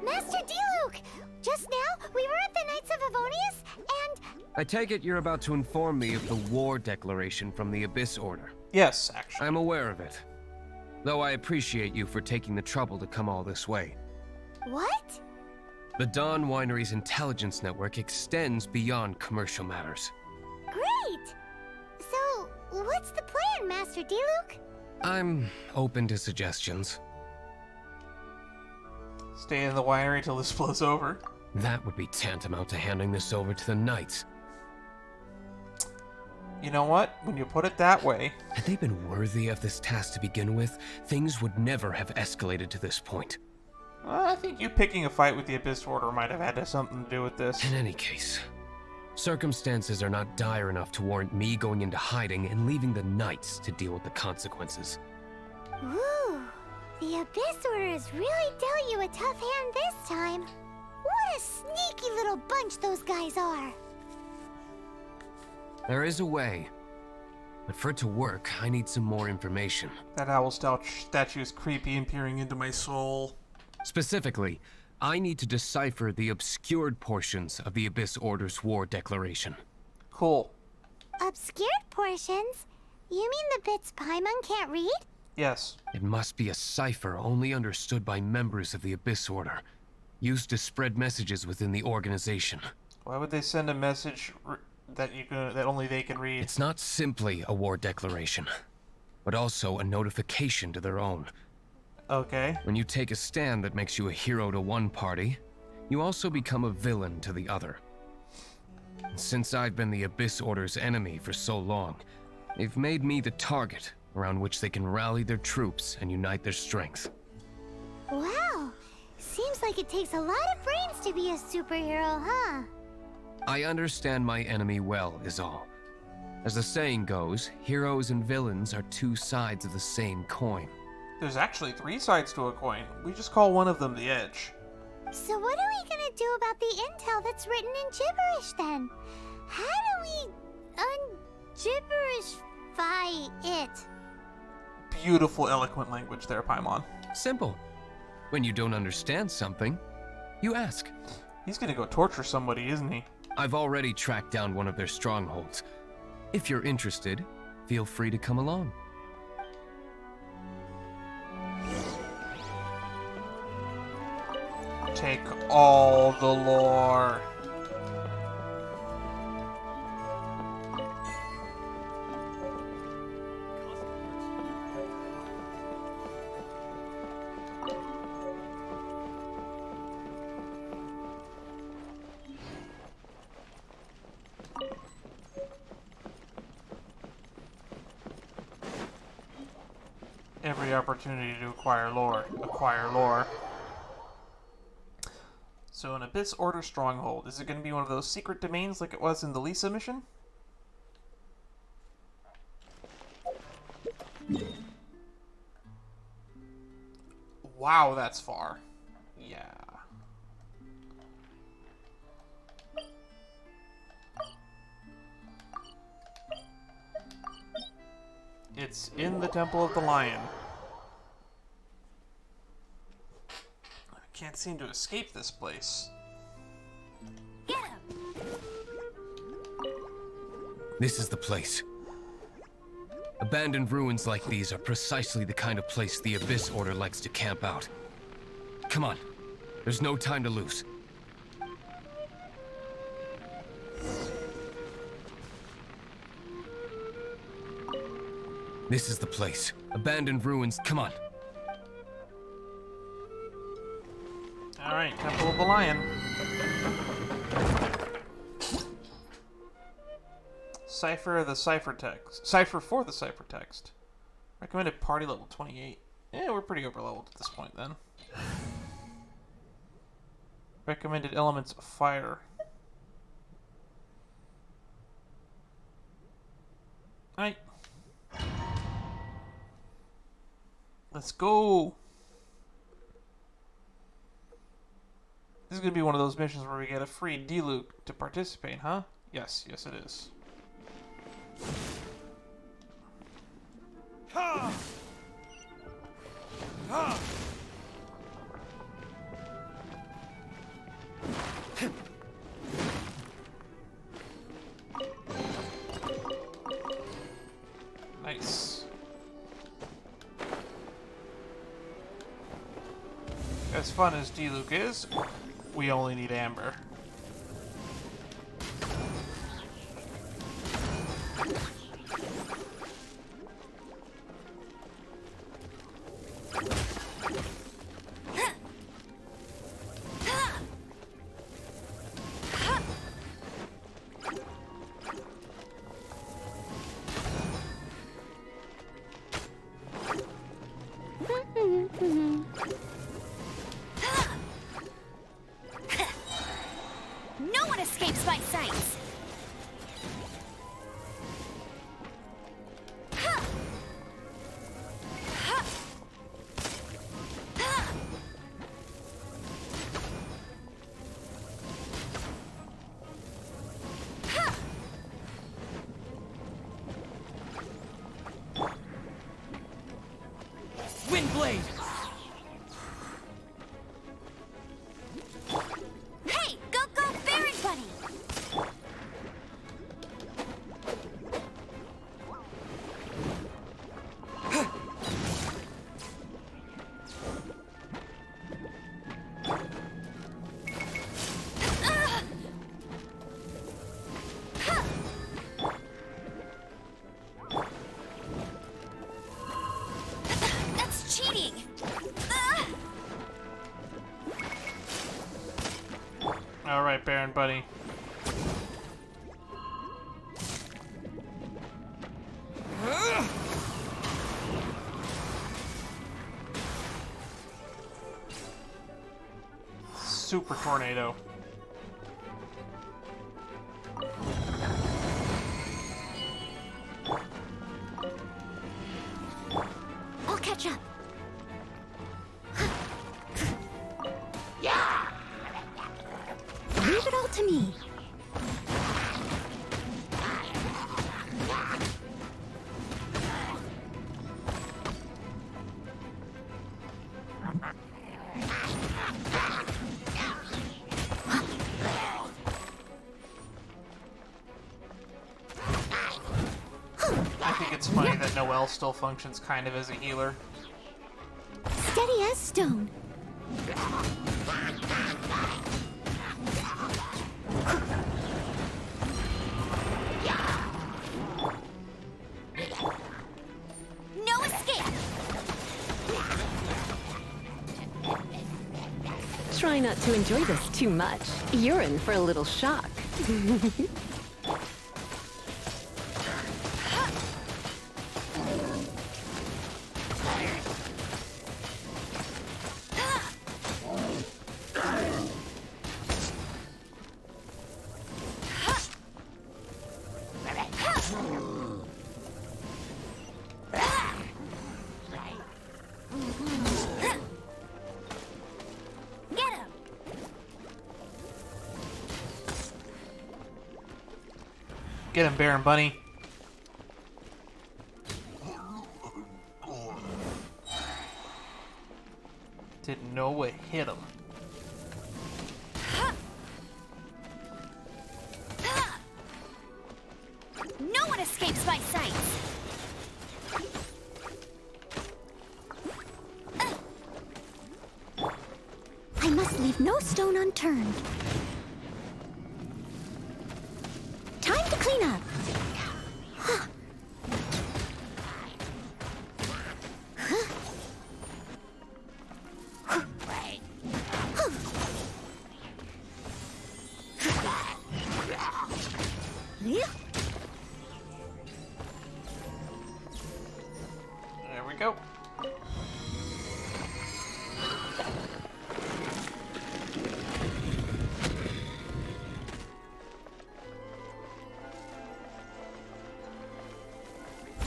Master Diluc! Just now, we were at the Knights of Favonius, and... I take it you're about to inform me of the war declaration from the Abyss Order. Yes, actually. I'm aware of it. Though I appreciate you for taking the trouble to come all this way. What? The Dawn Winery's intelligence network extends beyond commercial matters. Great! So, what's the plan, Master Diluc? I'm open to suggestions. Stay in the winery till this blows over. That would be tantamount to handing this over to the Knights. You know what? When you put it that way... Had they been worthy of this task to begin with, things would never have escalated to this point. I think you picking a fight with the Abyss Order might have had something to do with this. In any case, circumstances are not dire enough to warrant me going into hiding and leaving the Knights to deal with the consequences. Ooh, the Abyss Order has really dealt you a tough hand this time. What a sneaky little bunch those guys are. There is a way, but for it to work, I need some more information. That owl statue is creepy and peering into my soul. Specifically, I need to decipher the obscured portions of the Abyss Order's war declaration. Cool. Obscured portions? You mean the bits Paimon can't read? Yes. It must be a cipher only understood by members of the Abyss Order, used to spread messages within the organization. Why would they send a message that only they can read? It's not simply a war declaration, but also a notification to their own. Okay. When you take a stand that makes you a hero to one party, you also become a villain to the other. And since I've been the Abyss Order's enemy for so long, they've made me the target around which they can rally their troops and unite their strength. Wow. Seems like it takes a lot of brains to be a superhero, huh? I understand my enemy well, is all. As the saying goes, heroes and villains are two sides of the same coin. There's actually 3 sides to a coin. We just call one of them the edge. So what are we gonna do about the intel that's written in gibberish then? How do we un-gibberishify it? Beautiful, eloquent language there, Paimon. Simple. When you don't understand something, you ask. He's gonna go torture somebody, isn't he? I've already tracked down one of their strongholds. If you're interested, feel free to come along. Take all the lore. Every opportunity to acquire lore. Acquire lore. So an Abyss Order stronghold. Is it going to be one of those secret domains like it was in the Lisa mission? Wow, that's far. Yeah. It's in the Temple of the Lion. I can't seem to escape this place. Get him! This is the place. Abandoned ruins like these are precisely the kind of place the Abyss Order likes to camp out. Come on, there's no time to lose. This is the place. Abandoned ruins, come on. Alright, Temple of the Lion. Cipher the ciphertext. Cipher for the ciphertext. Recommended party level 28. Yeah, we're pretty over leveled at this point then. Recommended elements fire. Alright. Let's go. This is going to be one of those missions where we get a free Diluc to participate, huh? Yes, yes it is. Ha! Ha! Nice. As fun as Diluc is, we only need Amber. No one escapes my sights! Baron Bunny. Super tornado. I'll catch up. Leave it all to me. I think it's funny that Noelle still functions kind of as a healer. Steady as stone. No escape! Try not to enjoy this too much. You're in for a little shock. Get him! Get him, Baron Bunny. Didn't know it hit him. No one escapes my sight! I must leave no stone unturned. Time to clean up. There we go.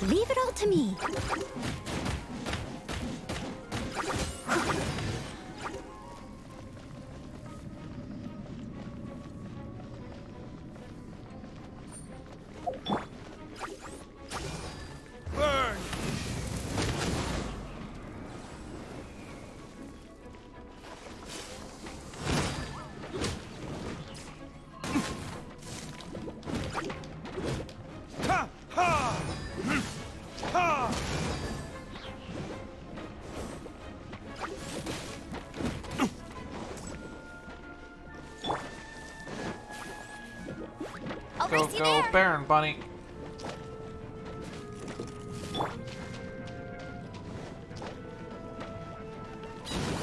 Leave it all to me. Burn! Ha! Ha! Ha! I'll Go, race you go, there! Baron Bunny.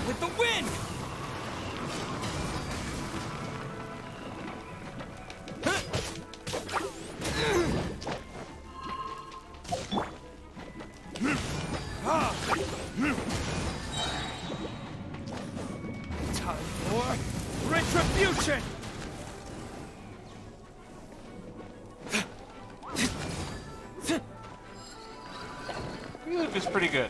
With the wind! Time for retribution! Diluc is pretty good.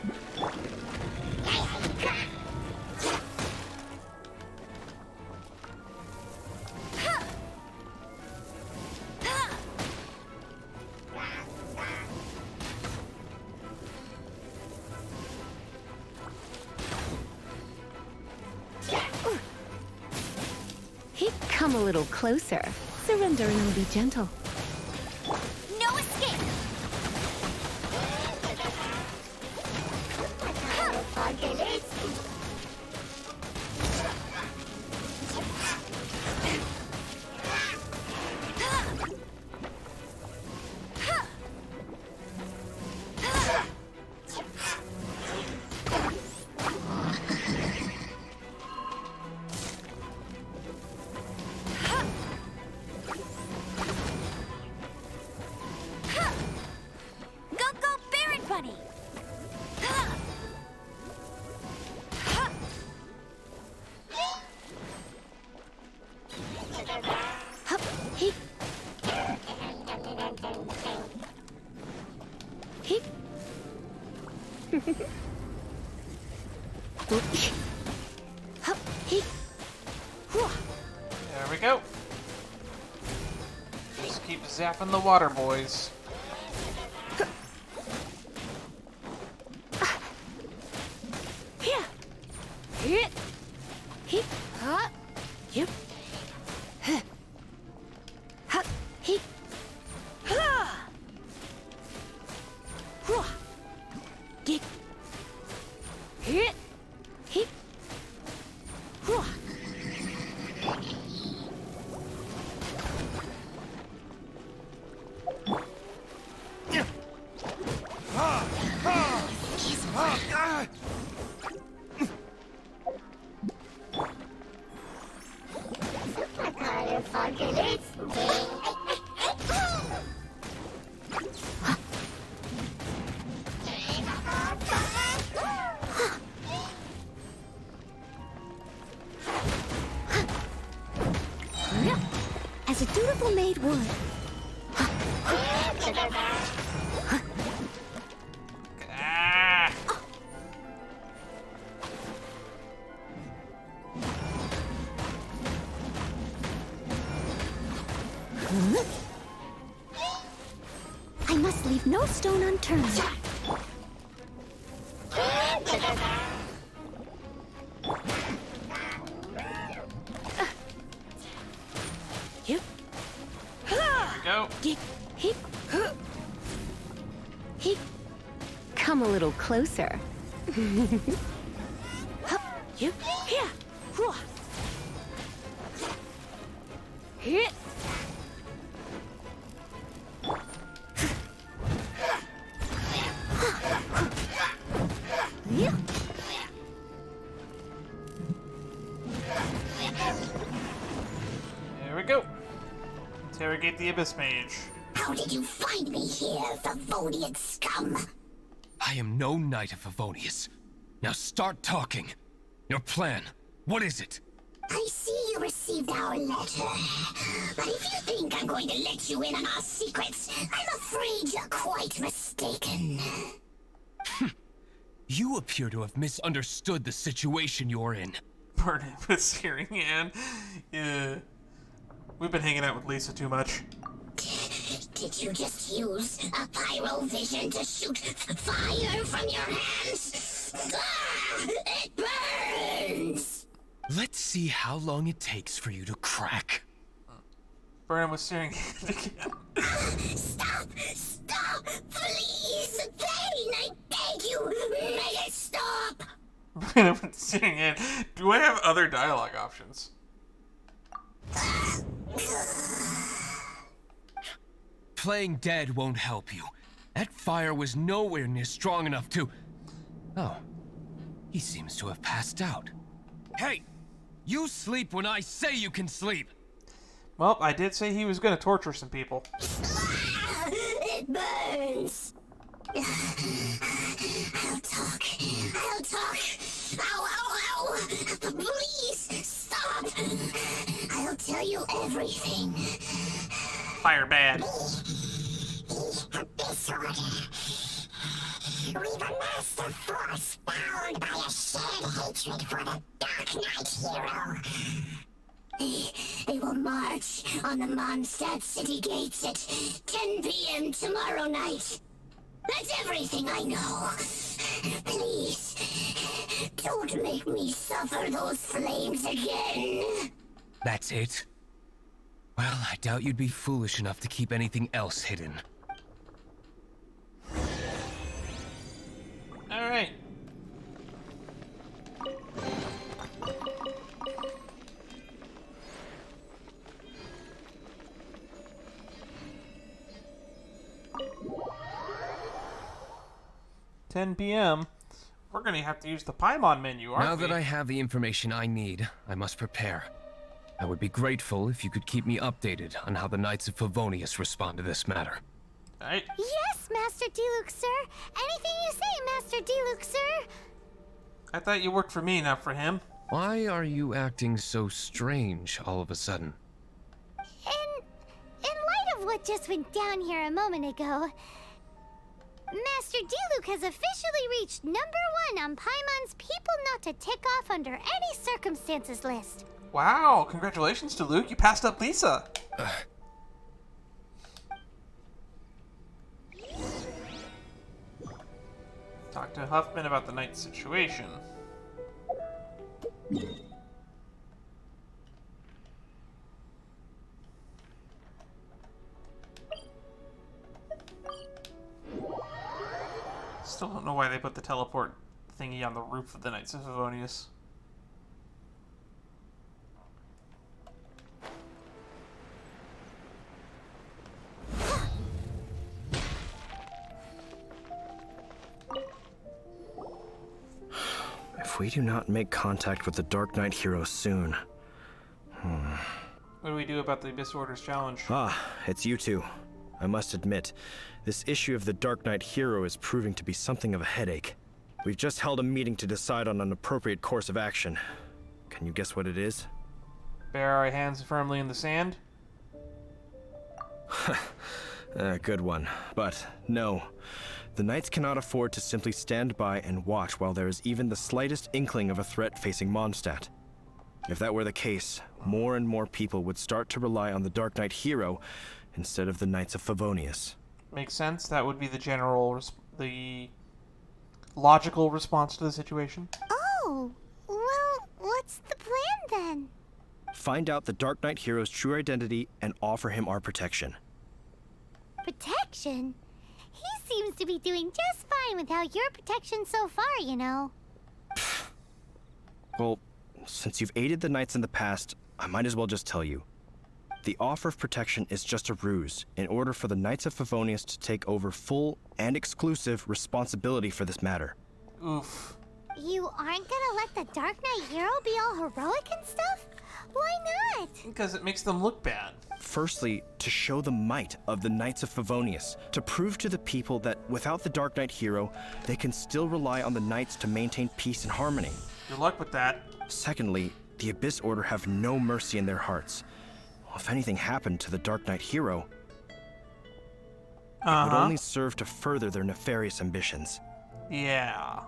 He'd come a little closer. Surrender and I'll be gentle. No escape! He. There we go. Just keep zapping the water, boys. As a dutiful maid would. Ah! I must leave no stone unturned. Go. Come a little closer. There we go. Interrogate the Abyss Mage. How did you find me here, Favonian scum? I am no knight of Favonius. Now start talking. Your plan, what is it? I see you received our letter. But if you think I'm going to let you in on our secrets, I'm afraid you're quite mistaken. You appear to have misunderstood the situation you're in. Pardon with searing hand. Yeah. We've been hanging out with Lisa too much. Did you just use a pyro vision to shoot fire from your hands? Ah, it burns! Let's see how long it takes for you to crack. Burn with searing hand again. Stop! Stop! Please! Pain, I beg you! Make it stop! Burn with searing hand. Do I have other dialogue options? Playing dead won't help you. That fire was nowhere near strong enough to... Oh. He seems to have passed out. Hey! You sleep when I say you can sleep! Well, I did say he was going to torture some people. It burns! I'll talk. I'll talk. Ow, ow, ow! Please, stop! I'll tell you everything. Fire bad. This order. We've amassed a force bound by a shared hatred for the Darknight hero. They will march on the Mondstadt city gates at 10 p.m. tomorrow night. That's everything I know. Please, don't make me suffer those flames again. That's it? Well, I doubt you'd be foolish enough to keep anything else hidden. Alright. $10 p.m. We're gonna have to use the Paimon menu, aren't we? Now that I have the information I need, I must prepare. I would be grateful if you could keep me updated on how the Knights of Favonius respond to this matter. Right. Yes, Master Diluc, sir. Anything you say, Master Diluc, sir. I thought you worked for me, not for him. Why are you acting so strange all of a sudden? In light of what just went down here a moment ago, Master Diluc has officially reached #1 on Paimon's People Not to Tick Off Under Any Circumstances list. Wow, congratulations to Luke. You passed up Lisa. Talk to Huffman about the Knight's situation. Still don't know why they put the teleport thingy on the roof of the Knights of Favonius. If we do not make contact with the Darknight hero soon... What do we do about the Abyss Order's challenge? Ah, it's you two. I must admit, this issue of the Darknight hero is proving to be something of a headache. We've just held a meeting to decide on an appropriate course of action. Can you guess what it is? Bare our hands firmly in the sand? Good one. But no. The Knights cannot afford to simply stand by and watch while there is even the slightest inkling of a threat facing Mondstadt. If that were the case, more and more people would start to rely on the Darknight hero instead of the Knights of Favonius. Makes sense. That would be the general, the logical response to the situation. Oh, well, what's the plan then? Find out the Darknight hero's true identity and offer him our protection. Protection? He seems to be doing just fine without your protection so far, you know. Well, since you've aided the Knights in the past, I might as well just tell you. The offer of protection is just a ruse in order for the Knights of Favonius to take over full and exclusive responsibility for this matter. Oof. You aren't gonna let the Darknight hero be all heroic and stuff? Why not? Because it makes them look bad. Firstly, to show the might of the Knights of Favonius, to prove to the people that without the Darknight hero, they can still rely on the Knights to maintain peace and harmony. Good luck with that. Secondly, the Abyss Order have no mercy in their hearts. If anything happened to the Darknight hero, it would only serve to further their nefarious ambitions. Yeah.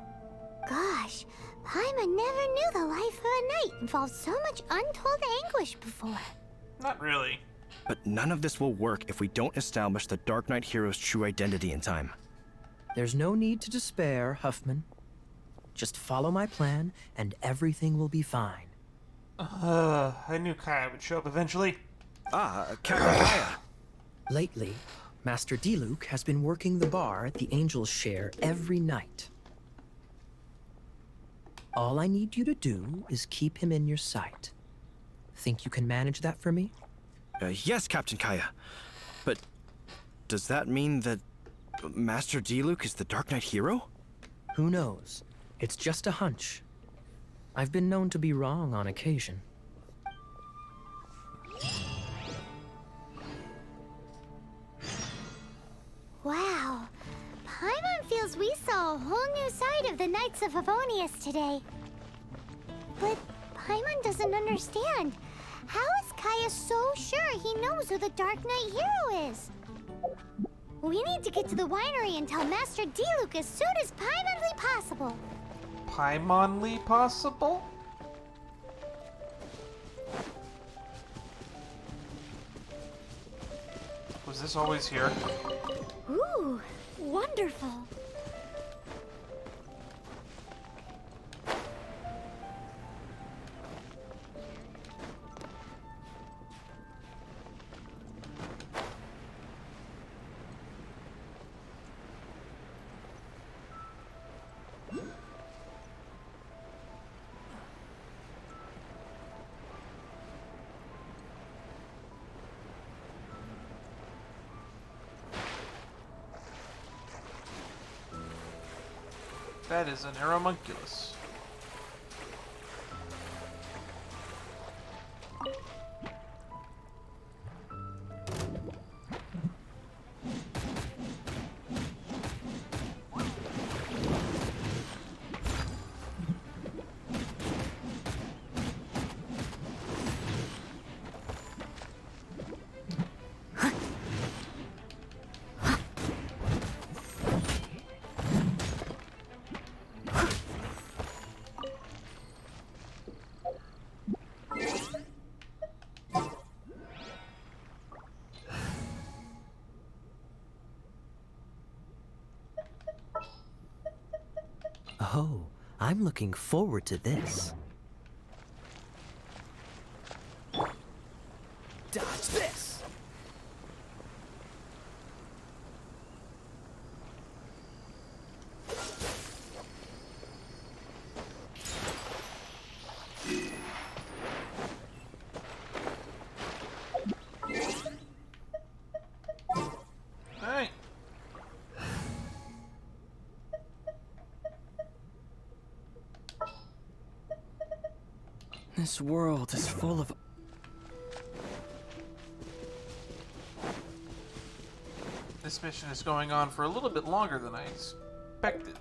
Gosh, Paimon never knew the life of a knight involved so much untold anguish before. Not really. But none of this will work if we don't establish the Darknight hero's true identity in time. There's no need to despair, Huffman. Just follow my plan, and everything will be fine. I knew Kaya would show up eventually. Kaya. Lately, Master Diluc has been working the bar at the Angel's Share every night. All I need you to do is keep him in your sight. Think you can manage that for me? Yes, Captain Kaya. But does that mean that Master Diluc is the Darknight hero? Who knows? It's just a hunch. I've been known to be wrong on occasion. Wow. Paimon feels we saw a whole new side of the Knights of Favonius today. But Paimon doesn't understand. How is Kaya so sure he knows who the Darknight hero is? We need to get to the winery and tell Master Diluc as soon as Paimonly possible. Paimonly possible? Was this always here? Ooh, wonderful. That is an Aeromunculus. Oh, I'm looking forward to this. Dodge this! Alright. This world is full of... This mission is going on for a little bit longer than I expected.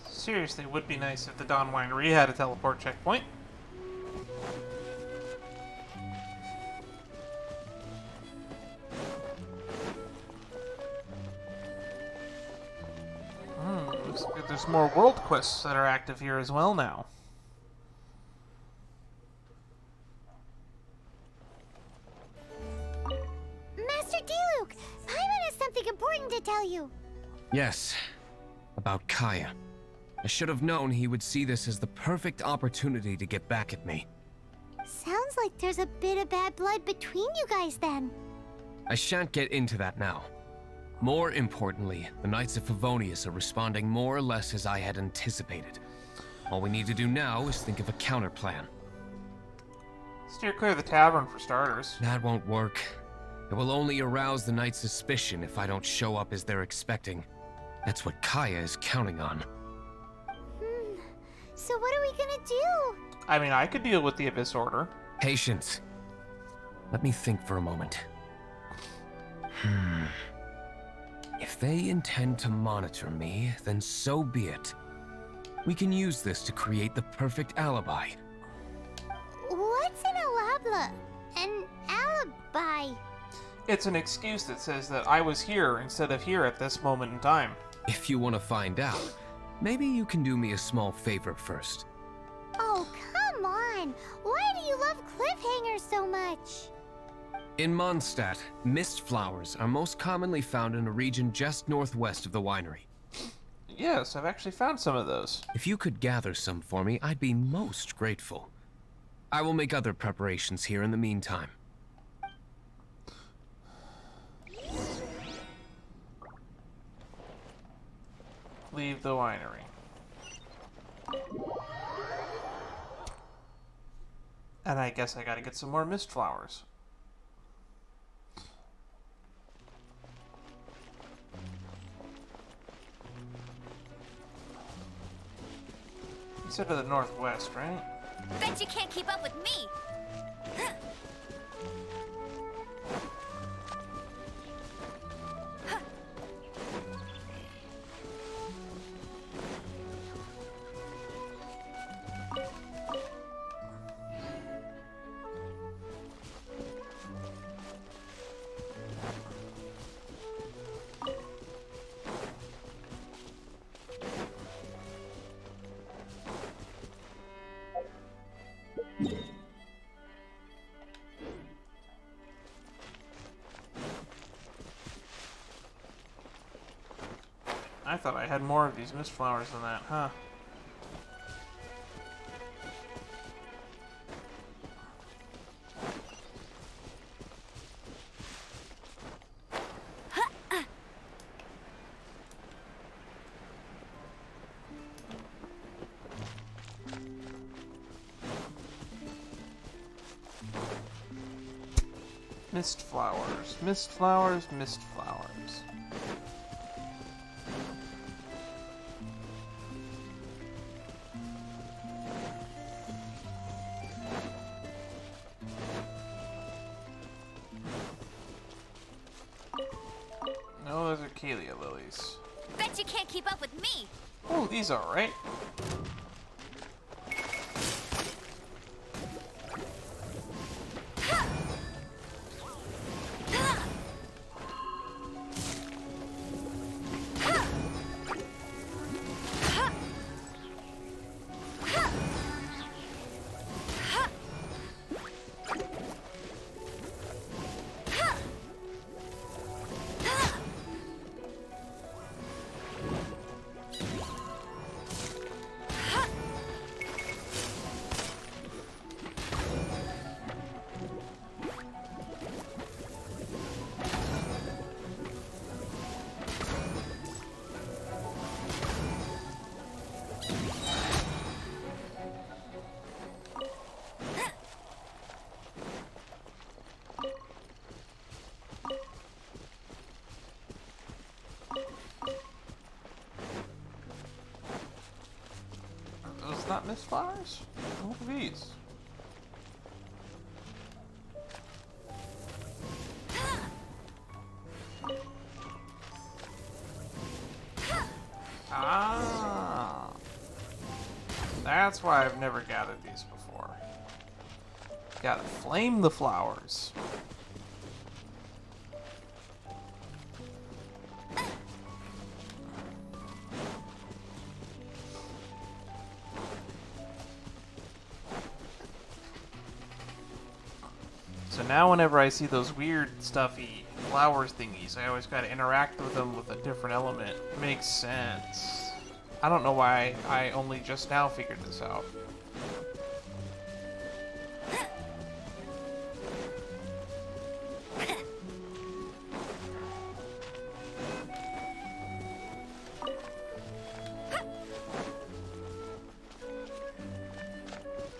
Seriously, it would be nice if the Dawn Winery had a teleport checkpoint. Looks like there's more world quests that are active here as well now. Master Diluc, Paimon has something important to tell you. Yes, about Kaya. I should have known he would see this as the perfect opportunity to get back at me. Sounds like there's a bit of bad blood between you guys then. I shan't get into that now. More importantly, the Knights of Favonius are responding more or less as I had anticipated. All we need to do now is think of a counter plan. Steer clear of the tavern for starters. That won't work. It will only arouse the Knights' suspicion if I don't show up as they're expecting. That's what Kaya is counting on. So what are we gonna do? I mean, I could deal with the Abyss Order. Patience. Let me think for a moment. If they intend to monitor me, then so be it. We can use this to create the perfect alibi. What's an alabla? An alibi? It's an excuse that says that I was here instead of here at this moment in time. If you want to find out, maybe you can do me a small favor first. Oh, come on! Why do you love cliffhangers so much? In Mondstadt, mist flowers are most commonly found in a region just northwest of the winery. Yes, I've actually found some of those. If you could gather some for me, I'd be most grateful. I will make other preparations here in the meantime. Leave the winery. And I guess I gotta get some more mist flowers. You said to the northwest, right? Bet you can't keep up with me. I thought I had more of these mist flowers than that, huh? Mist flowers, mist flowers, mist flowers. Calia lilies. Bet you can't keep up with me. Oh, these are alright. Those not mist flowers? What are these? Ah, that's why I've never gathered these before. Gotta flame the flowers. So now whenever I see those weird stuffy flowers thingies, I always gotta interact with them with a different element. Makes sense. I don't know why I only just now figured this out.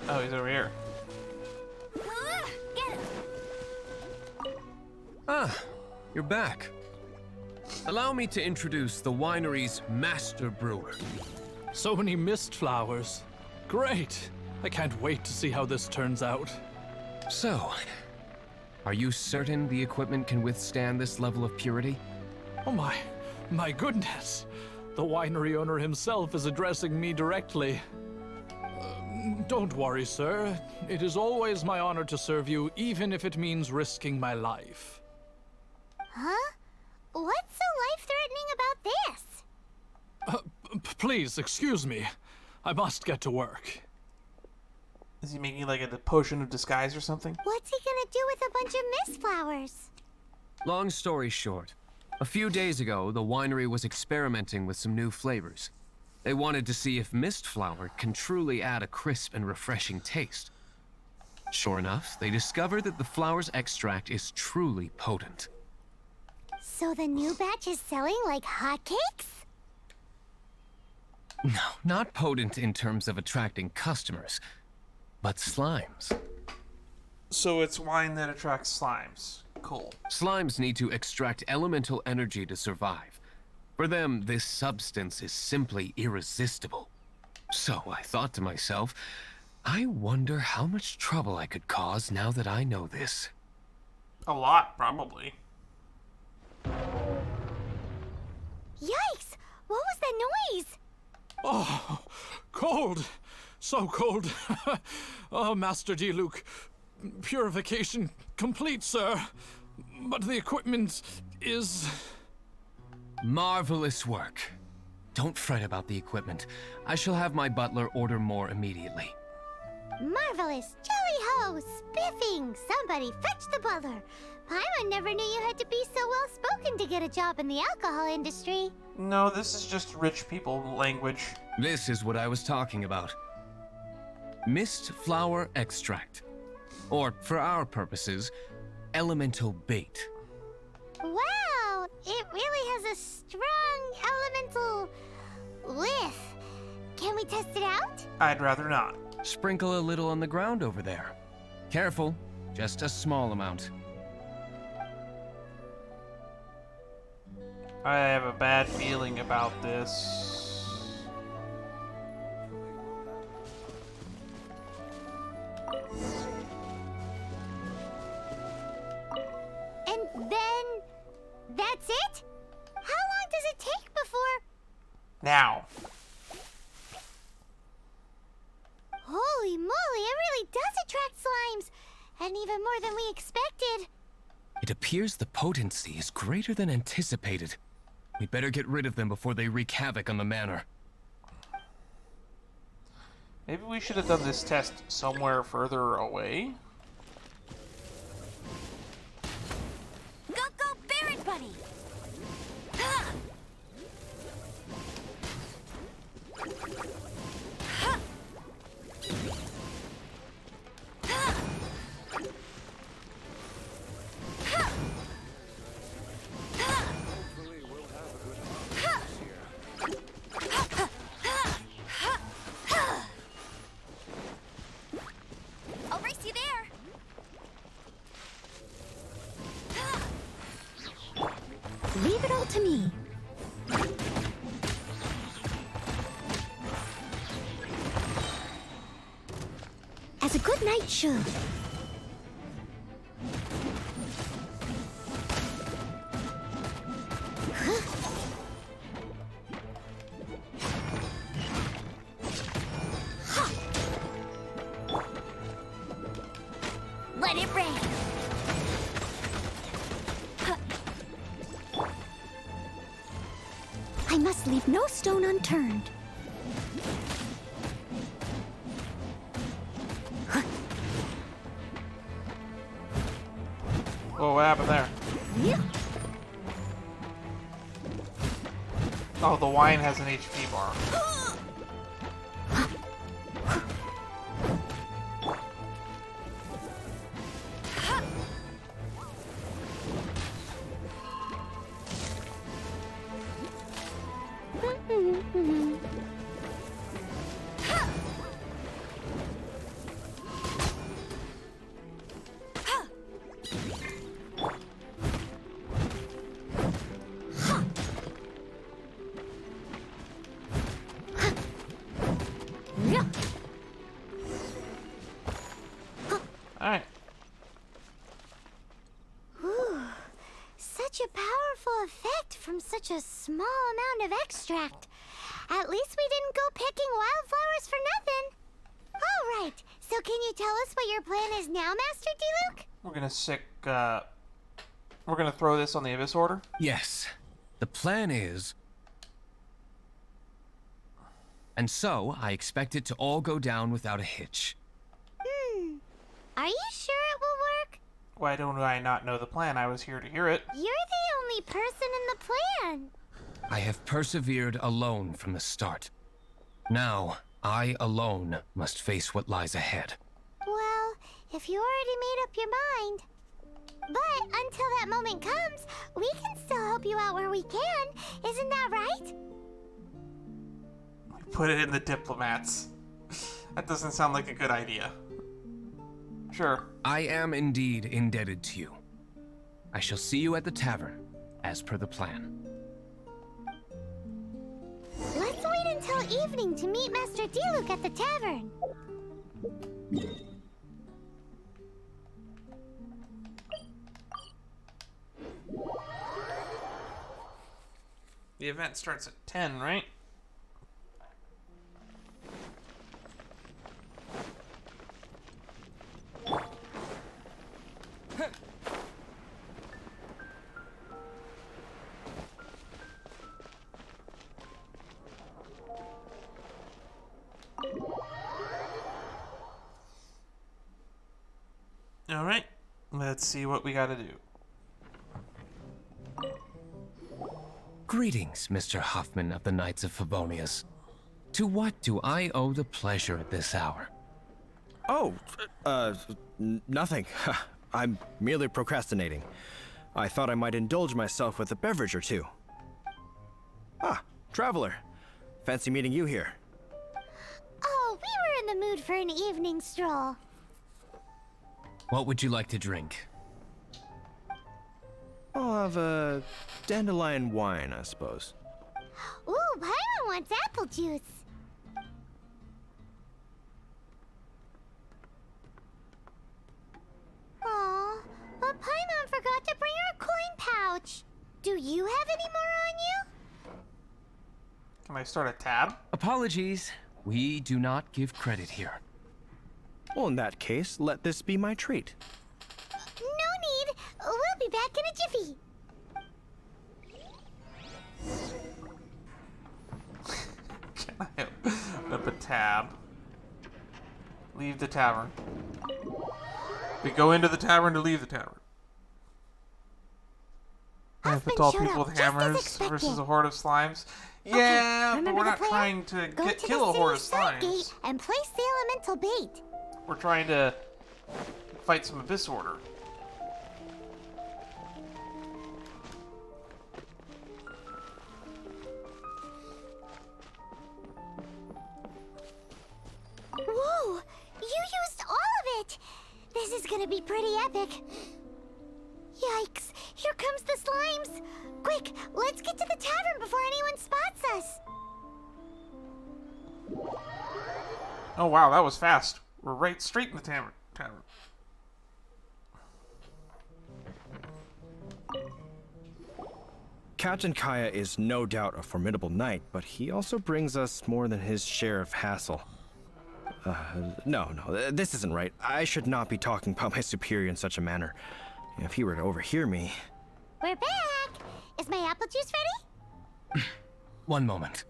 Oh, he's over here. Ah, you're back. Allow me to introduce the winery's master brewer. So many mist flowers. Great. I can't wait to see how this turns out. So, are you certain the equipment can withstand this level of purity? Oh my goodness. The winery owner himself is addressing me directly. Don't worry, sir. It is always my honor to serve you, even if it means risking my life. Huh? What's so life-threatening about this? Please, excuse me. I must get to work. Is he making like a potion of disguise or something? What's he gonna do with a bunch of mist flowers? Long story short, a few days ago, the winery was experimenting with some new flavors. They wanted to see if mist flower can truly add a crisp and refreshing taste. Sure enough, they discovered that the flower's extract is truly potent. So the new batch is selling like hotcakes? No, not potent in terms of attracting customers, but slimes. So it's wine that attracts slimes. Cool. Slimes need to extract elemental energy to survive. For them, this substance is simply irresistible. So I thought to myself, I wonder how much trouble I could cause now that I know this. A lot, probably. Yikes! What was that noise? Oh, cold. So cold. Oh, Master Diluc. Purification complete, sir. But the equipment is... Marvelous work. Don't fret about the equipment. I shall have my butler order more immediately. Marvelous! Jolly-ho! Spiffing! Somebody fetch the butler! Paimon never knew you had to be so well-spoken to get a job in the alcohol industry. No, this is just rich people language. This is what I was talking about. Mist flower extract. Or, for our purposes, elemental bait. Wow! It really has a strong elemental whiff. Can we test it out? I'd rather not. Sprinkle a little on the ground over there. Careful, just a small amount. I have a bad feeling about this. And then... that's it? How long Now. Holy moly, it really does attract slimes! And even more than we expected. It appears the potency is greater than anticipated. We better get rid of them before they wreak havoc on the manor. Maybe we should have done this test somewhere further away. Go, go, Baron Bunny! I'll race you there. Leave it all to me. As a good knight should. Let it rain. I must leave no stone unturned. Whoa, what happened there? Yeah. Oh, the wine has an HP bar. Alright. Ooh, such a powerful effect from such a small amount of extract. At least we didn't go picking wildflowers for nothing. All right, so can you tell us what your plan is now, Master Diluc? We're gonna throw this on the Abyss Order? Yes. The plan is... And so, I expect it to all go down without a hitch. Are you sure it will work? Why don't I not know the plan? I was here to hear it. You're the only person in the plan. I have persevered alone from the start. Now, I alone must face what lies ahead. Well, if you already made up your mind. But until that moment comes, we can still help you out where we can. Isn't that right? Put it in the diplomats. That doesn't sound like a good idea. Sure. I am indeed indebted to you. I shall see you at the tavern, as per the plan. Let's wait until evening to meet Master Diluc at the tavern. The event starts at 10, right? Alright, let's see what we gotta do. Greetings, Mr. Huffman of the Knights of Favonius. To what do I owe the pleasure at this hour? Oh, nothing. I'm merely procrastinating. I thought I might indulge myself with a beverage or two. Ah, traveler. Fancy meeting you here. Oh, we were in the mood for an evening stroll. What would you like to drink? I'll have a dandelion wine, I suppose. Ooh, Paimon wants apple juice. Aw, but Paimon forgot to bring her coin pouch. Do you have any more on you? Can I start a tab? Apologies. We do not give credit here. Well, in that case, let this be my treat. No need. We'll be back in a jiffy. Can I open up a tab? Leave the tavern. We go into the tavern to leave the tavern. And the tall people with hammers versus a horde of slimes. Yeah, but we're not trying to kill a horde of slimes. And place the elemental bait. We're trying to fight some Abyss Order. Whoa! You used all of it! This is gonna be pretty epic. Yikes! Here comes the slimes! Quick, let's get to the tavern before anyone spots us! Oh wow, that was fast. We're right straight in the tavern. Captain Kaya is no doubt a formidable knight, but he also brings us more than his share of hassle. No, this isn't right. I should not be talking about my superior in such a manner. If he were to overhear me... We're back! Is my apple juice ready? One moment.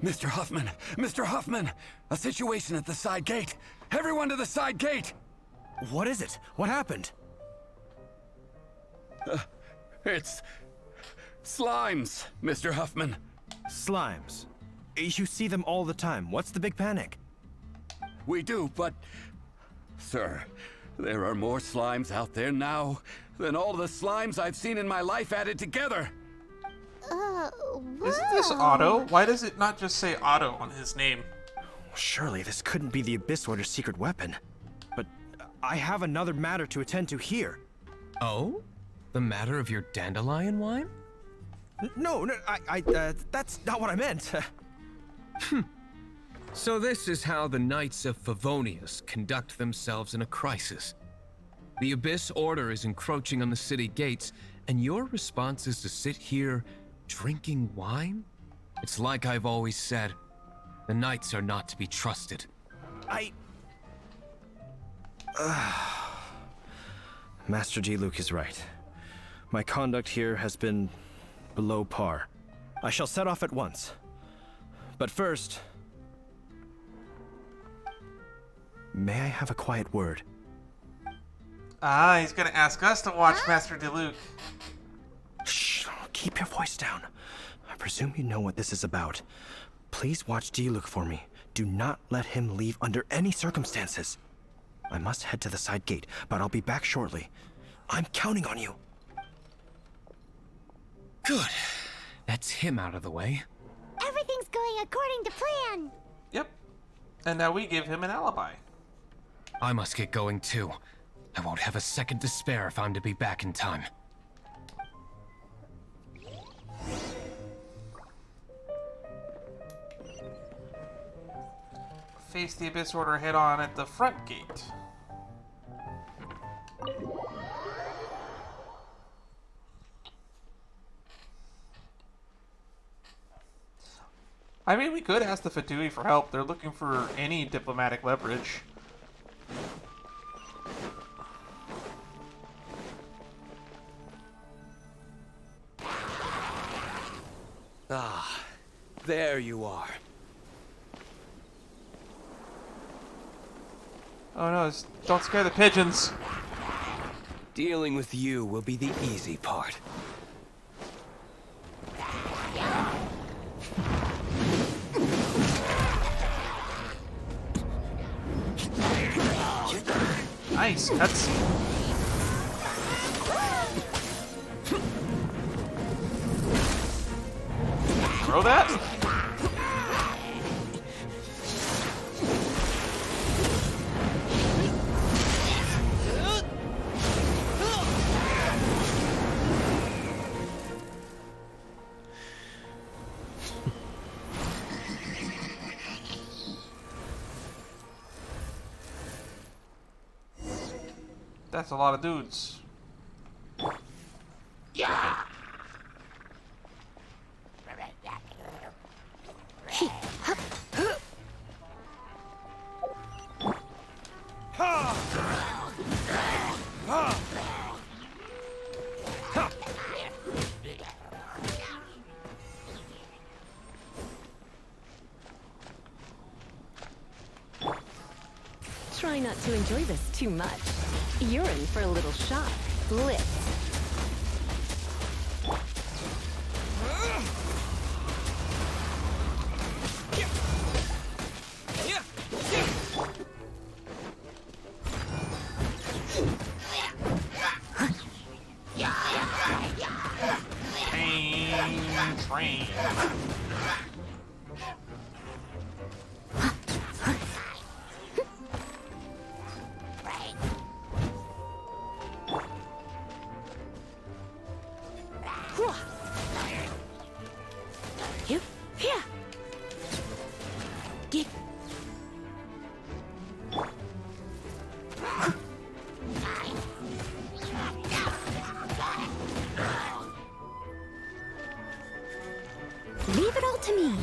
Mr. Huffman! Mr. Huffman! A situation at the side gate! Everyone to the side gate! What is it? What happened? It's... slimes, Mr. Huffman. Slimes? You see them all the time. What's the big panic? We do, but... Sir, there are more slimes out there now than all the slimes I've seen in my life added together. Isn't this Otto? Why does it not just say Otto on his name? Surely this couldn't be the Abyss Order's secret weapon. But I have another matter to attend to here. Oh? The matter of your dandelion wine? No, that's not what I meant. So this is how the Knights of Favonius conduct themselves in a crisis. The Abyss Order is encroaching on the city gates, and your response is to sit here drinking wine? It's like I've always said, the Knights are not to be trusted. Master Diluc is right. My conduct here has been below par. I shall set off at once. But first, may I have a quiet word? Ah, he's gonna ask us to watch Master Diluc. Shh, keep your voice down. I presume you know what this is about. Please watch Diluc for me. Do not let him leave under any circumstances. I must head to the side gate, but I'll be back shortly. I'm counting on you. Good. That's him out of the way. Everything's going according to plan. Yep. And now we give him an alibi. I must get going too. I won't have a second to spare if I'm to be back in time. Face the Abyss Order head on at the front gate. I mean, we could ask the Fatui for help. They're looking for any diplomatic leverage. Ah, there you are. Oh no, don't scare the pigeons. Dealing with you will be the easy part. Nice cutscene. Throw that? That's a lot of dudes. Yeah. to enjoy this too much. You're in for a little shock. Blitz. Train. Leave it all to me.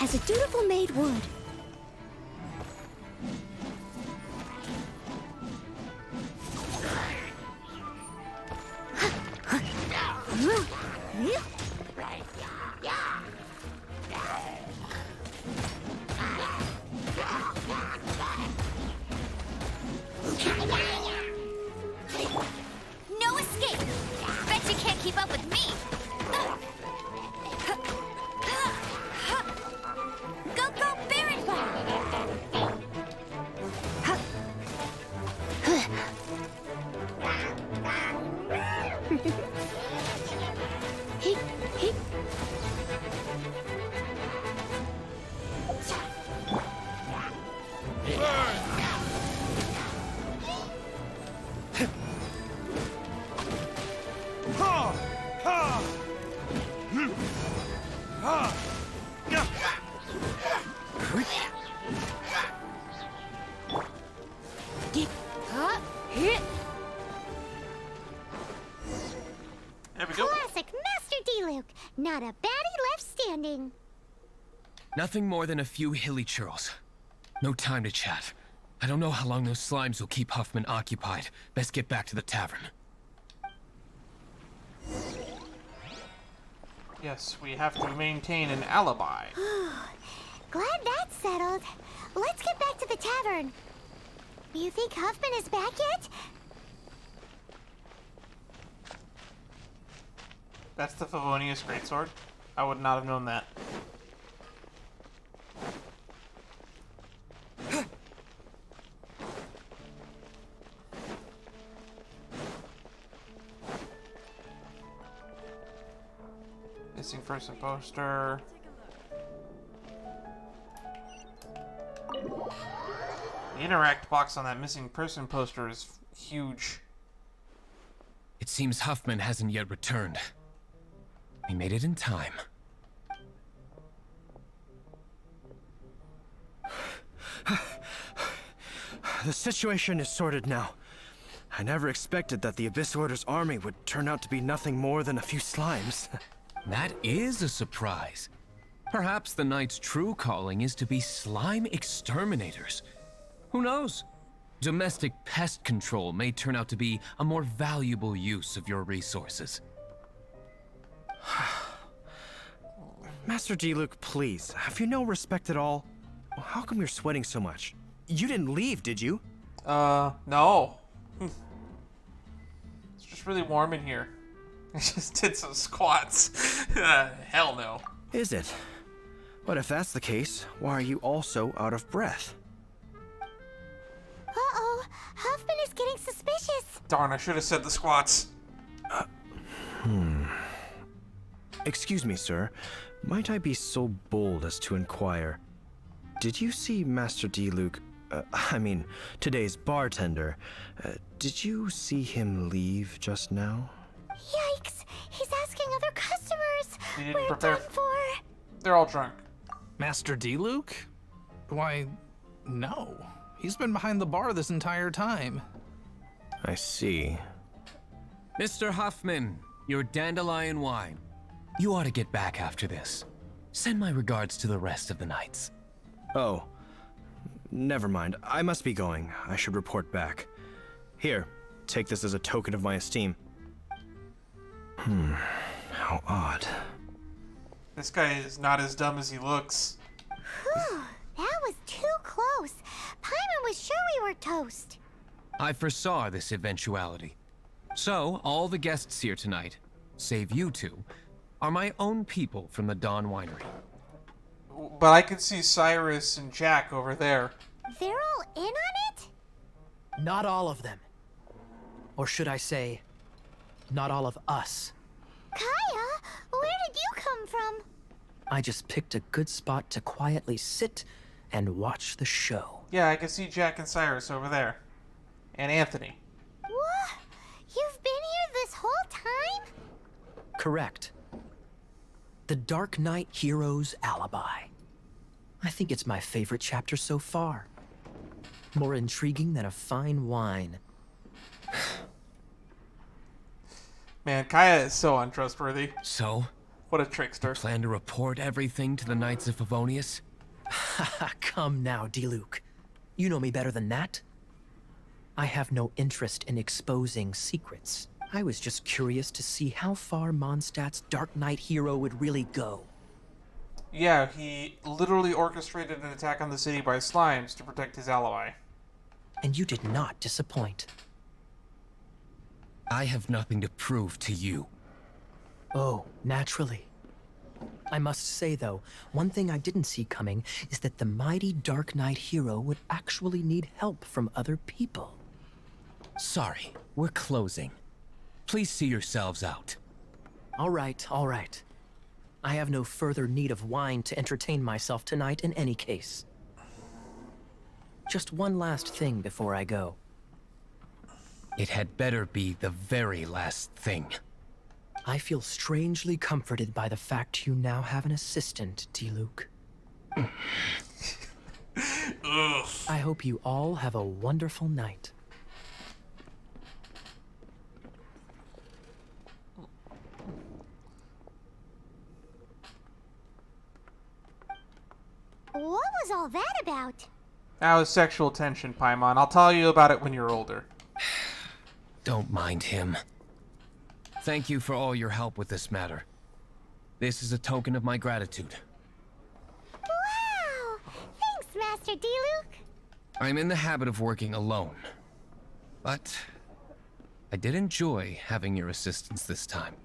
As a dutiful maid would. No escape! Bet you can't keep up with me! Go, go, Baron! There we go. Classic Master Diluc. Not a baddie left standing. Nothing more than a few hilly churls. No time to chat. I don't know how long those slimes will keep Huffman occupied. Best get back to the tavern. Yes, we have to maintain an alibi. Glad that's settled. Let's get back to the tavern. You think Huffman is back yet? That's the Favonius Greatsword. I would not have known that. Missing person poster. The interact box on that missing person poster is huge. It seems Huffman hasn't yet returned. We made it in time. The situation is sorted now. I never expected that the Abyss Order's army would turn out to be nothing more than a few slimes. That is a surprise. Perhaps the Knight's true calling is to be slime exterminators. Who knows? Domestic pest control may turn out to be a more valuable use of your resources. Master Diluc, please, have you no respect at all? How come you're sweating so much? You didn't leave, did you? No. It's just really warm in here. I just did some squats. Hell no. Is it? But if that's the case, why are you also out of breath? Uh-oh, Huffman is getting suspicious. Darn, I should have said the squats. Excuse me, sir. Might I be so bold as to inquire? Did you see Master Diluc, today's bartender? Did you see him leave just now? Yikes, he's asking other customers. He didn't We're prepare. done for. They're all drunk. Master Diluc? Why, no. He's been behind the bar this entire time. I see. Mr. Huffman, your dandelion wine. You ought to get back after this. Send my regards to the rest of the knights. Oh, never mind. I must be going. I should report back. Here, take this as a token of my esteem. How odd. This guy is not as dumb as he looks. Whew, that was too close. was sure we were toast. I foresaw this eventuality. So, all the guests here tonight, save you two, are my own people from the Dawn Winery. But I can see Cyrus and Jack over there. They're all in on it? Not all of them. Or should I say, not all of us. Kaya, where did you come from? I just picked a good spot to quietly sit and watch the show. Yeah, I can see Jack and Cyrus over there. And Anthony. What? You've been here this whole time? Correct. The Darknight hero's alibi. I think it's my favorite chapter so far. More intriguing than a fine wine. Man, Kaya is so untrustworthy. So? What a trickster. You plan to report everything to the Knights of Favonius? Come now, Diluc. You know me better than that. I have no interest in exposing secrets. I was just curious to see how far Mondstadt's Darknight hero would really go. Yeah, he literally orchestrated an attack on the city by slimes to protect his alibi. And you did not disappoint. I have nothing to prove to you. Oh, naturally. I must say, though, one thing I didn't see coming is that the mighty Darknight hero would actually need help from other people. Sorry, we're closing. Please see yourselves out. All right, all right. I have no further need of wine to entertain myself tonight in any case. Just one last thing before I go. It had better be the very last thing. I feel strangely comforted by the fact you now have an assistant, Diluc. I hope you all have a wonderful night. What was all that about? That was sexual tension, Paimon. I'll tell you about it when you're older. Don't mind him. Thank you for all your help with this matter. This is a token of my gratitude. Wow! Thanks, Master Diluc. I'm in the habit of working alone. But I did enjoy having your assistance this time.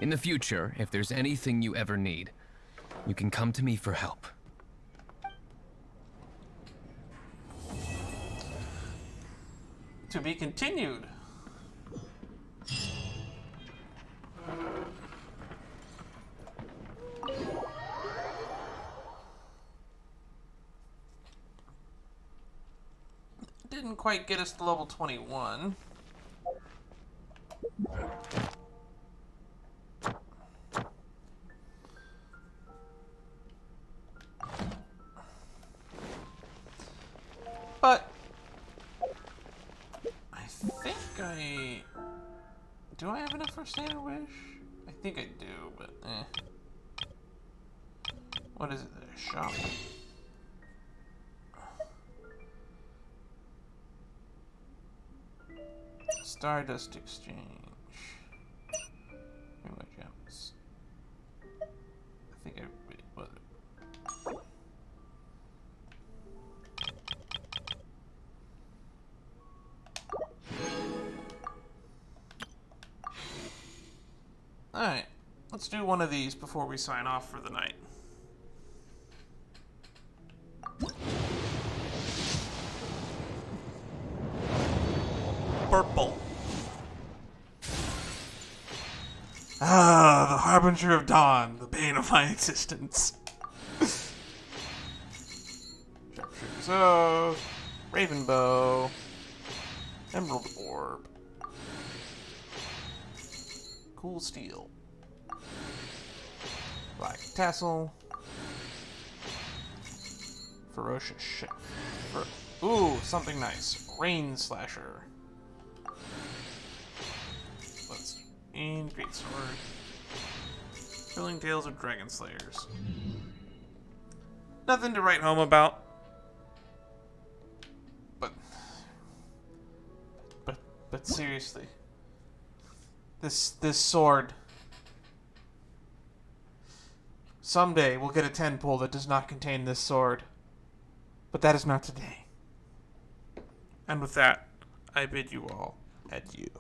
In the future, if there's anything you ever need, you can come to me for help. To be continued. Didn't quite get us to level 21. But do I have enough for Standard Wish? I think I do, but eh. What is it? A shop? Stardust Exchange. Where my gems? I think everybody was it. Alright, let's do one of these before we sign off for the night. Purple. Ah, the Harbinger of Dawn, the bane of my existence. Sharpshooter's Oath, Raven Bow, Emerald Orb. Cool Steel. Black Tassel. Ferocious Shift. Ooh, something nice. Rain Slasher. Let's in Great Sword. Thrilling Tales of Dragon Slayers. Nothing to write home about. But seriously. This sword. Someday we'll get a 10 pull that does not contain this sword. But that is not today. And with that, I bid you all adieu.